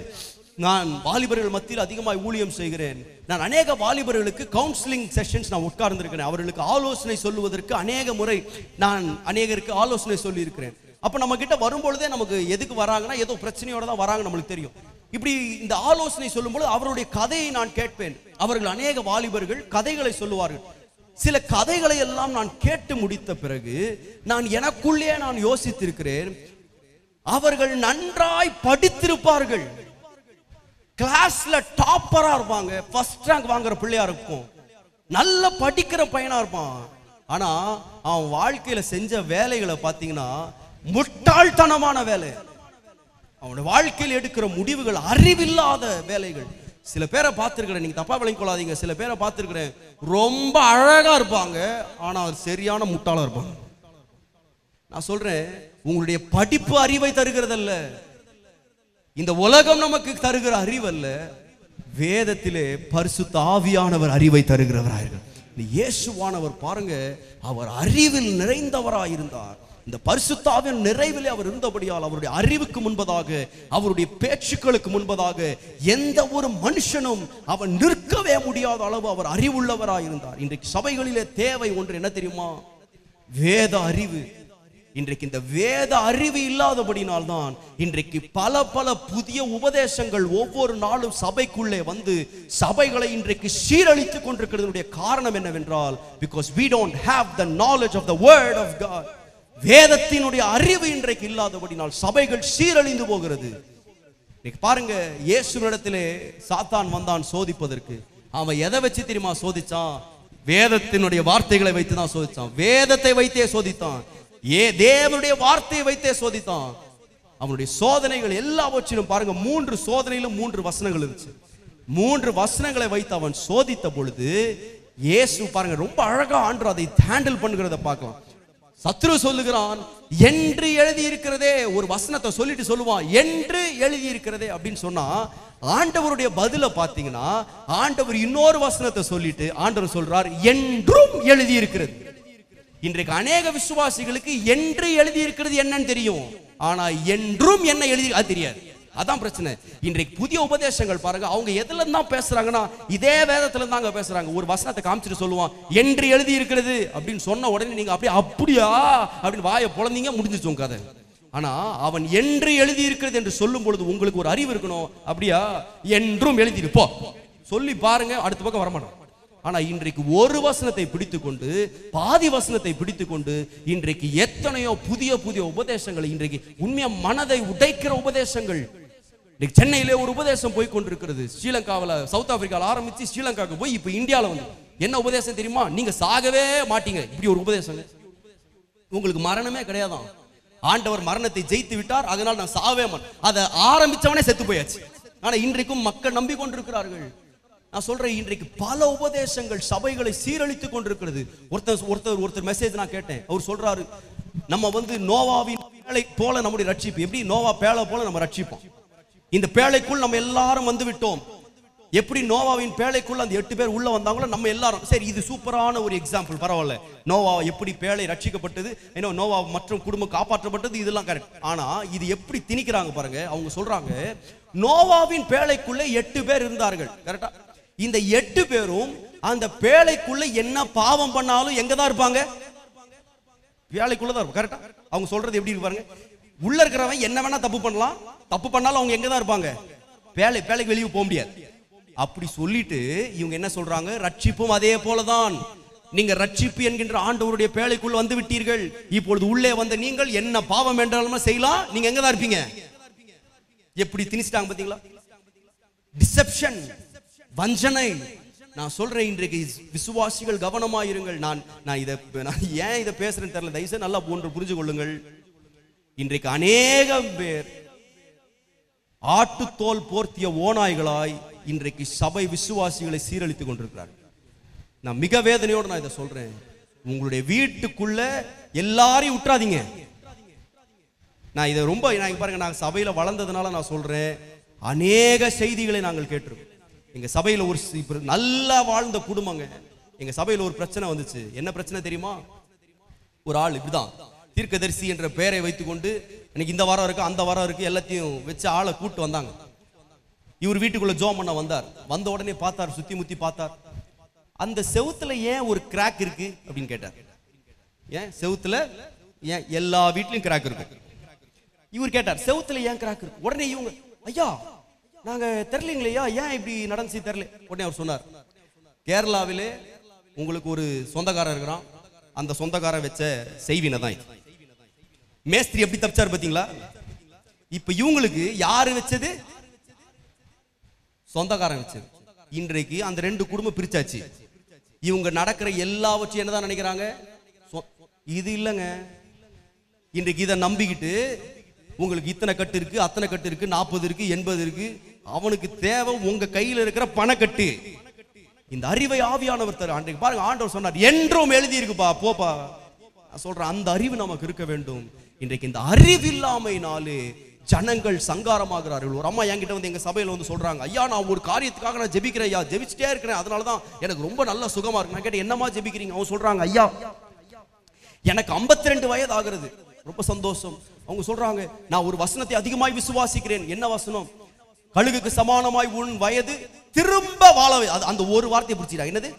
நான் வாலிபர்கள் மத்தியில் அதிகமாய் ஊழியம் செய்கிறேன். நான் அநேக வாலிபர்களுக்கு கவுன்சிலிங் செஷன்ஸ் நான் உட்கார்ந்திருக்கிறேன். அவர்களுக்கு ஆலோசனை சொல்லுவதற்கு அநேக முறை நான் அநேகருக்கு ஆலோசனை சொல்லி இருக்கிறேன். அப்ப நம்ம கிட்ட வரும்பொழுதே நமக்கு எதுக்கு வராங்கன்னா ஏதோ பிரச்சனையோட தான் வராங்க நம்மளுக்கு தெரியும். இப்படி இந்த ஆலோசனை சொல்லும்போது அவருடைய கதையை நான் கேட்பேன். அவர்கள் அநேக வாலிபர்கள் கதைகளை சொல்லுவார்கள். சில கதைகளை எல்லாம் நான் கேட்டு முடித்த பிறகு நான் எனக்குள்ளே நான் யோசித்திருக்கிறேன், அவர்கள் நன்றாய் படித்திருப்பார்கள், கிளாஸ்ல டாப்பரா இருப்பாங்க, ஃபர்ஸ்ட் ரேங்க் வாங்குற பிள்ளையா இருக்கும், நல்ல படிக்கிற பையனா இருப்பான். ஆனா அவன் வாழ்க்கையில செஞ்ச வேலைகளை பார்த்தீங்கன்னா முட்டாள்தனமான வேலை. அவனுடைய வாழ்க்கையில் எடுக்கிற முடிவுகள் அறிவில்லாத வேலைகள். சில பேரை பார்த்திருக்கிறேன், நீங்க தப்பா விளங்கிக் கொள்ளாதீங்க, சில பேரை பார்த்திருக்கிறேன் ரொம்ப அழகா இருப்பாங்க, ஆனா சரியான முட்டாளா இருப்பாங்க. நான் சொல்றேன், உங்களுடைய படிப்பு அறிவை தருகிறதல்ல, இந்த உலகம் நமக்கு தருகிற அறிவல்ல, வேதத்திலே பரிசுத்த ஆவியானவர் அறிவை தருகிறவராயிருக்கிறார். இயேசுவானவர் பாருங்க, அவர் அறிவில் நிறைந்தவராயிருந்தார். இந்த பரிசுத்த ஆவியின் நிறைவிலே அவர் இருந்தபடியால் அவருடைய அறிவுக்கு முன்பதாக, அவருடைய பேச்சுக்களுக்கு முன்பதாக எந்த ஒரு மனுஷனும் அவன் நிற்கவே முடியாத அளவு அவர் அறிவுள்ளவராயிருந்தார். இன்றைக்கு சபைகளிலே தேவை ஒன்று என்ன தெரியுமா? வேத அறிவு. இன்றைக்கு இந்த வேத அறிவு இல்லாதபடினால்தான் இன்றைக்கு பல பல புதிய உபதேசங்கள் ஒவ்வொரு நாளும் சபைக்குள்ளே வந்து சபைகளை இன்றைக்கு சீரழித்துக் கொண்டிருக்கிறதுடைய காரணம் என்னவென்றால், because we don't have the knowledge of the word of God. வேதத்தினுடைய அறிவு இன்றைக்கு இல்லாதபடினால் சபைகள் சீரழிந்து போகிறது. இன்னைக்கு பாருங்க, இயேசுவினிடத்திலே சாத்தான் வந்தான் சோதிப்பதற்கு. அவன் எதை வச்சு தெரியுமா சோதிச்சான்? வேதத்தினுடைய வார்த்தைகளை வைத்து தான் சோதிச்சான். வேதத்தை வைத்தே சோதித்தான். தேவனுடைய வார்த்தையை வைத்தே சோதித்தான். அவனுடைய சோதனைகள் எல்லாவற்றிலும் பாருங்க, 3 சோதனையிலும் 3 வசனங்கள் இருந்துச்சு. 3 வசனங்களை வைத்து அவன் சோதித்த பொழுது இயேசு பாருங்க ரொம்ப அழகா ஆண்டவர் அதை ஹேண்டில் பண்ணுகிறத பார்க்கலாம். சத்ரு சொல்லுகிறான், என்று எழுதி இருக்கிறதே, ஒரு வசனத்தை சொல்லிட்டு சொல்லுவான், என்று எழுதி இருக்கிறதே அப்படின்னு சொன்னா, ஆண்டவருடைய பதில பாத்தீங்கன்னா ஆண்டவர் இன்னொரு வசனத்தை சொல்லிட்டு ஆண்டவர் சொல்றார், என்றும் எழுதி இருக்கிறது. இன்றைக்கு அநேக விசுவாசிகளுக்கு என்று எழுதி இருக்கிறது என்னன்னு தெரியும், ஆனா என்றும் என்ன எழுதி அது தெரியாது. அதான் பிரச்சனை. இன்றைக்கு புதிய உபதேசங்கள் பாருங்க, அவங்க எதுல தான் பேசுறாங்கன்னா இதே வேதத்துல தாங்க பேசுறாங்க. ஒரு வசனத்தை காமிச்சிட்டு சொல்லுவான், என்று எழுதி இருக்கிறது அப்படின்னு சொன்ன உடனே நீங்க அப்படியா அப்படின்னு வாயை பொளந்தீங்க, முடிஞ்சிச்சு உங்க கதை. ஆனா அவன் என்று எழுதி இருக்கிறது என்று சொல்லும் பொழுது உங்களுக்கு ஒரு அறிவு இருக்கணும். அப்படியா, என்றும் எழுதி போ சொல்லி பாருங்க, அடுத்த பக்கம் வரமாட்டோம். ஆனா இன்றைக்கு ஒரு வசனத்தை பிடித்துக்கொண்டு, பாதி வசனத்தை பிடித்துக்கொண்டு இன்றைக்கு எத்தனையோ புதிய புதிய உபதேசங்கள், இன்றைக்கு உண்மையா மனதை உடைக்கிற உபதேசங்கள். சென்னையிலே ஒரு உபதேசம் போய் கொண்டிருக்கிறது. ஸ்ரீலங்காவில், சவுத் ஆப்பிரிக்காவில் ஆரம்பிச்சு ஸ்ரீலங்காவுக்கு போய் இப்ப இந்தியாவில் வந்து என்ன உபதேசம் தெரியுமா? நீங்க சாகவே மாட்டீங்க. இப்படி ஒரு உபதேசம். உங்களுக்கு மரணமே கிடையாதான். ஆண்டவர் மரணத்தை ஜெயித்து விட்டார், அதனால் நான் சாவே மாட்டேன். அதை ஆரம்பிச்சவனே செத்து போயாச்சு. ஆனா இன்றைக்கும் மக்கள் நம்பிக்கொண்டிருக்கிறார்கள். நான் சொல்றேன், இன்றைக்கு பல உபதேசங்கள் சபைகளை சீரழித்துக் கொண்டிருக்கிறது. ஒருத்தர் மெசேஜ் நான் கேட்டேன். அவர் சொல்றாரு, நம்ம வந்து நோவாவின் பேழை போல நம்முடைய ரட்சிப்பு. எப்படி நோவா பேழை போல நம்ம ரட்சிப்போம். இந்த பேழைக்குள் நம்ம எல்லாரும் வந்து விட்டோம். எப்படி நோவாவின் பேழைக்குள்ள அந்த 8 பேர் உள்ள வந்தாங்களோ நம்ம எல்லாரும். சரி, இது சூப்பரான ஒரு எக்ஸாம்பிள், பரவாயில்ல. நோவா எப்படி பேழை ரட்சிக்கப்பட்டது, நோவா மற்றும் குடும்பம் காப்பாற்றப்பட்டது, இதெல்லாம் கரெக்ட். ஆனா இது எப்படி திணிக்கிறாங்க பாருங்க. அவங்க சொல்றாங்க, நோவாவின் பேழைக்குள்ள 8 பேர் இருந்தார்கள், கரெக்டா? இந்த 8 பேரும் அந்த பேழைக்குள்ள என்ன பாவம் பண்ணாலும் எங்க தான் இருப்பாங்க? பேழைக்குள்ளதான் இருப்பாங்க, கரெக்டா? அவங்க சொல்றது எப்படி இருக்கு பாருங்க. உள்ள இருக்கிறவன் என்ன வேணா தப்பு பண்ணலாம், தப்பு பண்ணாலும் அவங்க எங்க தான் இருப்பாங்க? பேழைக்கு வெளியே போக முடியாது. அப்படி சொல்லிட்டு இவங்க என்ன சொல்றாங்க, ரட்சிப்பும் அதே போலதான். நீங்க ரட்சிப்பு என்கின்ற ஆண்டவருடைய பேழைக்குள் வந்து விட்டீர்கள். இப்பொழுது உள்ளே வந்த நீங்கள் என்ன பாவம் என்றாலும் செய்யலாம், நீங்க எங்க தான் இருப்பீங்க. எப்படி திணிச்சிட்டாங்க பாத்தீங்களா? டிசெப்ஷன், வஞ்சனை. நான் சொல்றேன், இன்றைக்கு விசுவாசிகள் கவனமாயிருங்கள். நான் ஏன் இதை பேசுறேன்னு தெரியல, தயவுசெய்து நல்லா போன்று புரிஞ்சு கொள்ளுங்கள். இன்றைக்கு அநேகம் பேர் ஆட்டுத்தோல் போர்த்திய ஓநாய்களாய் இன்றைக்கு சபை விசுவாசிகளை சீரழித்துக் கொண்டிருக்கிறார்கள். நான் மிக வேதனையோடு நான் இதை சொல்றேன். உங்களுடைய வீட்டுக்குள்ள எல்லாரையும் விட்டுறாதீங்க. நான் இதை ரொம்ப பாருங்க, நாங்கள் சபையில் வளர்ந்ததுனால நான் சொல்றேன், அநேக செய்திகளை நாங்கள் கேட்டிருக்கோம். எங்க சபையில் ஒரு நல்லா வாழ்ந்த குடும்பங்க, எங்க சபையில் ஒரு பிரச்சனை வந்துச்சு. என்ன பிரச்சனை தெரியுமா? ஒரு ஆள் இப்படிதான் தீர்க்கதரிசி என்ற பெயரை வைத்துக்கொண்டு எனக்கு இந்த வாரம் இருக்கு அந்த வாரம் இருக்கு எல்லாத்தையும் வச்சு ஆளை கூட்டு வந்தாங்க. இவர் வீட்டுக்குள்ள ஜோம் பண்ண வந்தார். வந்த உடனே பார்த்தார், சுத்தி முத்தி பார்த்தார். அந்த செவுத்துல ஏன் ஒரு கிராக் இருக்கு அப்படின்னு கேட்டார். ஏன் செவுத்துல ஏன் எல்லா வீட்லயும் கிராக் இருக்கும்? இவர் கேட்டார், செவுத்துல ஏன் கிராக் இருக்கு? உடனே இவங்க, ஐயா நாங்க தெரியலீங்களா, ஏன் இப்படி நடந்துச்சு தெரியல. உடனே அவர் சொன்னார், கேரளாவிலே உங்களுக்கு ஒரு சொந்தக்காரர் இருக்கிறான், அந்த சொந்தக்காரன் வச்ச செய்வினை தான் இது. மேஸ்திரி எப்படி தப்பிச்சாரு பாத்தீங்களா? இப்ப இவங்களுக்கு யாரு வச்சது? சொந்தக்காரன் வச்சது. இன்றைக்கு அந்த ரெண்டு குடும்பம் பிரிச்சாச்சு. இவங்க நடக்கிற எல்லாவற்றையும் என்னதான் நினைக்கிறாங்க? இது இல்லைங்க. இன்றைக்கு இதை நம்பிக்கிட்டு உங்களுக்கு இத்தனை கட்டு இருக்கு, அத்தனை கட்டு இருக்கு, 40 இருக்கு, 80 இருக்கு. அவனுக்கு தேவை உங்க கையில் இருக்கிற பணக்கட்டு. இந்த அறிவை ஆவியானவர் தர. அன்றைக்கு பாருங்க, ஆண்டவர் சொன்னார், என்றும் எழுதி இருக்குப்பா, போப்பா. நான் சொல்றேன், அந்த அறிவு நமக்கு இருக்க வேண்டும். இன்றைக்கு இந்த அறிவில்லாமையினாலே ஜனங்கள் சங்காரமாகிறார்கள். ஒரு அம்மா என்கிட்ட வந்து எங்க சபையில வந்து சொல்றாங்க, ஐயா நான் ஒரு காரியத்துக்காக நான் ஜெபிக்கிறேன் ஐயா, ஜெபிச்சுட்டே இருக்கிறேன், அதனாலதான் எனக்கு ரொம்ப நல்ல சுகமா இருக்கு. நான் கேட்டேன், என்னமா ஜெபிக்கிறீங்க? அவங்க சொல்றாங்க, ஐயா எனக்கு 52 வயது ஆகிறது. ரொம்ப சந்தோஷம். அவங்க சொல்றாங்க, நான் ஒரு வசனத்தை அதிகமாய் விசுவாசிக்கிறேன். என்ன வசனம்? கழுகுக்கு சமானமாய் உன் வயது திரும்ப வாழ. அந்த ஒரு வார்த்தையை பிடிச்சிடா, என்னது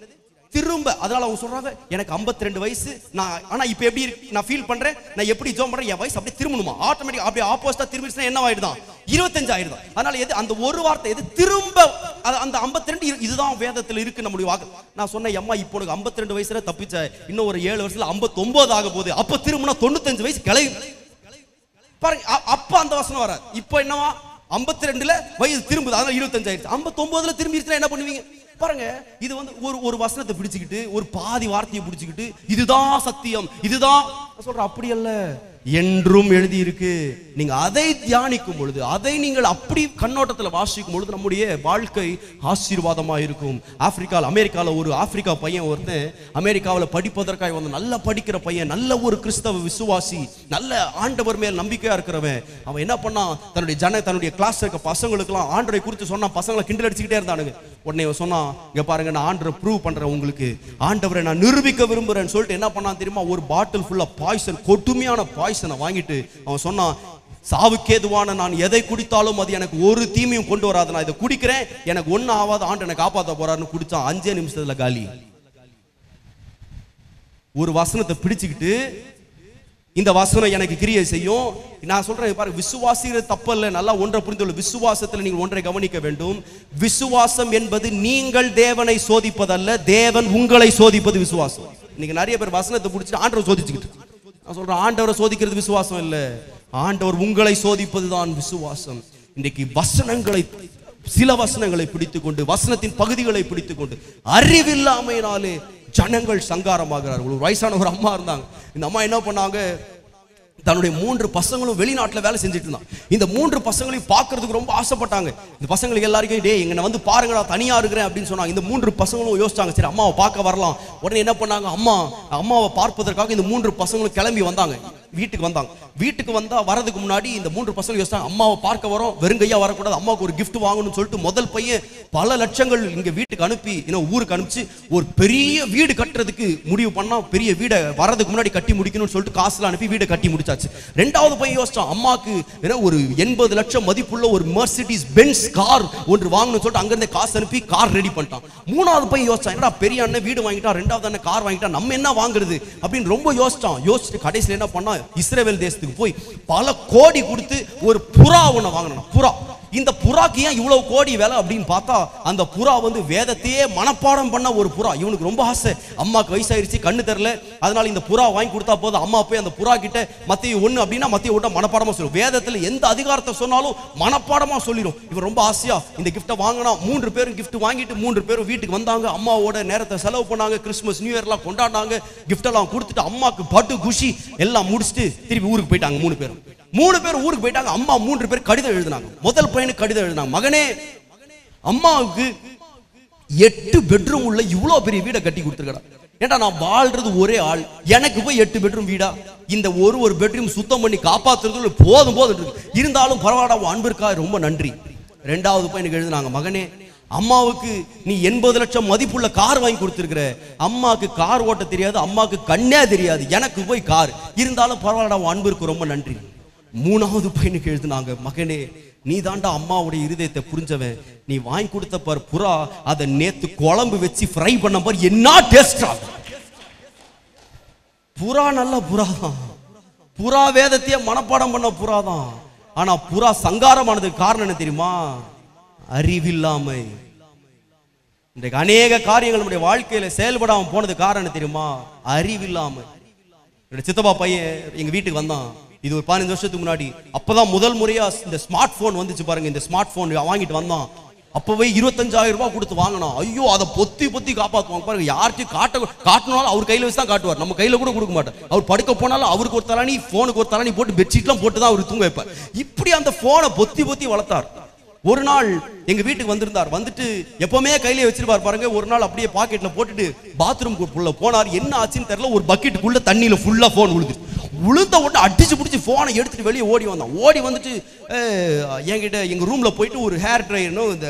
திரும்ப. அதனால அவங்க சொல்றாங்க, எனக்கு 52 வயசு, நான் ஆனா இப்ப எப்படி நான் ஃபீல் பண்றேன், நான் எப்படி ஜோம் பண்றேன், என் வயசு அப்படியே திரும்பணுமா? ஆட்டோமேட்டிக் அப்படியே ஆப்போசிட்டா திரும்பிடுச்சுன்னா என்ன ஆயிடுதான்? 25 ஆயிடுதான். அதனால எது அந்த ஒரு வார்த்தை எது திரும்ப, அந்த 52 இதுதான் வேதத்துல இருக்கு நம்முடைய வாக்கு. நான் சொன்னேன், அம்மா இப்போ உனக்கு 52 வயசுல தப்பிச்ச, இன்னும் ஒரு 7 வருஷத்துல 59 ஆக போகுது. அப்ப திரும்பினா 95 வயசு கிளை பாருங்க. அப்ப அந்த வசனம் வராது. இப்போ என்னவா? 52ல வயது திரும்புது, அதனால 25 ஆயிடுச்சு. 59ல திரும்பிடுச்சுன்னா என்ன பண்ணுவீங்க பாருங்க. இது வந்து ஒரு வசனத்தை பிடிச்சுக்கிட்டு, ஒரு பாதி வார்த்தையை பிடிச்சுக்கிட்டு, இதுதான் சத்தியம், இதுதான் சொல்ற. அப்படி அல்ல, என்றும் எழுதி இருக்கு. நீங்க அதை தியானிக்கும் பொழுது, அதை நீங்கள் அப்படி கண்ணோட்டத்தில் வாசிக்கும் பொழுது நம்முடைய வாழ்க்கை ஆசீர்வாதமா இருக்கும். அமெரிக்காவில் ஒரு ஆப்பிரிக்கா பையன் ஒருத்தன் அமெரிக்காவில் படிப்பதற்காக வந்து நல்லா படிக்கிற பையன், நல்ல ஒரு கிறிஸ்தவ விசுவாசி, நல்ல ஆண்டவர் மேல் நம்பிக்கையா இருக்கிறவன். அவன் என்ன பண்ணான், தன்னுடைய கிளாஸ் இருக்க பசங்களுக்கெல்லாம் ஆண்டவரை குறித்து சொன்னான். பசங்களை கிண்டல் அடிச்சுக்கிட்டே இருந்தானுங்க. உடனே சொன்னான், இங்க பாருங்க, நான் ஆண்டவரை ப்ரூவ் பண்றேன் உங்களுக்கு, ஆண்டவரை நான் நிரூபிக்க விரும்புறேன்னு சொல்லிட்டு என்ன பண்ணான் தெரியுமா? ஒரு பாட்டில் ஃபுல்லா பாய்சன், கொடுமையான பாய்சனை வாங்கிட்டு அவன் சொன்னான், சாவுக்கேதுவான நான் எதை குடித்தாலும் அது எனக்கு ஒரு தீமையும் கொண்டு வராது, நான் இதை குடிக்கிறேன், எனக்கு ஒன்னும் ஆகாது, ஆண்டு எனக்கு காப்பாற்ற போறாருன்னு குடிச்சான். 5 நிமிஷத்துல காலி. ஒரு வசனத்தை பிடிச்சுக்கிட்டு, இந்த வசனம் எனக்கு கிரியை செய்யும். நான் சொல்றேன் பாருங்க, விசுவாசிக்கிறது தப்பல்ல. நல்லா ஒன்றை புரிந்துள்ள, விசுவாசத்தில் நீங்கள் ஒன்றை கவனிக்க வேண்டும். விசுவாசம் என்பது நீங்கள் தேவனை சோதிப்பதல்ல, தேவன் உங்களை சோதிப்பது விசுவாசம். இன்னைக்கு நிறைய பேர் வசனத்தை பிடிச்சிட்டு ஆண்டவரை சோதிச்சுக்கிட்டு. நான் சொல்றேன், ஆண்டவரை சோதிக்கிறது விசுவாசம் இல்ல, ஆண்டவர் உங்களை சோதிப்பதுதான் விசுவாசம். இன்றைக்கு சில வசனங்களை பிடித்துக்கொண்டு, வசனத்தின் பகுதிகளை பிடித்துக்கொண்டு, அறிவில்லாமையினாலே ஜனங்கள் சங்காரமாகிறார்கள். ஒரு வயசான ஒரு அம்மா இருந்தாங்க. இந்த அம்மா என்ன பண்ணாங்க, தன்னுடைய 3 பசங்களும் வெளிநாட்டில் வேலை செஞ்சுட்டு இருந்தாங்க. இந்த 3 பசங்களையும் பார்க்கறதுக்கு ரொம்ப ஆசைப்பட்டாங்க. இந்த பசங்களுக்கு எல்லாருக்கும், டே எங்க வந்து பாருங்க, நான் தனியா இருக்கிறேன் அப்படின்னு சொன்னாங்க. இந்த 3 பசங்களும் யோசிச்சாங்க, சரி அம்மாவை பார்க்க வரலாம். உடனே என்ன பண்ணாங்க, அம்மாவை பார்ப்பதற்காக இந்த 3 பசங்களும் கிளம்பி வந்தாங்க. வீட்டுக்கு வந்தாங்க. வீட்டுக்கு வந்தா வரதுக்கு முன்னாடி இந்த 3 பசங்க யோசிச்சாங்க, அம்மாவை பார்க்க வரோம், வெறுங்கையா வரக்கூடாது, அம்மாவுக்கு ஒரு கிஃப்ட் வாங்கணும்னு சொல்லிட்டு முதல் பையன் பல லட்சங்கள் இங்க வீட்டுக்கு அனுப்பி, ஊருக்கு அனுப்பிச்சு ஒரு பெரிய வீடு கட்டுறதுக்கு முடிவு பண்ணா. பெரிய வீடை வரதுக்கு முன்னாடி கட்டி முடிக்கணும்னு சொல்லிட்டு காசுல அனுப்பி வீடை கட்டி முடிச்சாச்சு. 2வது பையன் யோசிச்சான், அம்மாக்கு ஒரு 80 லட்சம் மதிப்புள்ள ஒரு மெர்சிடிஸ் பென்ஸ் கார் ஒன்று வாங்கணும்னு சொல்லிட்டு அங்கிருந்தே காசு அனுப்பி கார் ரெடி பண்ணிட்டான். 3வது பையன் யோசிச்சான், என்னடா பெரிய அண்ணன் வீடு வாங்கிட்டான், 2வது அண்ணன் கார் வாங்கிட்டான், நம்ம என்ன வாங்குறது அப்படின்னு ரொம்ப யோசிச்சான். யோசிச்சுட்டு கடைசியில் என்ன பண்ணா, இஸ்ரவேல் தேசத்துக்கு போய் பல கோடி கொடுத்து ஒரு புறா ஒண்ணு வாங்கணும். புறா, இந்த புறாக்கு ஏன் இவ்வளவு கோடி வேலை அப்படின்னு பார்த்தா, அந்த புறா வந்து வேதத்தையே மனப்பாடம் பண்ண ஒரு புறா. இவனுக்கு ரொம்ப ஆசை, அம்மாக்கு வயசாயிருச்சு, கண்ணு தெரியல, அதனால இந்த புறா வாங்கி கொடுத்தா போதும். அம்மா போய் அந்த புறா கிட்ட மத்திய 1 அப்படின்னா மத்திய 1 மனப்பாடமா சொல்லும். வேதத்துல எந்த அதிகாரத்தை சொன்னாலும் மனப்பாடமா சொல்லிடும். இவன் ரொம்ப ஆசையா இந்த கிஃப்ட்டை வாங்கினா. 3 பேரும் கிஃப்ட் வாங்கிட்டு 3 பேரும் வீட்டுக்கு வந்தாங்க. அம்மாவோட நேரத்தை செலவு பண்ணாங்க, கிறிஸ்துமஸ் நியூ இயர்லாம் கொண்டாடினாங்க, கிஃப்ட் எல்லாம் கொடுத்துட்டு அம்மாக்கு பட்டு குஷி எல்லாம் முடிச்சுட்டு திருப்பி ஊருக்கு போயிட்டாங்க. 3 பேர் ஊருக்கு போயிட்டாங்க. அம்மா 3 பேர் கடிதம் எழுதினாங்க. முதல் பையனுக்கு கடிதம் எழுதினாங்க, மகனே, அம்மாவுக்கு 8 பெட்ரூம் உள்ள இவ்வளவு பெரிய வீடை கட்டி கொடுத்துருக்கா. ஏன்டா நான் வாழ்றது ஒரே ஆள், எனக்கு போய் 8 பெட்ரூம் வீடா, இந்த ஒரு பெட்ரூம் சுத்தம் பண்ணி காப்பாத்துறது போதும் போதும் இருந்தாலும் பரவாயில்ல, உன் அன்பிற்காக ரொம்ப நன்றி. 2வது பையனுக்கு எழுதுனாங்க, மகனே அம்மாவுக்கு நீ 80 லட்சம் மதிப்புள்ள கார் வாங்கி கொடுத்துருக்கிற, அம்மாவுக்கு கார் ஓட்ட தெரியாது, அம்மாவுக்கு கண்ணே தெரியாது, எனக்கு போய் கார், இருந்தாலும் பரவாயில்ல உன் அன்பிற்கு ரொம்ப நன்றி. 3வது பையனுக்கு எழுதுனாங்க, மகனே நீ தாண்டா அம்மாவுடைய இருதயத்தை புரிஞ்சவன், நீ வாங்கி கொடுத்த பார் புறா, அதை நேத்து குழம்பு வச்சு ஃப்ரை பண்ண பார், என்ன டேஸ்டா. புறா நல்ல புறா தான், புறா வேதத்தையே மனப்பாடம் பண்ண புறா தான். ஆனா புறா சங்காரமானதுக்கு காரணம் என்ன தெரியுமா? அறிவில்லாமை. இன்றைக்கு அநேக காரியங்கள் நம்முடைய வாழ்க்கையில செயல்படாம போனது காரணம் என்ன தெரியுமா? அறிவில்லாமை. என்னோட சித்தப்பா பையன் எங்க வீட்டுக்கு வந்தான், இது ஒரு 15 வருஷத்துக்கு முன்னாடி. அப்பதான் முதல் முறையா இந்த ஸ்மார்ட் போன் வந்துச்சு பாருங்க. இந்த ஸ்மார்ட் போன் வாங்கிட்டு வந்தான். அப்பவே 25,000 ரூபாய் கொடுத்து வாங்கினான். ஐயோ, அதை பொத்தி காப்பாத்துவாங்க பாருங்க. யார்ட்டையும் காட்டினாலும் அவர் கையில வச்சு தான் காட்டுவார், நம்ம கையில கூட கொடுக்க மாட்டார். அவர் படுக்க போனாலும் அவருக்கு ஒரு தலானி, போனுக்கு ஒரு தலானி போட்டு பெட்ஷீட்லாம் போட்டு தான் அவர் தூங்க வைப்பார். இப்படி அந்த போனை பொத்தி வளர்த்தார். ஒரு நாள் எங்க வீட்டுக்கு வந்திருந்தார். வந்துட்டு எப்பவுமே கையிலே வச்சிருப்பார் பாருங்க. ஒரு நாள் அப்படியே பாக்கெட்ல போட்டுட்டு பாத்ரூம்குள்ள போனார். என்ன ஆச்சுன்னு தெரியல, ஒரு பக்கெட்டுக்குள்ள தண்ணியில ஃபுல்லா போன் விழுந்த உடனே அடிச்சு பிடிச்சி போனை எடுத்துட்டு வெளியே ஓடி வந்தான். ஓடி வந்துட்டு என்கிட்ட எங்க ரூம்ல போயிட்டு ஒரு ஹேர் ட்ரையர்னு இந்த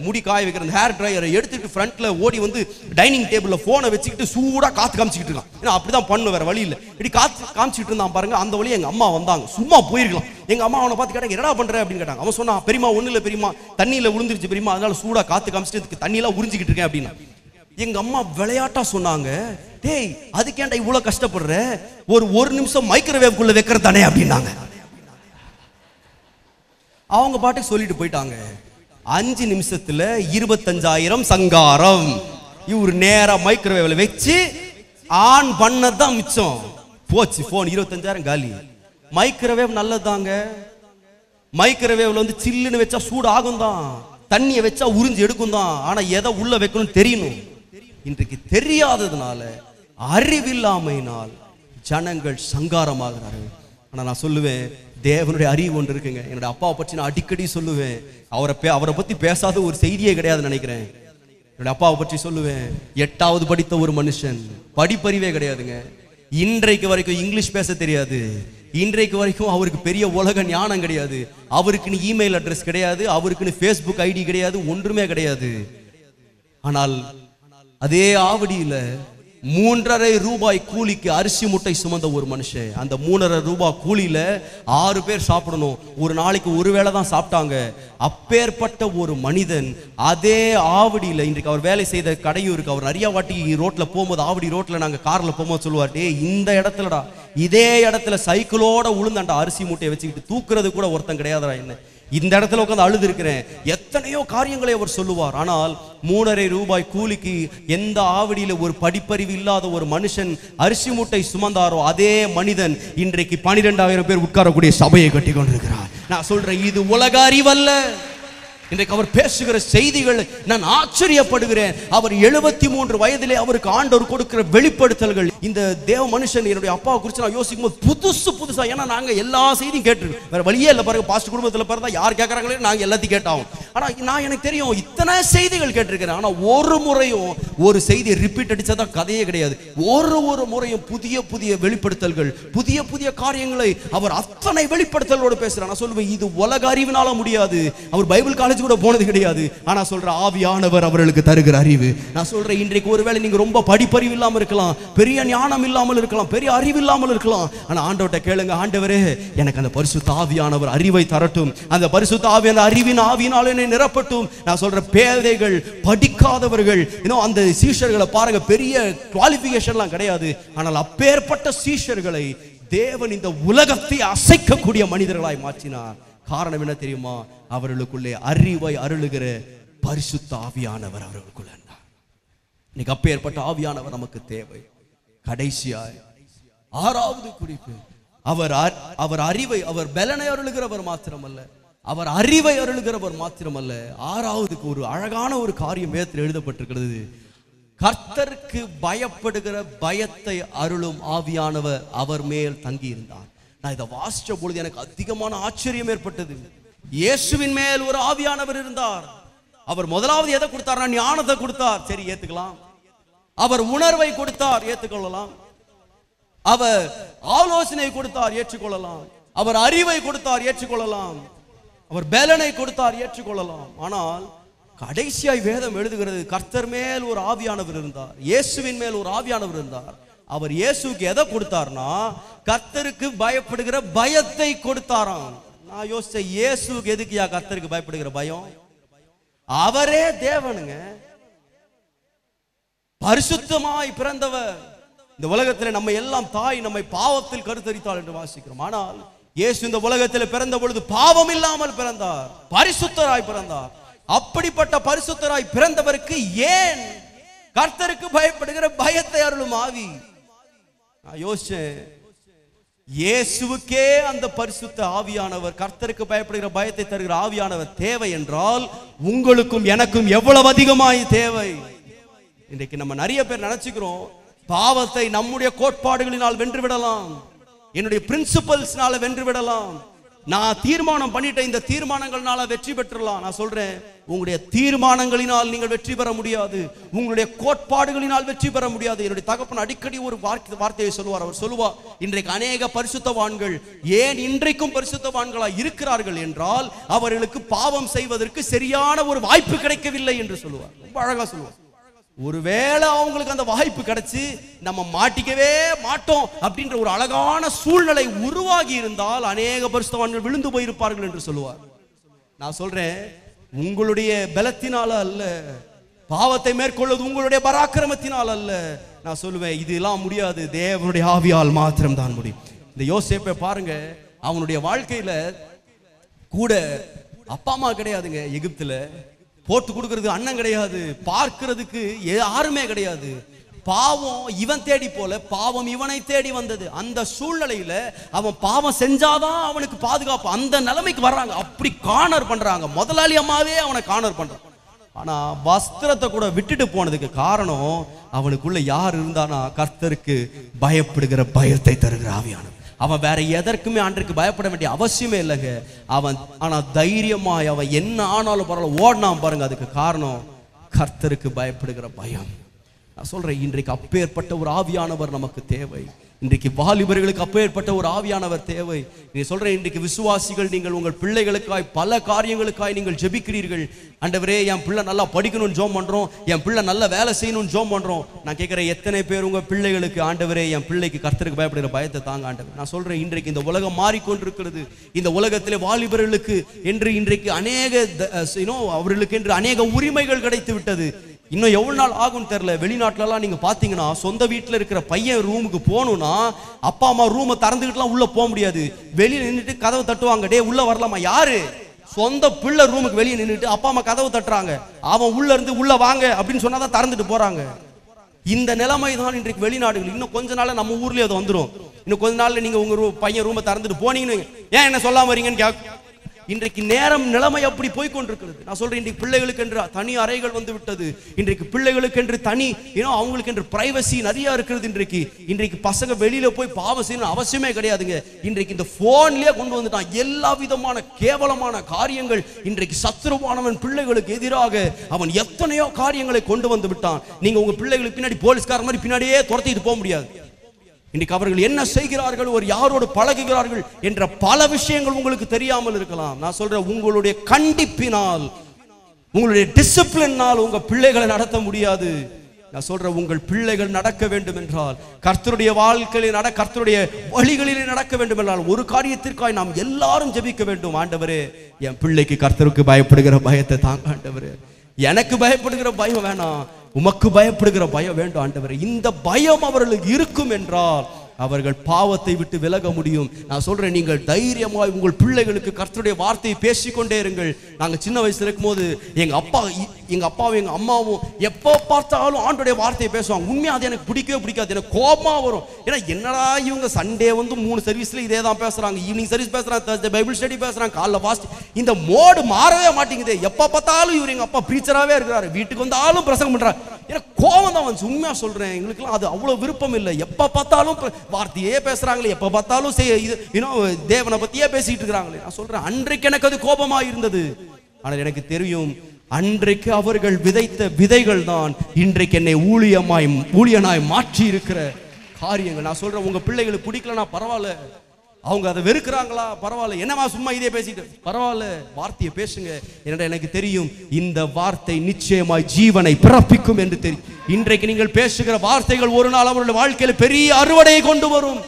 முடி காய வைக்கிற அந்த ஹேர் ட்ரையரை எடுத்துட்டு ஃப்ரண்ட்ல ஓடி வந்து டைனிங் டேபிள்ல போனை வச்சுக்கிட்டு சூடா காத்து காமிச்சிக்கிட்டு இருக்கான். ஏன்னா அப்படிதான் பண்ணு, வேற வழி இல்லை. இப்படி காத்து காமிச்சிட்டு இருந்தான் பாருங்க. அந்த வழியை எங்க அம்மா வந்தாங்க. சும்மா போயிருக்கலாம். எங்க அம்மா அவனை பார்த்து கேட்டாங்க, என்னடா பண்ற அப்படின்னு கேட்டாங்க. அவன் சொன்னா, பெரியமா ஒண்ணு இல்ல பெரியமா, தண்ணியில விழுந்துருச்சு பெரியமா, அதனால சூடா காத்து காமிச்சிட்டு தண்ணியெல்லாம் உறிஞ்சிக்கிட்டு இருக்கேன் அப்படின்னா. எங்க அம்மா விளையாட்டா சொன்னாங்க, டேய் அதுக்கேண்டா இவ்வளவு கஷ்டப்படுற, ஒரு நிமிஷம் மைக்ரோவேவ் குள்ள வைக்கிறது தானே அப்படின்னாங்க. அவங்க பாட்டுக்கு சொல்லிட்டு போயிட்டாங்க. 5 நிமிஷத்துல 25,000 சங்காரம். இவர் நேரா மைக்ரோவேவ்ல வச்சு ஆன் பண்ணதான் மிச்சம். போச்சு போன், 25,000 காலி. மைக்ரோவேவ் நல்லதாங்க. மைக்ரோவேவ்ல வந்து சில்லுன்னு வச்சா சூடு ஆகும் தான், தண்ணியை வச்சா உறிஞ்சு எடுக்கும் தான். ஆனா எதை உள்ள வைக்கணும்னு தெரியணும். இன்றைக்கு தெரியாததுனால, அறிவில்லாமையினால் ஜனங்கள் சங்காரமாகிறார்கள். ஆனா நான் சொல்லுவேன், தேவனுடைய அறிவு ஒன்று இருக்குங்க. என்னோட அப்பாவை பற்றி நான் அடிக்கடி சொல்லுவேன். அவரை பத்தி பேசாத ஒரு செய்தியே கிடையாதுன்னு நினைக்கிறேன். என்னோட அப்பாவை பற்றி சொல்லுவேன். 8வது படித்த ஒரு மனுஷன், படிப்பறிவே கிடையாதுங்க. இன்றைக்கு வரைக்கும் இங்கிலீஷ் பேச தெரியாது. இன்றைக்கு வரைக்கும் அவருக்கு பெரிய உலக ஞானம் கிடையாது. அவருக்குன்னு இமெயில் அட்ரஸ் கிடையாது, அவருக்குன்னு ஃபேஸ்புக் ஐடி கிடையாது, ஒன்றுமே கிடையாது. ஆனால் அதே ஆவடியில 3.5 ரூபாய் கூலிக்கு அரிசி மூட்டை சுமந்த ஒரு மனுஷன். அந்த 3.5 ரூபாய் கூலியில 6 பேர் சாப்பிடணும். ஒரு நாளைக்கு ஒரு வேளை தான் சாப்பிட்டாங்க. அப்பேற்பட்ட ஒரு மனிதன் அதே ஆவடியில, இன்றைக்கு அவர் வேலை செய்த கடையும் இருக்கு. அவர் நிறைய வாட்டி ரோட்ல போகும்போது, ஆவடி ரோட்ல நாங்க கார்ல போகும்போது சொல்லுவார், டே இந்த இடத்துலடா, இதே இடத்துல சைக்கிளோட உளுந்தாண்டா அரிசி மூட்டையை வச்சுக்கிட்டு தூக்குறது கூட ஒருத்தன் கிடையாதுடா, என்ன இந்த இடத்துல உட்காந்து அழுது இருக்கிறேன். எத்தனையோ காரியங்களை அவர் சொல்லுவார். ஆனால் 3.5 ரூபாய் கூலிக்கு எந்த ஆவடியில ஒரு படிப்பறிவு இல்லாத ஒரு மனுஷன் அரிசி மூட்டை சுமந்தாரோ, அதே மனிதன் இன்றைக்கு 12,000 பேர் உட்காரக்கூடிய சபையை கட்டி கொண்டிருக்கிறார். நான் சொல்றேன், இது உலக அறிவல்ல. இன்றைக்கு அவர் பேசுகிற செய்திகள் நான் ஆச்சரியப்படுகிறேன். அவர் 73 வயதிலே அவருக்கு ஆண்டவர் கொடுக்கிற வெளிப்படுத்தல்கள். இந்த தேவ மனுஷன், என்னுடைய அப்பாவை குறித்து நான் யோசிக்கும் போது புதுசா, ஏன்னா நாங்க எல்லா செய்தியும் கேட்டுருக்கோம், வேற வழியே இல்லை பாருங்க. பாஸ்ட் குடும்பத்தில் பிறந்தா யார் கேட்கறாங்களே நாங்க எல்லாத்தையும் கேட்டாகும். ஆனா நான் எனக்கு தெரியும் இத்தனை செய்திகள் கேட்டிருக்கிறேன். ஆனா ஒரு முறையும் ஒரு செய்தியை ரிப்பீட் அடிச்சதான் கதையே கிடையாது. ஒரு முறையும் புதிய வெளிப்படுத்தல்கள், புதிய காரியங்களை அவர் அத்தனை வெளிப்படுத்தலோடு பேசுறார். நான் சொல்லுவேன், இது உலக அறிவினால முடியாது. அவர் பைபிள் காலேஜ் கூட போனது கிடையாது. ஆனா சொல்ற ஆவியானவர் அவர்களுக்கு தருகிற அறிவு. நான் சொல்றேன், இன்றைக்கு ஒருவேளை நீங்க ரொம்ப படிப்பறிவு இல்லாம இருக்கலாம், பெரிய ஞானம் இல்லாமல் இருக்கலாம், பெரிய அறிவு இல்லாமல் இருக்கலாம். ஆனா ஆண்டவர்ட்ட கேளுங்க, ஆண்டவரே எனக்கு அந்த பரிசுத்த ஆவியானவர் அறிவை தரட்டும், அந்த பரிசுத்த ஆவி அந்த அறிவின் ஆவியினால் என்னை நிரப்பட்டும். நான் சொல்ற பேதைகள், படிக்காதவர்கள், இன்னும் அந்த சீஷர்களை பாருங்க, பெரிய குவாலிஃபிகேஷன்லாம் கிடையாது. ஆனால் அப்பேற்பட்ட சீஷர்களை தேவன் இந்த உலகத்தை அசைக்கக்கூடிய மனிதர்களாய் மாற்றினார். காரணம் என்ன தெரியுமா? அவர்களுக்குள்ளே அறிவை அருளுகிற பரிசுத்த ஆவியானவர் அவர்களுக்குள்ள இருந்தார். இன்னைக்கு அப்பேற்பட்ட ஆவியானவர் நமக்கு தேவை. கடைசியாய் 6வது குறிப்பு, அவர் அறிவை, அவர் பலனை அருளுகிறவர் மாத்திரமல்ல, அவர் அறிவை அருளுகிறவர் மாத்திரமல்ல. 6வதுக்கு ஒரு அழகான ஒரு காரியம் வேதத்தில் எழுதப்பட்டிருக்கிறது. கர்த்தருக்கு பயப்படுகிற பயத்தை அருளும் ஆவியானவர் அவர் மேல் தங்கி இருந்தார். நான் இதை வாசிச்ச பொழுது எனக்கு அதிகமான ஆச்சரியம் ஏற்பட்டது. இயேசுவின் மேல் ஒரு ஆவியானவர் இருந்தார். அவர் முதலாவது எதை கொடுத்தார்? ஞானத்தை கொடுத்தார். சரி, ஏத்துக்கலாம். அவர் உணர்வை கொடுத்தார், ஏற்றுக்கொள்ளலாம். அவர் ஆலோசனை கொடுத்தார், ஏற்றுக்கொள்ளலாம். அவர் அறிவை கொடுத்தார், ஏற்றுக்கொள்ளலாம். அவர் பலனை கொடுத்தார், ஏற்றுக்கொள்ளலாம். ஆனால் கடைசியாய் வேதம் எழுதுகிறது, கர்த்தர் மேல் ஒரு ஆவியானவர் இருந்தார், இயேசுவின் மேல் ஒரு ஆவியானவர் இருந்தார். அவர் இயேசுக்கு எதை கொடுத்தார்னா, கர்த்தருக்கு பயப்படுகிற பயத்தை கொடுத்தாராம். நான் யோசிச்சேன், இயேசுக்கு எதுக்குயா கர்த்தருக்கு பயப்படுகிற பயம்? அவரே தேவனுங்க, பரிசுத்தமாய் பிறந்தவர். இந்த உலகத்தில் நம்ம எல்லாம் தாய் நம்மை பாவத்தில் கருத்தரித்தாள் என்று வாசிக்கிறோம். ஆனால் இயேசு இந்த உலகத்தில் பிறந்த பொழுது பாவம் இல்லாமல் பிறந்தார், பரிசுத்தராய் பிறந்தார். அப்படிப்பட்ட பரிசுத்தராய் பிறந்தவருக்கு ஏன் கர்த்தருக்கு பயப்படுகிற பயத்தை அருளும் ஆவி? நான் யோசிச்சேன், இயேசுவுக்கே அந்த பரிசுத்த ஆவியானவர், கர்த்தருக்கு பயப்படுகிற பயத்தை தருகிற ஆவியானவர் தேவை என்றால் உங்களுக்கும் எனக்கும் எவ்வளவு அதிகமாய் தேவை. இன்றைக்கு நம்ம நிறைய பேர் நினைச்சுக்கிறோம், பாவத்தை நம்முடைய கோட்பாடுகளினால் வென்று விடலாம், என்னுடைய பிரின்சிபல்ஸ்னால வென்று விடலாம், நான் தீர்மானம் பண்ணிட்ட இந்த தீர்மானங்கள்னால வெற்றி பெற்றலாம். நான் சொல்றேன், உங்களுடைய தீர்மானங்களினால் நீங்கள் வெற்றி பெற முடியாது, உங்களுடைய கோட்பாடுகளினால் வெற்றி பெற முடியாது. என்னுடைய தகப்பன் அடிக்கடி ஒரு வார்த்தையை சொல்லுவார். அவர் சொல்லுவார், இன்றைக்கு அநேக பரிசுத்தவான்கள் ஏன் இன்றைக்கும் பரிசுத்தவான்களாய் இருக்கிறார்கள் என்றால் அவர்களுக்கு பாவம் செய்வதற்கு சரியான ஒரு வாய்ப்பு கிடைக்கவில்லை என்று சொல்லுவார். ரொம்ப அழகா சொல்லுவார். ஒருவேளை அவங்களுக்கு அந்த வாய்ப்பு கிடைச்சு நம்ம மாட்டிக்கவே மாட்டோம் அப்படின்ற ஒரு அழகான சூழ்நிலை உருவாகி இருந்தால் அநேக பரிசுத்தவான்கள் விழுந்து போயிருப்பார்கள் என்று சொல்லுவார். நான் சொல்றேன், உங்களுடைய பலத்தினால அல்ல, பாவத்தை மேற்கொள்வது உங்களுடைய பராக்கிரமத்தினால் அல்ல. நான் சொல்லுவேன், இதெல்லாம் முடியாது, தேவனுடைய ஆவியால் மாத்திரம் தான் முடியும். இந்த யோசேப்பை பாருங்க, அவனுடைய வாழ்க்கையில கூட அப்பா அம்மா கிடையாதுங்க, எகிப்துல போட்டு கொடுக்கிறது அண்ணன் கிடையாது, பார்க்கிறதுக்கு யாருமே கிடையாது. பாவம் இவன் தேடி போல, பாவம் இவனை தேடி வந்தது. அந்த சூழ்நிலையில அவன் பாவம் செஞ்சாதான் அவனுக்கு பாதுகாப்பு, அந்த நிலைமைக்கு வர்றாங்க. அப்படி கார்னர் பண்றாங்க, முதலாளி அம்மாவே அவனை கார்னர் பண்றான். ஆனா வஸ்திரத்தை கூட விட்டுட்டு போனதுக்கு காரணம், அவனுக்குள்ள யார் இருந்தானா, கர்த்தருக்கு பயப்படுகிற பயத்தை தருகிற ஆவியானவர். அவன் வேற எதற்குமே ஆண்டருக்கு பயப்பட வேண்டிய அவசியமே இல்லைங்க. அவன் ஆனா தைரியமாய் அவன் என்ன ஆனாலும் பரவாயில்ல ஓடினான் பாருங்க. அதுக்கு காரணம் கர்த்தருக்கு பயப்படுகிற பயம். நான் சொல்றேன், இன்றைக்கு அப்பேற்பட்ட ஒரு ஆவியானவர் நமக்கு தேவை. இன்றைக்கு வாலிபர்களுக்கு அப்பேற்பட்ட ஒரு ஆவியானவர் தேவை. நீ சொல்றேன், இன்றைக்கு விசுவாசிகள், நீங்கள் உங்கள் பிள்ளைகளுக்காய் பல காரியங்களுக்காய் நீங்கள் ஜெபிக்கிறீர்கள். ஆண்டவரே, என் பிள்ளை நல்லா படிக்கணும்னு ஜெபம் பண்றோம், என் பிள்ளை நல்ல வேலை செய்யணும்னு ஜெபம் பண்றோம். நான் கேட்கிறேன், எத்தனை பேர் உங்க பிள்ளைகளுக்கு, ஆண்டவரே என் பிள்ளைக்கு கர்த்தருக்கு பயப்படுகிற பயத்தை தாங்க ஆண்டவர். நான் சொல்றேன், இன்றைக்கு இந்த உலகம் மாறிக்கொண்டிருக்கிறது. இந்த உலகத்திலே வாலிபர்களுக்கு என்று இன்றைக்கு அநேக அவர்களுக்கு என்று அநேக உரிமைகள் கிடைத்து விட்டது. இன்னும் எவ்வளவு நாள் ஆகும் தெரியல. வெளிநாட்டுலலாம் நீங்க பாத்தீங்கன்னா, சொந்த வீட்டுல இருக்கிற பையன் ரூமுக்கு போகணும்னா அப்பா அம்மா ரூமை திறந்துக்கிட்டுலாம் உள்ள போக முடியாது. வெளியே நின்றுட்டு கதவை தட்டுவாங்க, டே உள்ள வரலாமா? யாரு? சொந்த பிள்ளை ரூமுக்கு வெளியே நின்றுட்டு அப்பா அம்மா கதவை தட்டுறாங்க, அவன் உள்ள இருந்து உள்ள வாங்க அப்படின்னு சொன்னாதான் திறந்துட்டு போறாங்க. இந்த நிலைமை தான் இன்றைக்கு வெளிநாடுகள். இன்னும் கொஞ்ச நாள் நம்ம ஊர்லயே அது வந்துடும். இன்னும் கொஞ்ச நாள்ல நீங்க உங்க பையன் ரூமை திறந்துட்டு போனீங்கன்னு, ஏன் என்ன சொல்லாம வரீங்கன்னு இன்றைக்கு நேரம் நிலைமை அப்படி போய்கொண்டிருக்கிறது. நான் சொல்றேன், இன்றைக்கு பிள்ளைகளுக்கு என்று தனி அறைகள் வந்து விட்டது. இன்றைக்கு பிள்ளைகளுக்கு என்று தனி அவங்களுக்கு என்று பிரைவசி நிறைய இருக்கிறது. இன்றைக்கு பசங்க வெளியில போய் பாவம் செய்யணும் அவசியமே கிடையாதுங்க. இன்றைக்கு இந்த போன்லயே கொண்டு வந்துட்டான் எல்லா விதமான கேவலமான காரியங்கள். இன்றைக்கு சத்துருவானவன் பிள்ளைகளுக்கு எதிராக அவன் எத்தனையோ காரியங்களை கொண்டு வந்து விட்டான். நீங்க உங்க பிள்ளைகளுக்கு பின்னாடி போலீஸ்கார மாதிரி பின்னாடியே துரத்திட்டு போக முடியாது. இன்றைக்கு அவர்கள் என்ன செய்கிறார்கள், ஒரு யாரோடு பழகுகிறார்கள் என்ற பல விஷயங்கள் உங்களுக்கு தெரியாமல் இருக்கலாம். நான் சொல்றேன், உங்களுடைய கண்டிப்பினால், உங்களுடைய டிசிப்ளினால் உங்க பிள்ளைகளை நடத்த முடியாது. நான் சொல்றேன், உங்கள் பிள்ளைகள் நடக்க வேண்டும் என்றால், கர்த்தருடைய வாழ்க்கையிலே கர்த்தருடைய வழிகளிலே நடக்க வேண்டும் என்றால், ஒரு காரியத்திற்காக நாம் எல்லாரும் ஜெபிக்க வேண்டும். ஆண்டவரே, என் பிள்ளைக்கு கர்த்தருக்கு பயப்படுகிற பயத்தை தாங்க ஆண்டவரே. எனக்கு பயப்படுகிற பயம் வேணாம், உமக்கு பயப்படுகிற பயம் வேண்டும் ஆண்டவரே. இந்த பயம் அவர்களுக்கு இருக்கும் என்றால் அவர்கள் பாவத்தை விட்டு விலக முடியும். நான் சொல்றேன், நீங்கள் தைரியமாய் உங்கள் பிள்ளைகளுக்கு கர்த்தருடைய வார்த்தையை பேசிக்கொண்டே இருங்கள். நாங்க சின்ன வயசுல இருக்கும்போது எங்க அப்பாவும் எங்க அம்மாவும் எப்போ பார்த்தாலும் ஆண்டோடைய வார்த்தையை பேசுவாங்க. உண்மையா அது எனக்கு பிடிக்கவே பிடிக்காது, எனக்கு கோபமா வரும். ஏன்னா என்னடா இவங்க சண்டே வந்து 3 சர்வீஸ்ல இதே தான் பேசுறாங்க, ஈவினிங் சர்வீஸ் பேசுறாங்க, Thursday பைபிள் ஸ்டடி பேசுறாங்க, காலைல ஃபாஸ்ட். இந்த மோடு மாறவே மாட்டேங்குது. எப்ப பார்த்தாலும் இவர் எங்க அப்பா பிரீச்சராகவே இருக்கிறாரு, வீட்டுக்கு வந்தாலும் பிரசங்கம் பண்றாரு. எனக்கு கோபம் தான் வந்து. உண்மையா சொல்றேன், எங்களுக்குலாம் அது அவ்வளவு விருப்பம் இல்லை. எப்ப பார்த்தாலும் வார்த்தையே பேசுறாங்களே, எப்ப பார்த்தாலும் தேவனை பத்தியே பேசிட்டு இருக்கிறாங்களே. நான் சொல்றேன், அன்றைக்கு எனக்கு அது கோபமா இருந்தது. ஆனால் எனக்கு தெரியும், அன்றைக்கு அவர்கள் விதைத்த விதைகள் தான் இன்றைக்கு என்னை ஊழியனாய் மாற்றி இருக்கிற காரியங்கள். நான் சொல்றேன், உங்க பிள்ளைகளுக்கு பிடிக்கலனா பரவாயில்ல, அவங்க அதை வெறுக்கிறாங்களா பரவாயில்ல, என்னமா சும்மா இதே பேசிட்டு பரவாயில்ல, வார்த்தையை பேசுங்க. என்னடா எனக்கு தெரியும் இந்த வார்த்தை நிச்சயமாய் ஜீவனை பிறப்பிக்கும் என்று தெரியும். இன்றைக்கு நீங்கள் பேசுகிற வார்த்தைகள் ஒரு நாள் அவருடைய வாழ்க்கையில பெரிய அறுவடையை கொண்டு வரும்.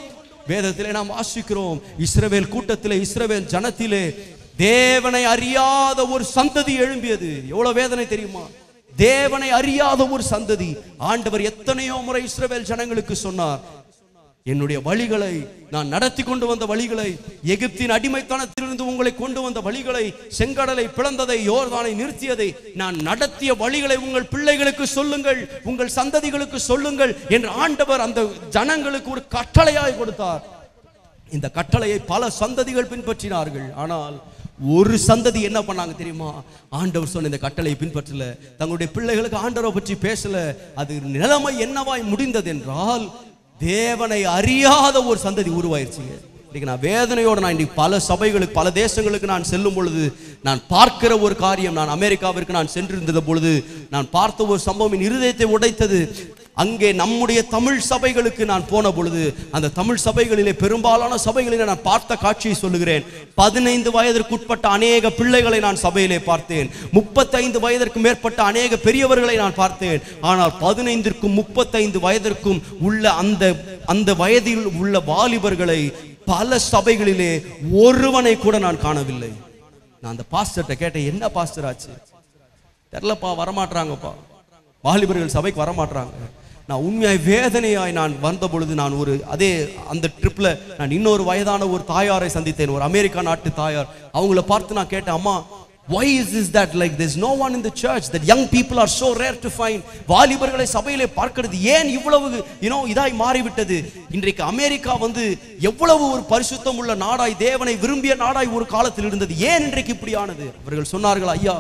வேதத்திலே நாம் வாசிக்கிறோம், இஸ்ரவேல் கூட்டத்திலே, இஸ்ரவேல் ஜனத்திலே தேவனை அறியாத ஒரு சந்ததி எழும்பியது. எவ்வளவு வேதனை தெரியுமா? தேவனை அறியாத ஒரு சந்ததி. ஆண்டவர் எத்தனையோ முறை இஸ்ரவேல் ஜனங்களுக்கு சொன்னார், என்னுடைய வழிகளை, நான் நடத்தி கொண்டு வந்த வழிகளை, எகிப்தின் அடிமைத்தனத்திலிருந்து உங்களை கொண்டு வந்த வழிகளை, செங்கடலை பிளந்ததை, யோர்தானை நிறுத்தியதை, நான் நடத்திய வழிகளை உங்கள் பிள்ளைகளுக்கு சொல்லுங்கள், உங்கள் சந்ததிகளுக்கு சொல்லுங்கள் என்று ஆண்டவர் அந்த ஜனங்களுக்கு ஒரு கட்டளையாய் கொடுத்தார். இந்த கட்டளையை பல சந்ததிகள் பின்பற்றினார்கள். ஆனால் ஒரு சந்ததி என்ன பண்ணாங்க தெரியுமா? ஆண்டவர் சொன்ன இந்த கட்டளையை பின்பற்றல, தங்களுடைய பிள்ளைகளுக்கு ஆண்டவரை பற்றி பேசல. அது நிலைமை என்னவாய் முடிந்தது என்றால், தேவனை அறியாத ஒரு சந்ததி உருவாயிருச்சுங்க. இன்னைக்கு நான் வேதனையோடு நான் இன்னைக்கு பல சபைகளுக்கு, பல தேசங்களுக்கு நான் செல்லும் பொழுது நான் பார்க்கிற ஒரு காரியம், நான் அமெரிக்காவிற்கு நான் சென்றிருந்த பொழுது நான் பார்த்த ஒரு சம்பவம் என் இருதயத்தை உடைத்தது. அங்கே நம்முடைய தமிழ் சபைகளுக்கு நான் போன பொழுது, அந்த தமிழ் சபைகளிலே, பெரும்பாலான சபைகளிலே நான் பார்த்த காட்சியை சொல்லுகிறேன். 15 வயதிற்குட்பட்ட அநேக பிள்ளைகளை நான் சபையிலே பார்த்தேன். 35 வயதிற்கு மேற்பட்ட அநேக பெரியவர்களை நான் பார்த்தேன். ஆனால் 15க்கும் 35 வயதிற்கும் உள்ள அந்த வயதில் உள்ள வாலிபர்களை பல சபைகளிலே ஒருவனை கூட நான் காணவில்லை. நான் அந்த பாஸ்டர்கிட்ட கேட்டேன், என்ன பாஸ்டர் ஆச்சு? தெரியலப்பா, வரமாட்டாங்கப்பா, வாலிபர்கள் சபைக்கு வரமாட்டாங்க. நான் உண்மையாய் வேதனையாய் நான் வந்த பொழுது, நான் அந்த ட்ரிப்ல நான் இன்னொரு வயதான ஒரு தாயாரை சந்தித்தேன், ஒரு அமெரிக்கா நாட்டு தாயார். அவங்கள பார்த்து நான் கேட்டேன், அம்மா, why is this that like there's no one in the church, that young people are so rare to find? வாலிபர்களை சபையிலே பார்க்கிறது ஏன் இவ்வளவு இதாய் மாறிவிட்டது? இன்றைக்கு அமெரிக்கா எவ்வளவு ஒரு பரிசுத்தம் உள்ள நாடாய், தேவனை விரும்பிய நாடாய் ஒரு காலத்தில் இருந்தது, ஏன் இன்றைக்கு இப்படி ஆனது? அவர்கள் சொன்னார்கள், ஐயா,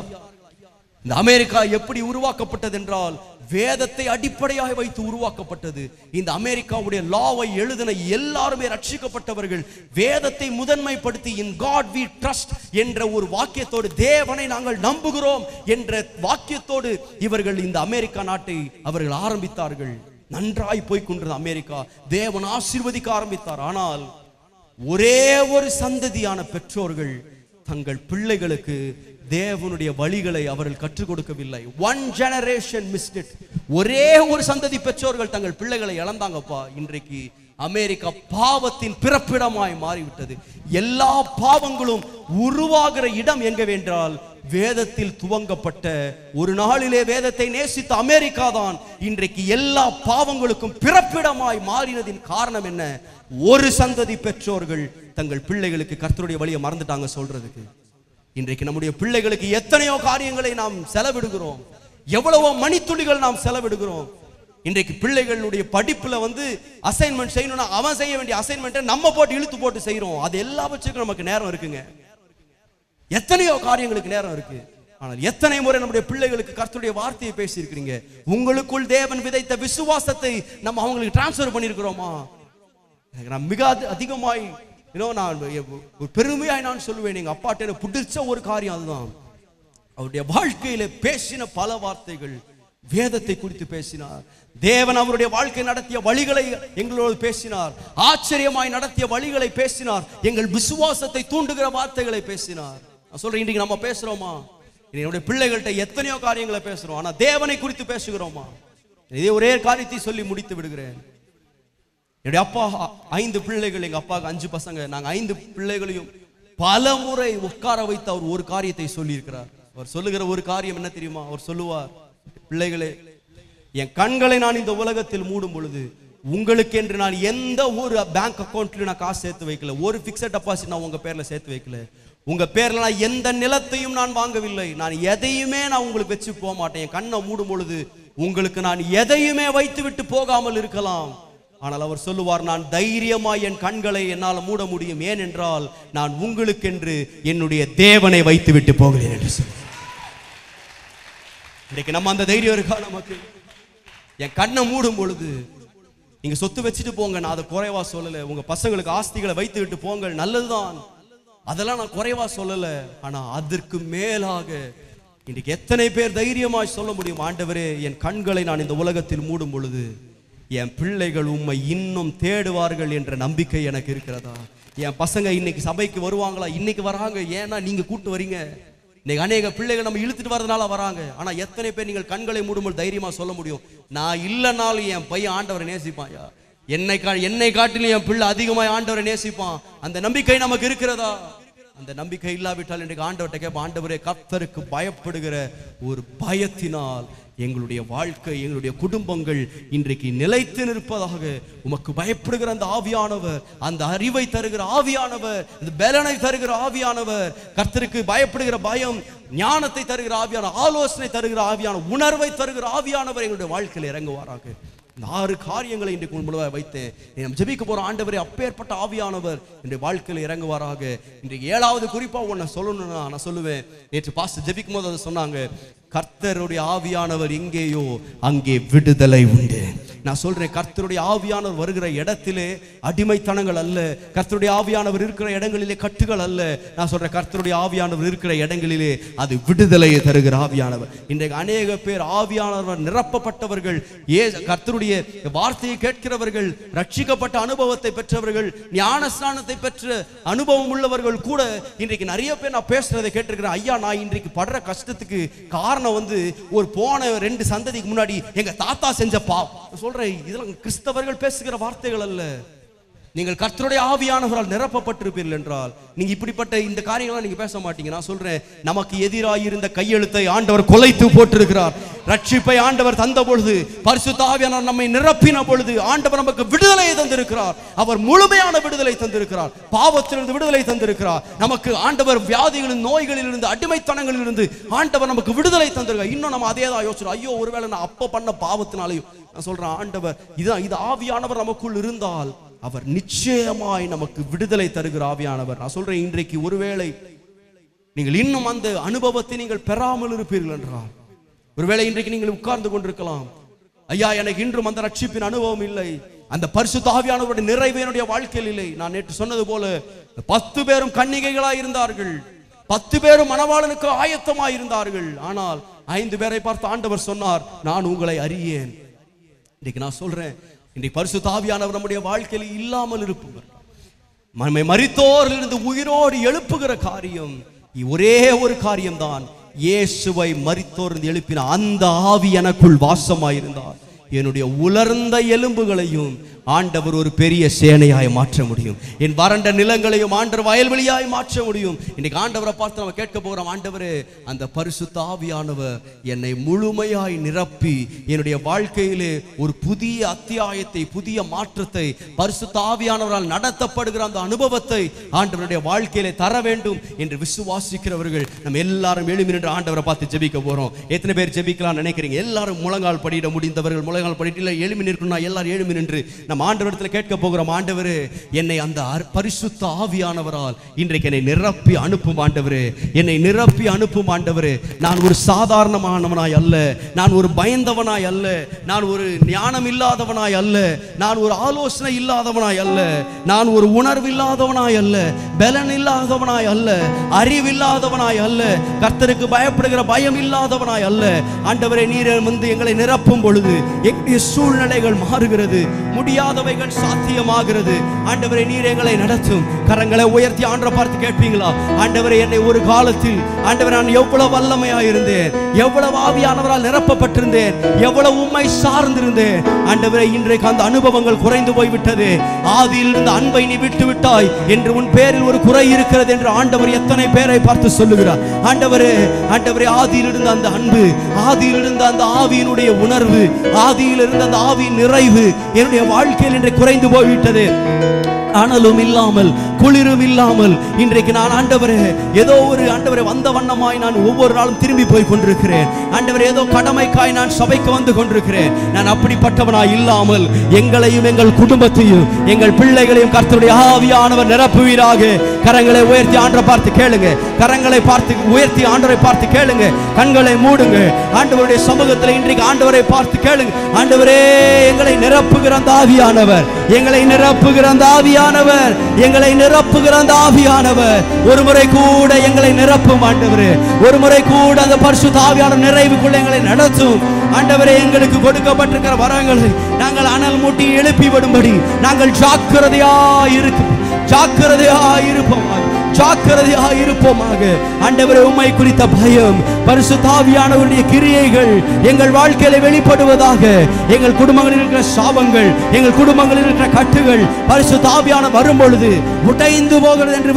இந்த அமெரிக்கா எப்படி உருவாக்கப்பட்டது என்றால் வேதத்தை அடிப்படையாக வைத்து உருவாக்கப்பட்டது. இந்த அமெரிக்காவுடைய லாவை எழுதின எல்லாருமே ரட்சிக்கப்பட்டவர்கள். வேதத்தை முதன்மைப்படுத்தி in God we trust என்ற ஒரு வாக்கியத்தோடு, தேவனை நாங்கள் நம்புகிறோம் என்ற வாக்கியத்தோடு இவர்கள் இந்த அமெரிக்கா நாட்டை அவர்கள் ஆரம்பித்தார்கள். நன்றாய் போய் கொண்டிருந்த அமெரிக்கா தேவன் ஆசீர்வதிக்க ஆரம்பித்தார். ஆனால் ஒரே ஒரு சந்ததியான பெற்றோர்கள் தங்கள் பிள்ளைகளுக்கு தேவனுடைய வழிகளை அவர்கள் கற்றுக் கொடுக்கவில்லை. One generation missed it. ஒரே ஒரு சந்ததி பெற்றோர்கள் தங்கள் பிள்ளைகளை இழந்தாங்கப்பா. இன்றைக்கு அமெரிக்கா பாவத்தின் பிறப்பிடமாய் மாறிவிட்டது. எல்லா பாவங்களும் உருவாகிற இடம் எங்கவென்றால் வேதத்தில் துவங்கப்பட்ட, ஒரு நாளிலே வேதத்தை நேசித்த அமெரிக்கா தான் இன்றைக்கு எல்லா பாவங்களுக்கும் பிறப்பிடமாய் மாறினதின் காரணம் என்ன? ஒரு சந்ததி பெற்றோர்கள் தங்கள் பிள்ளைகளுக்கு கர்த்தருடைய வழியை மறந்துட்டாங்க சொல்றதுக்கு. இன்றைக்கு நம்முடைய பிள்ளைகளுக்கு எத்தனையோ காரியங்களை நாம் செலவிடுகிறோம், எவ்வளவோ மணித்துளிகள் நாம் செலவிடுகிறோம். இன்றைக்கு பிள்ளைகளுடைய படிப்புல அசைன்மெண்ட் செய்யணும்னா அவன் செய்ய வேண்டிய அசைன்மெண்ட்டை நம்ம போட்டு இழுத்து போட்டு செய்யறோம். அது எல்லாவற்றுக்கும் நமக்கு நேரம் இருக்குங்க, எத்தனையோ காரியங்களுக்கு நேரம் இருக்கு. ஆனால் எத்தனை முறை நம்முடைய பிள்ளைகளுக்கு கர்த்தருடைய வார்த்தையை பேசி இருக்கிறீங்க? உங்களுக்குள் தேவன் விதைத்த விசுவாசத்தை நம்ம அவங்களுக்கு டிரான்ஸ்ஃபர் பண்ணியிருக்கிறோமா? நான் மிக அதிகமாய் நான் பெருமையாய் நான் சொல்லுவேன், எங்க அப்பாட்ட எனக்கு பிடிச்ச ஒரு காரியம் அதுதான். அவருடைய வாழ்க்கையில பேசின பல வார்த்தைகள் வேதத்தை குறித்து பேசினார். தேவன் அவருடைய வாழ்க்கை நடத்திய வழிகளை எங்களோடு பேசினார். ஆச்சரியமாய் நடத்திய வழிகளை பேசினார். எங்கள் விசுவாசத்தை தூண்டுகிற வார்த்தைகளை பேசினார். நான் சொல்றேன், இன்றைக்கு நம்ம பேசுறோமா? என்னுடைய பிள்ளைகள்கிட்ட எத்தனையோ காரியங்களை பேசுறோம், ஆனா தேவனை குறித்து பேசுகிறோமா? இதே ஒரே காரியத்தை சொல்லி முடித்து விடுகிறேன். என்னுடைய அப்பா 5 பிள்ளைகள், எங்க அப்பாவுக்கு 5 பசங்க. நாங்க 5 பிள்ளைகளையும் பல முறை உட்கார வைத்து அவர் ஒரு காரியத்தை சொல்லி இருக்கிறார். அவர் சொல்லுகிற ஒரு காரியம் என்ன தெரியுமா? அவர் சொல்லுவார், பிள்ளைகளே, என் கண்களை நான் இந்த உலகத்தில் மூடும் பொழுது உங்களுக்கு என்று நான் எந்த ஒரு பேங்க் அக்கௌண்ட்லயும் நான் காசு சேர்த்து வைக்கல, ஒரு பிக்ஸட் டெபாசிட் நான் உங்க பேர்ல சேர்த்து வைக்கல, உங்க பேர்ல நான் எந்த நிலத்தையும் நான் வாங்கவில்லை, நான் எதையுமே நான் உங்களுக்கு வச்சு போக மாட்டேன். என் கண்ணை மூடும் பொழுது உங்களுக்கு நான் எதையுமே வைத்து விட்டு போகாமல் இருக்கலாம். ஆனால் அவர் சொல்லுவார், நான் தைரியமாய் என் கண்களை என்னால் மூட முடியும், ஏனென்றால் நான் உங்களுக்கென்று என்னுடைய தேவனை வைத்து விட்டு போகிறேன் என்று சொல்லுவார். இன்னைக்கு நம்ம அந்த தைரியம் இருக்கா நமக்கு? என் கண்ணை மூடும் பொழுது நீங்க சொத்து வச்சுட்டு போங்க, நான் அதை குறைவா சொல்லல. உங்க பசங்களுக்கு ஆஸ்திகளை வைத்து விட்டு போங்கள், நல்லதுதான், அதெல்லாம் நான் குறைவா சொல்லல. ஆனா அதற்கு மேலாக இன்றைக்கு எத்தனை பேர் தைரியமாய் சொல்ல முடியும், ஆண்டவரே என் கண்களை நான் இந்த உலகத்தில் மூடும் பொழுது என் பிள்ளைகள் உம்மை இன்னும் தேடுவார்கள் என்ற நம்பிக்கை எனக்கு இருக்கிறதா? என் பசங்க இன்னைக்கு சபைக்கு வருவாங்களா? இன்னைக்கு வராங்க, ஏன்னா நீங்க கூட்டு வரீங்க. இன்னைக்கு அநேக பிள்ளைகள் நம்ம இழுத்துட்டு வரதுனால வராங்க. ஆனா எத்தனை பேர் நீங்கள் கண்களை மூடும்போது தைரியமா சொல்ல முடியும், நான் இல்லைனாலும் என் பையன் ஆண்டவரை நேசிப்பான், என்னை காட்டிலும் என் பிள்ளை அதிகமாக ஆண்டவரை நேசிப்பான். அந்த நம்பிக்கை நமக்கு இருக்கிறதா? அந்த நம்பிக்கை இல்லாவிட்டால் இன்றைக்கு ஆண்டவர்கிட்ட கேட்ப, ஆண்டவரே கர்த்தருக்கு பயப்படுகிற ஒரு பயத்தினால் எங்களுடைய வாழ்க்கை, எங்களுடைய குடும்பங்கள் இன்றைக்கு நிலைத்து நிற்பதாக. உமக்கு பயப்படுகிற அந்த ஆவியானவர், அந்த அறிவை தருகிற ஆவியானவர், அந்த பலனை தருகிற ஆவியானவர், கர்த்தருக்கு பயப்படுகிற பயம், ஞானத்தை தருகிற ஆவியானவர், ஆலோசனை தருகிற ஆவியானவர், உணர்வை தருகிற ஆவியானவர் எங்களுடைய வாழ்க்கையில் இறங்குவாராக. இந்த 6 காரியங்களை இன்றைக்கு முழுவதாக வைத்தேன். நம்ம ஜெபிக்க போற ஆண்டவரே அப்பேற்பட்ட ஆவியானவர் இன்றைய வாழ்க்கையில் இறங்குவாராக. இன்றைக்கு 7வது குறிப்பா ஒன்ன சொல்லணும்னா நான் சொல்லுவேன். நேற்று பாஸ்டர் ஜெபிக்கும் போது அதை சொன்னாங்க, கர்த்தருடைய ஆவியானவர் எங்கேயோ அங்கே விடுதலை உண்டு. நான் சொல்றேன், கர்த்தருடைய ஆவியானவர் வருகிற இடத்திலே அடிமைத்தனங்கள் அல்ல, கர்த்தருடைய ஆவியானவர் இருக்கிற இடங்களிலே கட்டுகள் அல்ல. நான் சொல்றேன், கர்த்தருடைய ஆவியானவர் இருக்கிற இடங்களிலே அது விடுதலையை தருகிற ஆவியானவர். இன்றைக்கு அநேக பேர் ஆவியானவர் நிரப்பப்பட்டவர்கள், கர்த்தருடைய வார்த்தையை கேட்கிறவர்கள், ரட்சிக்கப்பட்ட அனுபவத்தை பெற்றவர்கள், ஞான ஸ்நானத்தை பெற்ற அனுபவம் உள்ளவர்கள் கூட இன்றைக்கு நிறைய பேர் நான் பேசுறதை கேட்டிருக்கிறேன். ஐயா, நான் இன்றைக்கு படுற கஷ்டத்துக்கு காரணம் ஒரு போன 2 சந்ததிக்கு முன்னாடி எங்க தாத்தா செஞ்ச பாவம். சொல்றேன், இதெல்லாம் கிறிஸ்தவர்கள் பேசுகிற வார்த்தைகள் அல்ல. நீங்கள் கர்த்தருடைய ஆவியானவரால் நிரப்பப்பட்டிருப்பீர்கள் என்றால் நீங்க இப்படிப்பட்ட இந்த காரியங்கள்லாம் நீங்க பேச மாட்டீங்க. நான் சொல்றேன், நமக்கு எதிராக இருந்த கையெழுத்தை ஆண்டவர் கொலைத்து போட்டிருக்கிறார். ரட்சிப்பை ஆண்டவர் தந்த பொழுது, பரிசுத்த ஆவியானவர் நம்மை நிரப்பின பொழுது ஆண்டவர் நமக்கு விடுதலையை தந்திருக்கிறார். அவர் முழுமையான விடுதலை தந்திருக்கிறார். பாவத்திலிருந்து விடுதலை தந்திருக்கிறார். நமக்கு ஆண்டவர் வியாதிகளின் நோய்களிலிருந்து அடிமைத்தனங்களிலிருந்து ஆண்டவர் நமக்கு விடுதலை தந்திருக்கிறார். இன்னும் நம்ம அதே தான் யோசிக்கிறோம், ஐயோ ஒருவேளை நான் அப்ப பண்ண பாவத்தினாலையும். நான் சொல்றேன், ஆண்டவர் இது ஆவியானவர் நமக்குள் இருந்தால் அவர் நிச்சயமாய் நமக்கு விடுதலை தருகிற ஆவியானவர். நான் சொல்றேன், இன்றைக்கு ஒருவேளை நீங்கள் இன்னும் அந்த அனுபவத்தை நீங்கள் பெறாமல் இருப்பீர்கள் என்றால், ஒருவேளை இன்றைக்கு நீங்கள் உட்கார்ந்து கொண்டிருக்கலாம், ஐயா எனக்கு இன்றும் அந்த ரட்சிப்பின் அனுபவம் இல்லை, அந்த பரிசுத்த ஆவியானவருடைய நிறைவு என்னுடைய வாழ்க்கையில் இல்லை. நான் நேற்று சொன்னது போல 10 பேரும் கன்னிகைகளாய் இருந்தார்கள், 10 பேரும் மணவாளனுக்கு ஆயத்தமாய் இருந்தார்கள். ஆனால் 5 பேரை பார்த்து ஆண்டவர் சொன்னார், நான் உங்களை அறியேன். இன்னைக்கு நான் சொல்றேன், இன்றைக்கு பரிசுத்த ஆவியானவர் நம்முடைய வாழ்க்கையில் இல்லாமல் இருப்பவர், நம்மை மரித்தோரிலிருந்து உயிரோடு எழுப்புகிற காரியம் ஒரே ஒரு காரியம்தான். இயேசுவை மரித்தோரிலிருந்து எழுப்பின அந்த ஆவி எனக்குள் வாசமாயிருந்தார், என்னுடைய உலர்ந்த எலும்புகளையும் ஆண்டவர் ஒரு பெரிய சேனையாய் மாற்ற முடியும். என் வறண்ட நிலங்களையும் ஆண்டவர் வயல்வெளியாய் மாற்ற முடியும். இன்னைக்கு ஆண்டவரை பார்த்து நம்ம கேட்க போகிறோம், ஆண்டவரே அந்த பரிசுத்த ஆவியானவர் என்னை முழுமையாய் நிரப்பி என்னுடைய வாழ்க்கையிலே ஒரு புதிய அத்தியாயத்தை, புதிய மாற்றத்தை, பரிசுத்த ஆவியானவரால் நடத்தப்படுகிற அந்த அனுபவத்தை ஆண்டவருடைய வாழ்க்கையிலே தர வேண்டும் என்று விசுவாசிக்கிறவர்கள் நம்ம எல்லாரும் எழுமி நின்று ஆண்டவரை பார்த்து ஜெபிக்க போறோம். எத்தனை பேர் ஜெபிக்கலாம் நினைக்கிறீங்க? எல்லாரும் முழங்கால் படியிட முடிந்தவர்கள் முழங்கால் படிட்டு இல்லை, எழுமி நிற்கணும். எல்லாரும் எழுமி நின்று நம்ம ஆண்டவரிடத்தில் கேட்க போகிறோம், ஆண்டவரே என்னை அந்த பரிசுத்த ஆவியானவரால் இன்றைக்கு என்னை நிரப்பி அனுப்பும் ஆண்டவரே, என்னை நிரப்பி அனுப்பும் ஆண்டவரே. நான் ஒரு சாதாரணமானவனாய் அல்ல, நான் ஒரு பயந்தவனாய் அல்ல, நான் ஒரு ஞானம் இல்லாதவனாய் அல்ல, நான் ஒரு ஆலோசனை இல்லாதவனாய் அல்ல, நான் ஒரு உணர்வு இல்லாதவனாய் அல்ல, பலன் இல்லாதவனாய் அல்ல, அறிவில்லாதவனாய் அல்ல, கர்த்தருக்கு பயப்படுகிற பயம் இல்லாதவனாய் அல்ல. ஆண்டவரே நீர் வந்து எங்களை நிரப்பும் பொழுது எங்களுடைய சூழ்நிலைகள் மாறுகிறது, முடியாதவைகள் சாத்தியமாகிறது. ஆண்டவரே நீர் எங்களை நடத்தும். கரங்களை உயர்த்தி ஆண்டவரை பார்த்து கேட்பீங்களா? ஆண்டவரே என்னை ஒரு காலத்தில் ஆண்டவரே நான் எவ்வளவு வல்லமையாக இருந்தேன், எவ்வளவு ஆவியானவரால் நிரப்பப்பட்டிருந்தேன், எவ்வளவு உம்மை சார்ந்திருந்தேன். ஆண்டவரே இன்றைக்கு அந்த அனுபவங்கள் குறைந்து போய்விட்டது. ஆதியில் இருந்த அன்பை நீ விட்டு விட்டாய் என்று உன் பேரில் ஒரு குறை இருக்கிறது என்று ஆண்டவர் எத்தனை பேரை பார்த்து சொல்லுகிறார். ஆண்டவரே ஆண்டவரே ஆதியில் இருந்த அந்த அன்பு, ஆதியில் இருந்த அந்த ஆவியினுடைய உணர்வு, ஆதியில் இருந்த அந்த ஆவியின் நிறைவு என்னுடைய வாழ்க்கையில் இன்றைக்கு குறைந்து போய்விட்டது. அனலும் இல்லாமல் குளிரும் இல்லாமல் இன்றைக்கு நான் ஆண்டவரே ஏதோ ஒரு ஆண்டவரே வந்த வண்ணமாய் நான் ஒவ்வொரு நாளும் திரும்பி போய் கொண்டிருக்கிறேன். கொண்டிருக்கிறேன் ஆண்டவர், ஏதோ கடமைக்காய் நான் சபைக்கு வந்து கொண்டிருக்கிறேன். நான் அப்படிப்பட்டவனாய் இல்லாமல் எங்களையும் எங்கள் குடும்பத்தையும் எங்கள் பிள்ளைகளையும் கர்த்தருடைய ஆவியானவர் நிரப்புவீராக. கரங்களை உயர்த்தி ஆண்டவரை பார்த்து கேளுங்க. கரங்களை பார்த்து உயர்த்தி ஆண்டவரை பார்த்து கேளுங்க. கண்களை மூடுங்க. ஆண்டவருடைய சமூகத்தில் இன்றைக்கு ஆண்டவரை பார்த்து கேளுங்க. ஆண்டவரே, எங்களை நிரப்புகிற அந்த ஆவியானவர், எங்களை நிரப்புகிற அந்த ஆவியானவர், எங்களை நிரப்புகிற அந்த ஆவியானவர் ஒரு முறை கூட எங்களை நிரப்பும் ஆண்டவரே. ஒரு முறை கூட அந்த பரிசுத்த ஆவியானவர் நிறைவுக்குள்ள எங்களை நடத்தும் ஆண்டவரே. எங்களுக்கு கொடுக்கப்பட்டிருக்கிற வரங்களை நாங்கள் அனல் மூட்டி எழுப்பி விடும்படி நாங்கள் ஜாக்கிரதையாய் இருப்போமாக. ஆண்டவரே, உம்மை குறித்த பயம், பரிசுத்த ஆவியானவருடைய கிரியைகள் எங்கள் வாழ்க்கையில வெளிப்படுவதாக. எங்கள் குடும்பங்களில் இருக்கிற சாபங்கள், எங்கள் குடும்பங்களில் இருக்கிற கட்டுகள் பரிசுத்த ஆவியானவர் வரும் பொழுது உடைந்து போகிறது என்று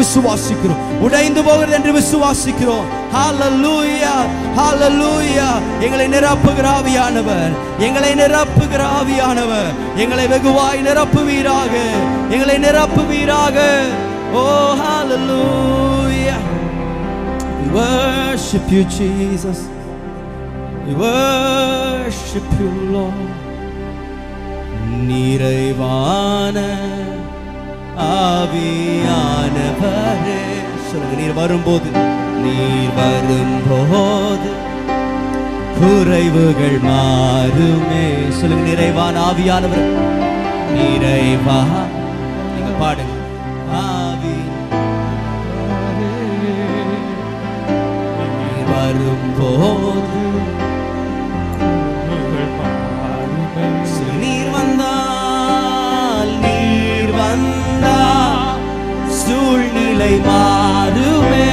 விசுவாசிக்கிறோம். ஹல்லேலூயா, ஹல்லேலூயா. எங்களை நிரப்புகிற ஆவியானவர், எங்களை வெகுவாய் நிரப்புவீராக. Oh, hallelujah. We worship you, Jesus. We worship you, Lord. நிறைவான ஆவியானவரே, சொல்லுங்க. நீர் வரும்போது குறைவுகள் மாறுமே. சொல்லுங்க. நிறைவான ஆவியானவர், நிறைவா. நீங்க பாடுங்க. வரும்போது நீர் வந்தால் சூழ்நிலை மாறுமே.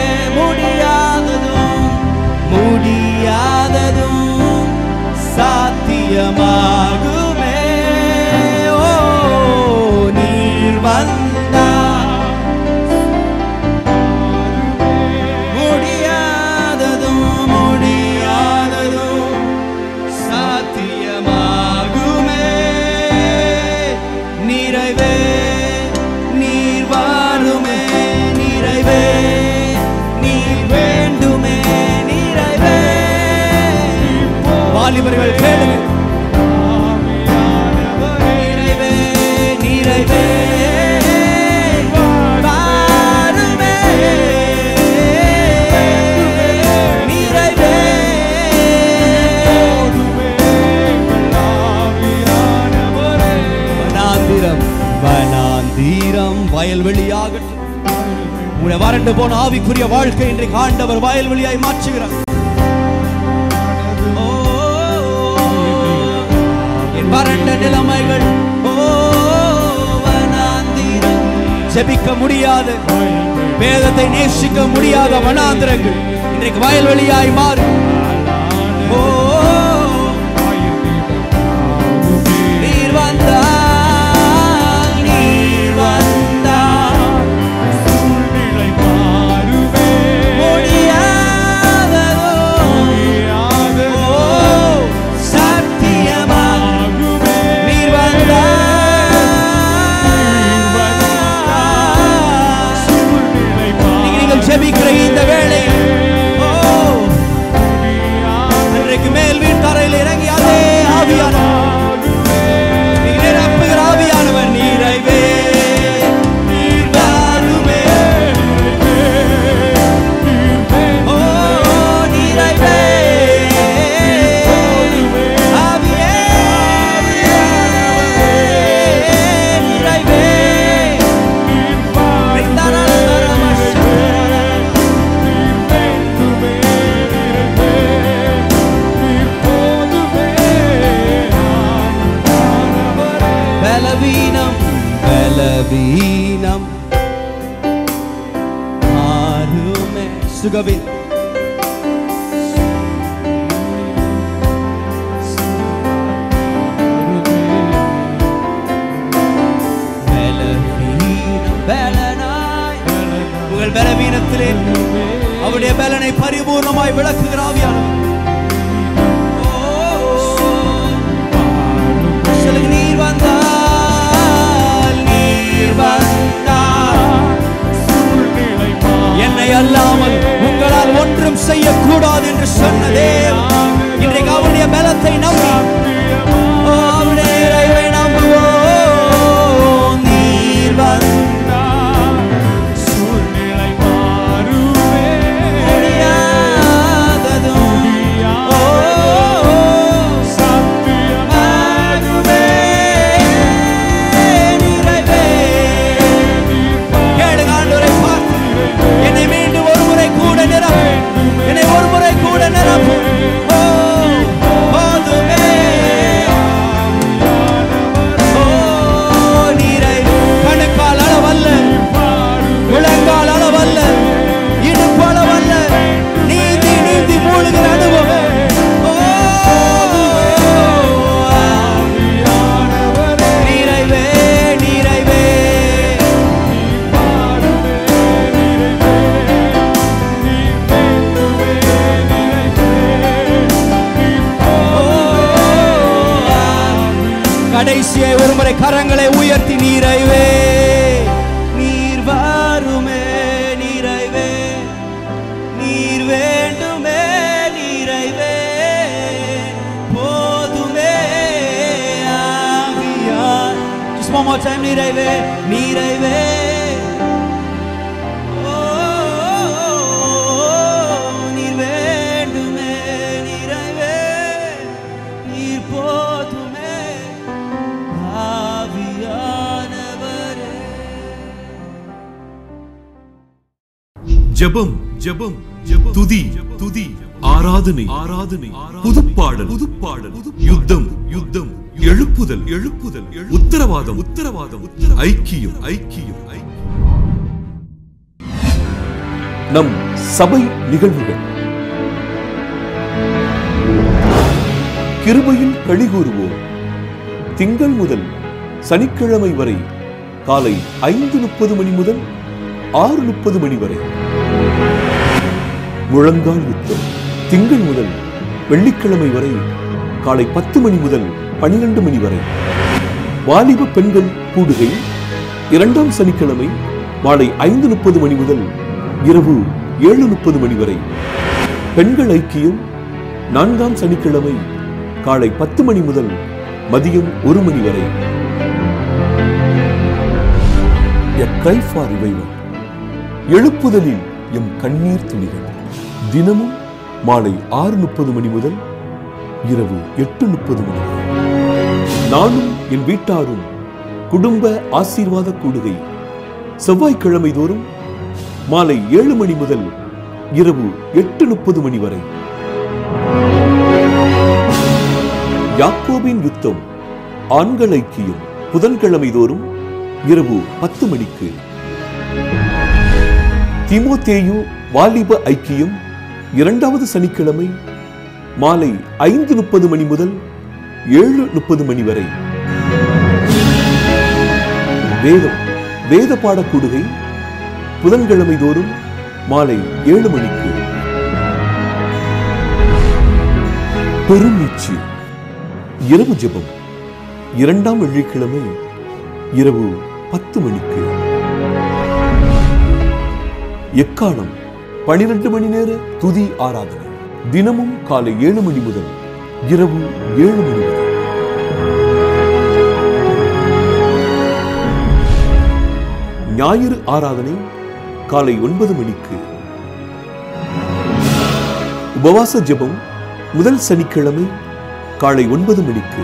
முடியாததும் சாத்தியமாகுமே. ஓ, நீர் வந்தால் சாத்தியமாகுமே. நிறைவே நீர் வாருமே. நிறைவே நீர் வேண்டுமே. நிறைவே. வாலிபர்கள் கேளுங்க. நிறைவே நிறைவே வயல்வெளியாகட்டும். உடைய வறண்டு போன ஆவிக்குரிய வாழ்க்கை இன்றைக்கு ஆண்டவர் வயல்வெளியாய் மாற்றுகிறார். என் வறண்ட நிலைமைகள், ஜெபிக்க முடியாத, வேதத்தை நேசிக்க முடியாத வனாந்திரங்கள் இன்றைக்கு வயல்வெளியாய் மாறும். நீர் வந்தார், ஜெபிக்கிற இந்த வேளை அன்றைக்கு மேல் வீட்டறையில் இறங்கி அதே ஆவியானவர், நிரப்புகிற ஆவியானவர், நிறைவே நீர் வாருமே. ஓ, நிறைவே ஆவியே, நிறைவே பலவீனம் மாறுமே. சுகவீனம் உங்கள் பலவீனத்திலே அவருடைய பலனை பரிபூர்ணமாய் விளக்குகிற ஆவியானவர். நீர் வந்தால் என்னை அல்லாமல் உங்களால் ஒன்றும் செய்யக்கூடாது என்று சொன்ன தேவன் வார்த்தை நம்பி நிறைவை நம்புவோம். நீர் வந்தால் சூழ்நிலை மாறுவே முடியாததும் சத்தியமாகுவே. நிறைவே. கேளுங்க ஆண்டவரை பார்த்து, என்னை மீண்டும் ஒரு முறை கூட நிரப்பும், என்னை ஒரு முறை கூட நிரப்பும். போதுமே. நிறைவே. கணுக்கால் அளவல்ல, முழங்கால் அளவல்ல, இடுப்பு அளவல்ல, நீந்தி நீந்தி மூழ்கிற அனுபவம். நிறைவே நிறைவே. கடைசியை ஒருமுறை கரங்களை உயர்த்தி நிறைவே. நீர் வாருமே நிறைவே. நீர் வேண்டுமே நிறைவே. போதுமே ஆவியார். Just one more time. நிறைவே நிறைவே. நீர் வேண்டுமே நிறைவே. நீர் போதுமே ஆவியானவரே. ஜெபம் ஜெபம் துதி துதி ஆராதனை ஆராதனை புதுப்பாடல் புதுப்பாடல் யுத்தம் யுத்தம் எழுப்புதல் எழுப்புதல் உத்தரவாதம் உத்தரவாதம் ஐக்கியம் ஐக்கியம் ஐக்கியம். நம் சபை நிகழ்வுகள். கிருபையில் களிகூறுவோம். திங்கள் முதல் சனிக்கிழமை வரை காலை 5:30 மணி முதல் 6:30 மணி வரை. முழங்கால் யுத்தம். திங்கள் முதல் வெள்ளிக்கிழமை வரை காலை 10 மணி முதல் 12 மணி வரை. வாலிப பெண்கள் கூடுகை 2ஆம் சனிக்கிழமை மாலை 5:30 மணி முதல் இரவு 7:30 மணி வரை. பெண்கள் ஐக்கியம் 4ஆம் சனிக்கிழமை காலை 10 மணி முதல் மதியம் 1 மணி வரை. A cry for revival. எழுப்புதலில் எம் கண்ணீர் துளிகள். தினமும் மாலை 6:30 மணி முதல் இரவு 8:30 மணி வரை. நானும் என் வீட்டாரும் குடும்ப ஆசீர்வாத கூடுகை செவ்வாய்க்கிழமை தோறும் மாலை 7 மணி முதல் இரவு 8:30 மணி வரை. யாக்கோபின் யுத்தம் ஆண்கள் ஐக்கியம் புதன்கிழமை தோறும் இரவு 10 மணிக்கு. தீமோத்தேயு வாலிப ஐக்கியம் 2வது சனிக்கிழமை மாலை 5:30 மணி முதல் 7:30 மணி வரை. வேதம் வேத பாடக்கூடுகை புதன்கிழமை தோறும் மாலை 7 மணிக்கு. பெருமீச்சு இரவு ஜெபம் 2ஆம் வெள்ளிக்கிழமை இரவு 10 மணிக்கு. எக்காலம் 12 மணி நேர துதி ஆராதனை தினமும் காலை 7 மணி முதல் இரவு 7 மணி வரை. ஞாயிறு ஆராதனை காலை 9 மணிக்கு. உபவாச ஜெபம் முதல் சனிக்கிழமை காலை 9 மணிக்கு.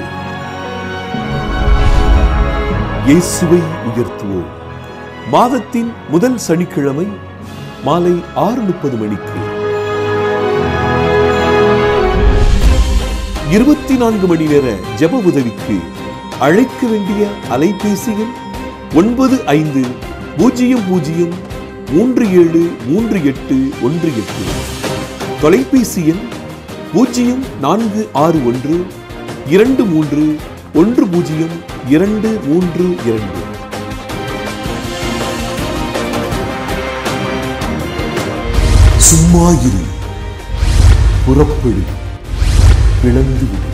இயேசுவை உயர்த்துவோம் மாதத்தின் முதல் சனிக்கிழமை மாலை 6:30 மணிக்கு. 24 மணி நேர ஜெப உதவிக்கு அழைக்க வேண்டிய அலைபேசி எண் 9500373818. தொலைபேசி எண் 0462310232. சும்மா இரு, புறப்படு, பிளந்து விடு.